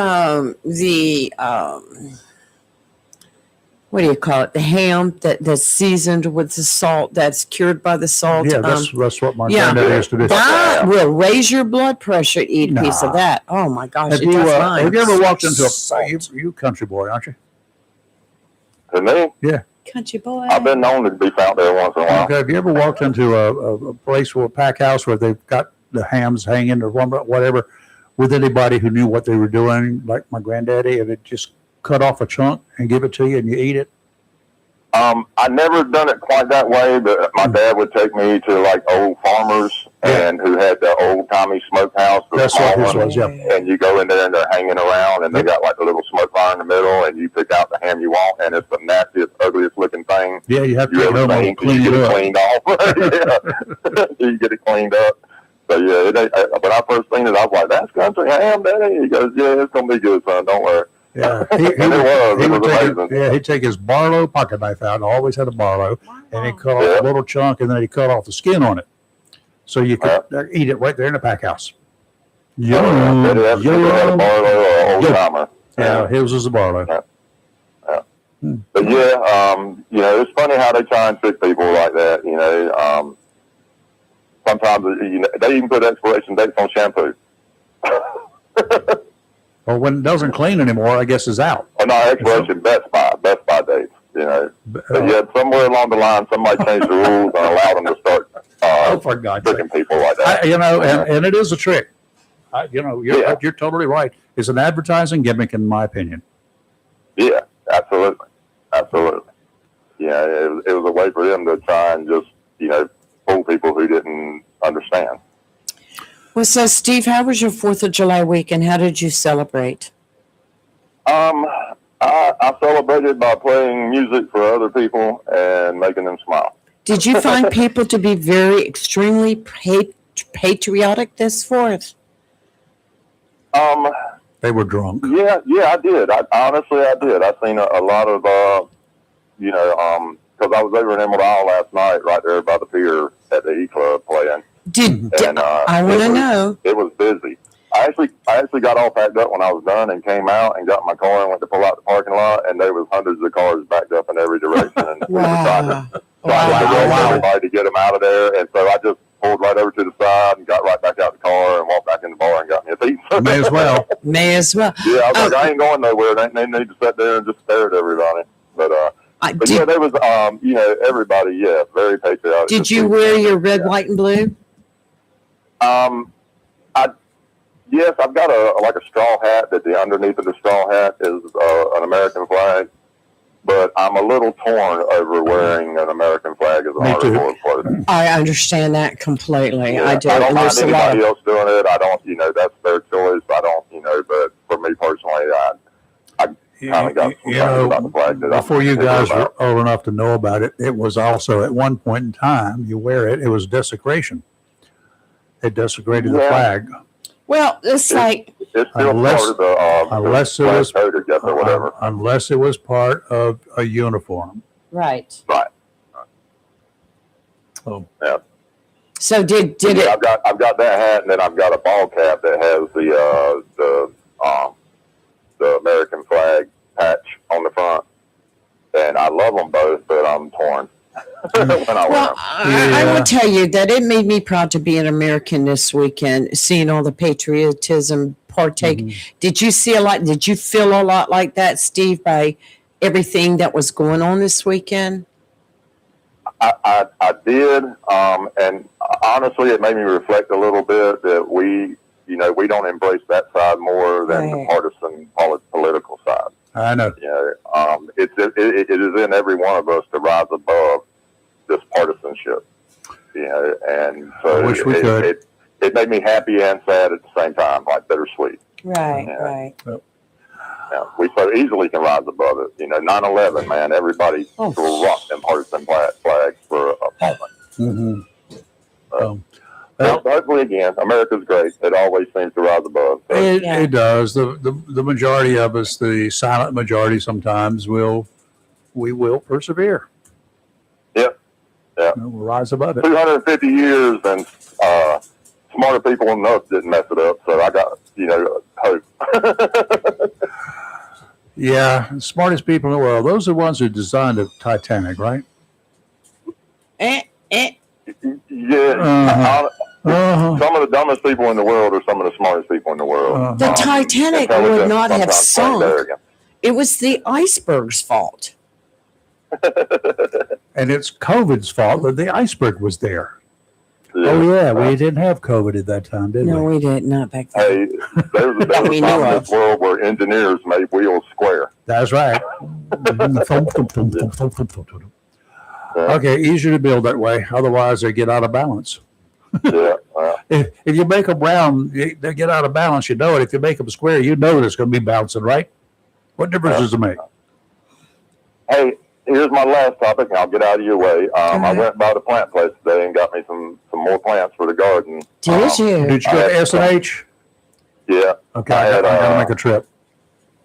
what do you call it? The ham that's seasoned with the salt, that's cured by the salt. Yeah, that's what my yeah. granddad used to do. That will raise your blood pressure. Eat a piece of Nah. that. Oh my gosh, Have it you, does mine. have you ever walked into Salt. you country boy, aren't you? To me, Yeah. Country boy. I've been known to be found there once in a while. Okay, have you ever walked into a place or a pack house where they've got the hams hanging or whatever with anybody who knew what they were doing, like my granddaddy, and it just cut off a chunk and give it to you and you eat it? I never done it quite that way, but my dad would take me to like old farmers and who had the old timey smokehouse. That's what this was, yeah. And you go in there and they're hanging around and they got like a little smoke fire in the middle and you pick out the ham you want and it's the nastiest, ugliest looking thing. Yeah, you have to you get home ever and seen. clean You it get it up. cleaned off. Yeah. You get it cleaned up. So yeah, when I first seen it, I was like, "That's country ham, Daddy." He goes, "Yeah, it's gonna be good, son. Don't worry." Yeah, And it was amazing. he'd take his Barlow pocket knife out, and always had a Barlow, and he'd cut off a little chunk, and then he'd cut off the skin on it, so you could eat it right there in the pack house. Yum, had a Barlow or an old timer. Yeah, his was a Barlow. But it's funny how they try and trick people like that. Sometimes they even put expiration dates on shampoo. Well, when it doesn't clean anymore, I guess is out. Oh, no, expiration Best Buy dates. But yet somewhere along the line, somebody changed the rules and allowed them to start for God's tricking people like that. And it is a trick. You're totally right. It's an advertising gimmick, in my opinion. Yeah, absolutely. Yeah, it was a way for them to try and just, fool people who didn't understand. Well, so Steve, how was your 4th of July weekend? How did you celebrate? I celebrated by playing music for other people and making them smile. Did you find people to be very extremely patriotic this 4th? They were drunk. Yeah, I did. Honestly, I did. I seen a lot of, because I was over in Emerald Isle last night, right there by the pier at the E Club playing. I want to know. It was busy. I actually got all packed up when I was done and came out and got in my car and went to pull out the parking lot, and there was hundreds of cars backed up in every direction, and we were trying to everybody to get them out of there. And so I just pulled right over to the side and got right back out the car and walked back in the bar and got me a pizza. May as well. May as well. Yeah, I was like, I ain't going nowhere. They need to sit there and just stare at everybody. But yeah, there was, everybody, very patriotic. Did you wear your red, white, and blue? Yes, I've got a straw hat that underneath of the straw hat is an American flag, but I'm a little torn over wearing an American flag as an honor float. I understand that completely. Yeah, I do. I don't And mind there's a anybody lot else doing it. I don't, that's their choice. I don't, but for me personally, I kind of got some things about the flag that before you guys were old enough to know about it, it was also at one point in time, you wear it, it was desecration. It desecrated the flag. Well, it's like it's still unless, part of the unless it was code, I guess, or whatever. Unless it was part of a uniform. right. Right. Oh, Yeah. So did it? I've got that hat, and then I've got a ball cap that has the American flag patch on the front, and I love them both, but I'm torn when I wear them. I will tell you that it made me proud to be an American this weekend, seeing all the patriotism partake. Mm-hmm. Did you see a lot? Did you feel a lot like that, Steve, by everything that was going on this weekend? I did, and honestly, it made me reflect a little bit that we don't embrace that side more than the partisan political side. I know. It is in every one of us to rise above this partisanship. And so I wish we could. It made me happy and sad at the same time, like bittersweet. Right, right. Yeah, we so easily can rise above it. 9/11, man, everybody rocked them partisan flags for a moment. Mm-hmm. Well, hopefully, again, America's great. It always seems to rise above. So. It does. The majority of us, the silent majority, sometimes we will persevere. Yep. Yeah. We'll rise above it. 250 years, and smarter people than us didn't mess it up. So I got hope. Yeah, the smartest people in the world. Those are the ones who designed the Titanic, right? Yeah. Some of the dumbest people in the world are some of the smartest people in the world. The Titanic would not have sunk. It was the iceberg's fault. And it's COVID's fault that the iceberg was there. Yeah. Oh yeah, we didn't have COVID at that time, did No, we? we did not back then. Hey, there's a That we time knew in of. this world where engineers made wheels square. That's right. Okay, easier to build that way. Otherwise, they get out of balance. Yeah. If you make them round, they get out of balance. You know it. If you make them square, you know that it's going to be bouncing, right? What difference does it make? Hey, here's my last topic, and I'll get out of your way. I went by the plant place today and got me some more plants for the garden. Did you? Did you go to S&H? Yeah. Okay, I got to make a trip.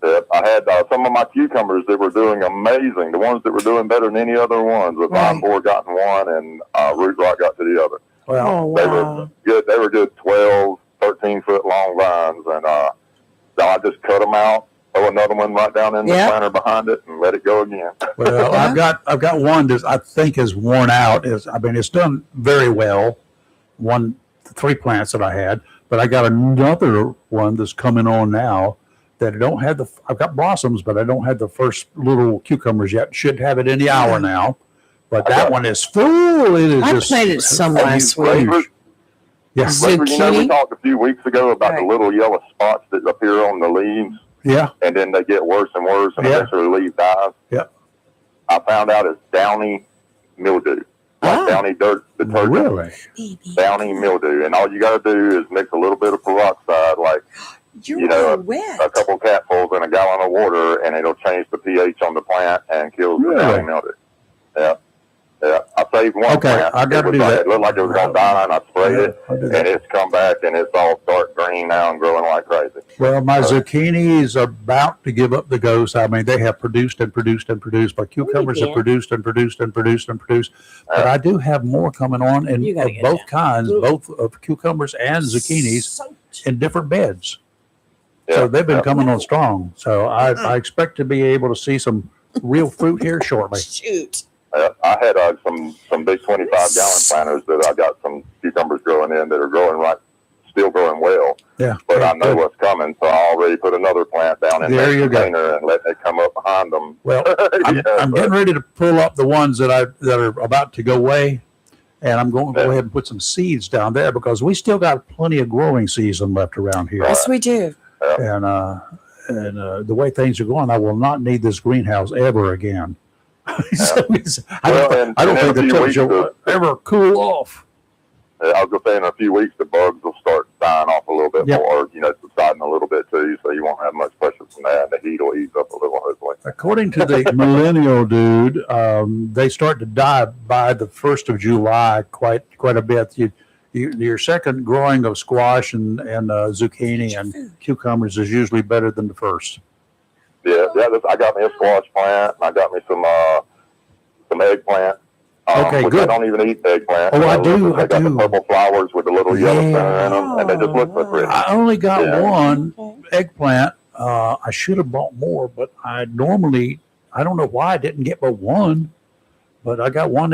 Yeah, I had some of my cucumbers that were doing amazing. The ones that were doing better than any other ones. The vine borer got in one, and root rot got to the other. Well, Oh, They wow. were good. They were good 12, 13-foot long vines, and so I just cut them out, throw another one right down in the Yeah. planter behind it, and let it go again. well, I've got one that I think is worn out. It's done very well. 3 plants that I had, but I got another one that's coming on now that I don't have I've got blossoms, but I don't have the first little cucumbers yet. Should have it any hour now, but that one is full. It is I just planted some last huge. week. Yeah, But, you know, we Zucchini? talked a few weeks ago about the Right. little yellow spots that appear on the leaves, yeah, and then they get worse and worse, and Yeah. eventually the leaf dies. yeah. I found out it's downy mildew, like Ah. downy dirt detergent. Really? Downy mildew, and all you got to do is mix a little bit of peroxide, like You're you know, wet. a couple capfuls in a gallon of water, and it'll change the pH on the plant and kills the Really? downy mildew. Yeah, yeah. I saved one Okay, plant. I gotta It was do like, that. It looked like it was going to die, and I sprayed Yeah, it, I'll do and that. it's come back, and it's all dark green now and growing like crazy. Well, my zucchinis are about to give up the ghost. I mean, they have produced and produced and produced. My cucumbers have can. produced and produced and produced and produced. But I do have more coming on in You gotta of get both that. kinds, both of cucumbers and zucchinis in different beds. Yeah, So they've been yeah. coming on strong. So I expect to be able to see some real fruit here shortly. Shoot. I had some big 25-gallon planters that I got some cucumbers growing in that are growing still growing well. Yeah. But yeah, I know good. what's coming, so I already put another plant down in There that you go. container and letting it come up behind them. Well, I'm but- getting ready to pull up the ones that are about to go away, and I'm going to go ahead and put some seeds down there because we still got plenty of growing season left around here. Yes, we do. And the way things are going, I will not need this greenhouse ever again. So I don't and in think a the few temperature weeks, will ever cool off. I was going to say in a few weeks, the bugs will start dying off a little bit Yep. more, subsiding a little bit too, so you won't have much pressure from that. The heat will ease up a little, hopefully. According to the millennial dude, they start to die by the 1st of July quite a bit. Your second growing of squash and zucchini and cucumbers is usually better than the first. Yeah, I got me a squash plant, and I got me some eggplant. Okay, which good. I don't even eat eggplant. Oh, I do, They I got do. the purple flowers with the little yellow Yeah. center in them, and they just look so pretty. I only got Yeah. one eggplant. I should have bought more, but I don't know why I didn't get but one. But I got one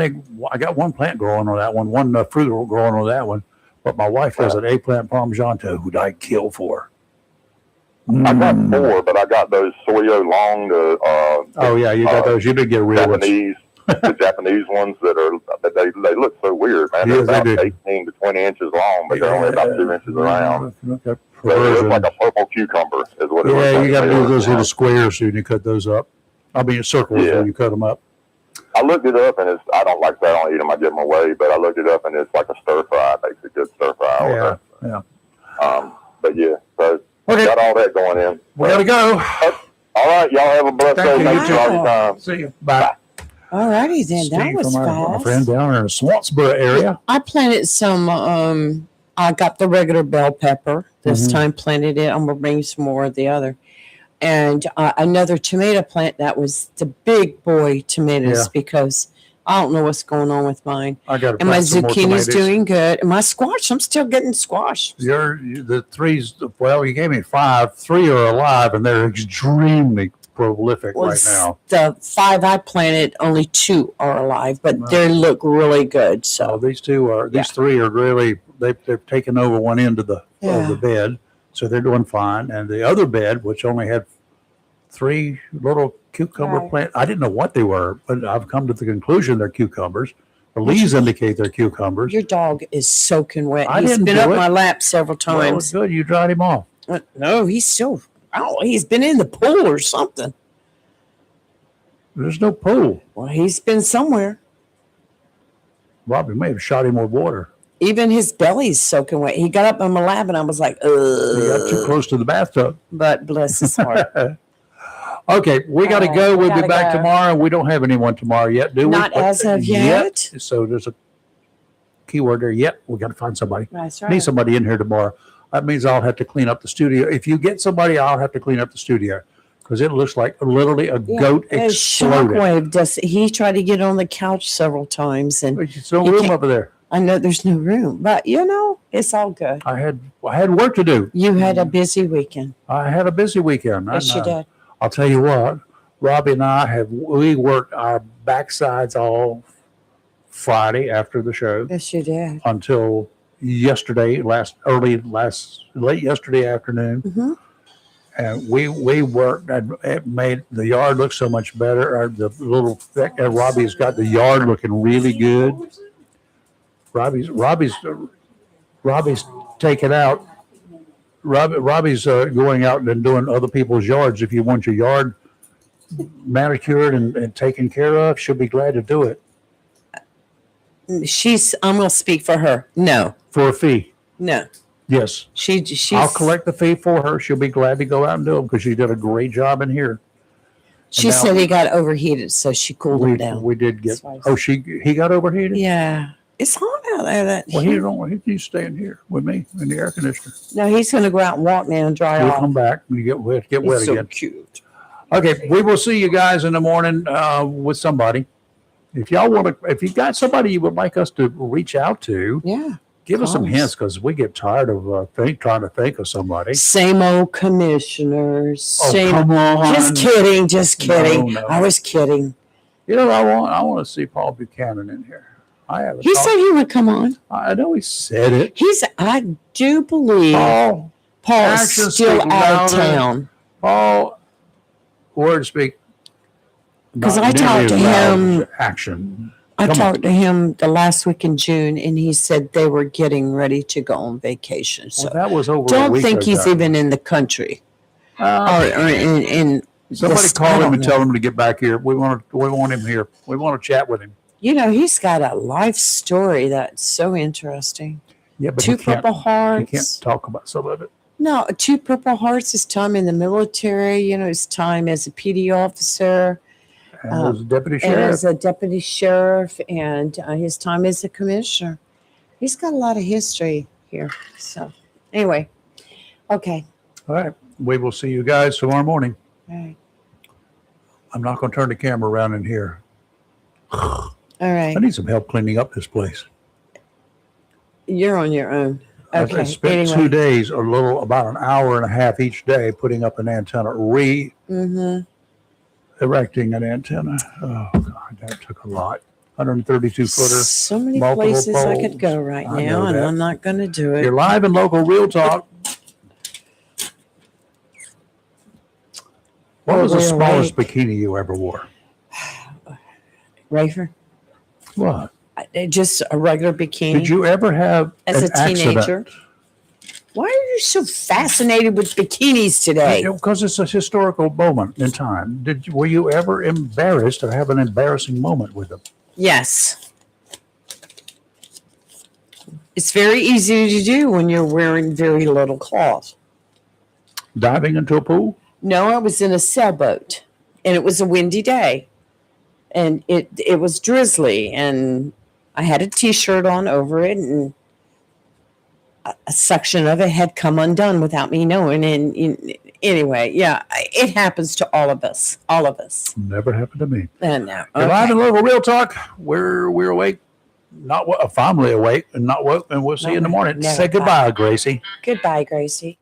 plant growing on that one fruit growing on that one. But my wife has an eggplant parmesan who I'd kill for. I got 4, but I got those Soyo long, Oh yeah, you got those. You did get real ones. Japanese, the Japanese ones they look so weird, man. Yes, They're they about do. 18 to 20 inches long, but they're only about 2 inches around. Okay. They look like a purple cucumber, is what it looks Yeah, like. you got to They do look those little nice. squares when you cut those up. I mean, circles Yeah. when you cut them up. I looked it up, and I don't like that. I don't eat them. I give them away, but I looked it up, and it's like a stir fry. It makes a good stir fry. Yeah. But yeah, so Okay. got all that going in. We got to go. All right, y'all have a blessed Thank day. you. Thanks for all your time. See you. Bye. All righty then. That Steve was from our fast. friend down there in the Swansboro area. I planted some. I got the regular bell pepper this Mhm. time. Planted it. I'm gonna bring you some more of the other, and another tomato plant. That was the big boy tomatoes Yeah. because I don't know what's going on with mine. I got to And my plant some more zucchini's tomatoes. doing good. And my squash, I'm still getting squash. The threes, well, you gave me 5. 3 are alive, and they're extremely prolific right now. The 5 I planted, only 2 are alive, but Wow. they look really good. So So these 3 are really, they've taken over one end of the Yeah. bed, so they're doing fine. And the other bed, which only had 3 little cucumber Right. plants. I didn't know what they were, but I've come to the conclusion they're cucumbers. The leaves indicate they're cucumbers. Your dog is soaking wet. I He's didn't been do up it. my lap several Well, times. good. You dried him off. No, he's still. Oh, he's been in the pool or something. There's no pool. Well, he's been somewhere. Robbie may have shot him with water. Even his belly's soaking wet. He got up on my lap and I was like, He got too close to the bathtub. But bless his heart. Okay, we got to All go. right, we We'll be gotta back go. tomorrow. We don't have anyone tomorrow yet, do we? Not as of yet. So there's a keyword there. Yet. We got to find somebody. That's Need right. somebody in here tomorrow. That means I'll have to clean up the studio. If you get somebody, I'll have to clean up the studio because it looks like literally a goat And exploded. Shockwave does. He tried to get on the couch several times, and There's no You room can't- over there. I know there's no room, but it's all good. I had work to do. You had a busy weekend. I had a busy weekend. Yes, you did. I'll tell you what, Robbie and I we worked our backsides all Friday after the show Yes, you did. until yesterday, late yesterday afternoon. Mhm. And we worked and it made the yard look so much better. The little Robbie's got the yard looking really good. Robbie's taking out. Robbie's going out and doing other people's yards. If you want your yard manicured and taken care of, she'll be glad to do it I'm going to speak for her. No, for a fee. no. Yes, She's. I'll collect the fee for her. She'll be glad to go out and do them because she did a great job in here. She now- said he got overheated, so she cooled him down. We did get. That's why I Oh, he got overheated. Yeah, it's hot out there. Well, he's staying here with me in the air conditioner. No, he's going to go out and walk now and dry He'll off. come back when you get wet He's so again. cute. Okay, we will see you guys in the morning with somebody. If y'all if you got somebody you would like us to reach out to, Yeah. give us some Course. hints because we get tired of trying to think of somebody. Same old commissioners. Oh, Same. come on! Just kidding. Just kidding. No. I was kidding. You know, I want to see Paul Buchanan in here. I haven't. He talked- said he would come on. I know he said it. I do believe Paul, Paul is actions still speak out of louder. town. Paul, words speak. 'Cause not I talked nearly to as loud him- as Action. I Come on. talked to him the last week in June, and he said they were getting ready to go on vacation. So Well, that was over. a don't week think he's ago. even in the country Uh, or in. Somebody this- call I him don't and know. tell him to get back here. We want him here. We want to chat with him. You know, he's got a life story that's so interesting. Yeah, but Two Purple he Hearts. can't talk about some of it. No, Two Purple Hearts, his time in the military, his time as a PD officer, And as a deputy and sheriff, as a deputy sheriff, and his time as a commissioner. He's got a lot of history here. So, anyway, okay. all right. We will see you guys tomorrow morning. All right. I'm not going to turn the camera around in here. All right. I need some help cleaning up this place. You're on your own. I Okay. spent 2 days, about an hour and a half each day, putting up an antenna, erecting an antenna. Oh God, that took a lot. 132 footer. So many multiple places I could poles. go right I now, know and that. I'm not going to do it. You're live and local, real talk. What was the We're smallest awake. bikini you ever wore? Rafer, What? just a regular bikini. Did you ever have As an a teenager? accident? Why are you so fascinated with bikinis today? Because it's a historical moment in time. Were you ever embarrassed or have an embarrassing moment with them? Yes. It's very easy to do when you're wearing very little cloth. Diving into a pool? No, I was in a sailboat, and it was a windy day, and it was drizzly, and I had a T-shirt on over it, and a section of it had come undone without me knowing. And anyway, yeah, it happens to all of us. All of us. Never happened to me. And now, You're live and local, real talk. We're awake, not a family awake, and not woke, and we'll see you in the morning. Never. Say goodbye, Gracie. Goodbye, Gracie.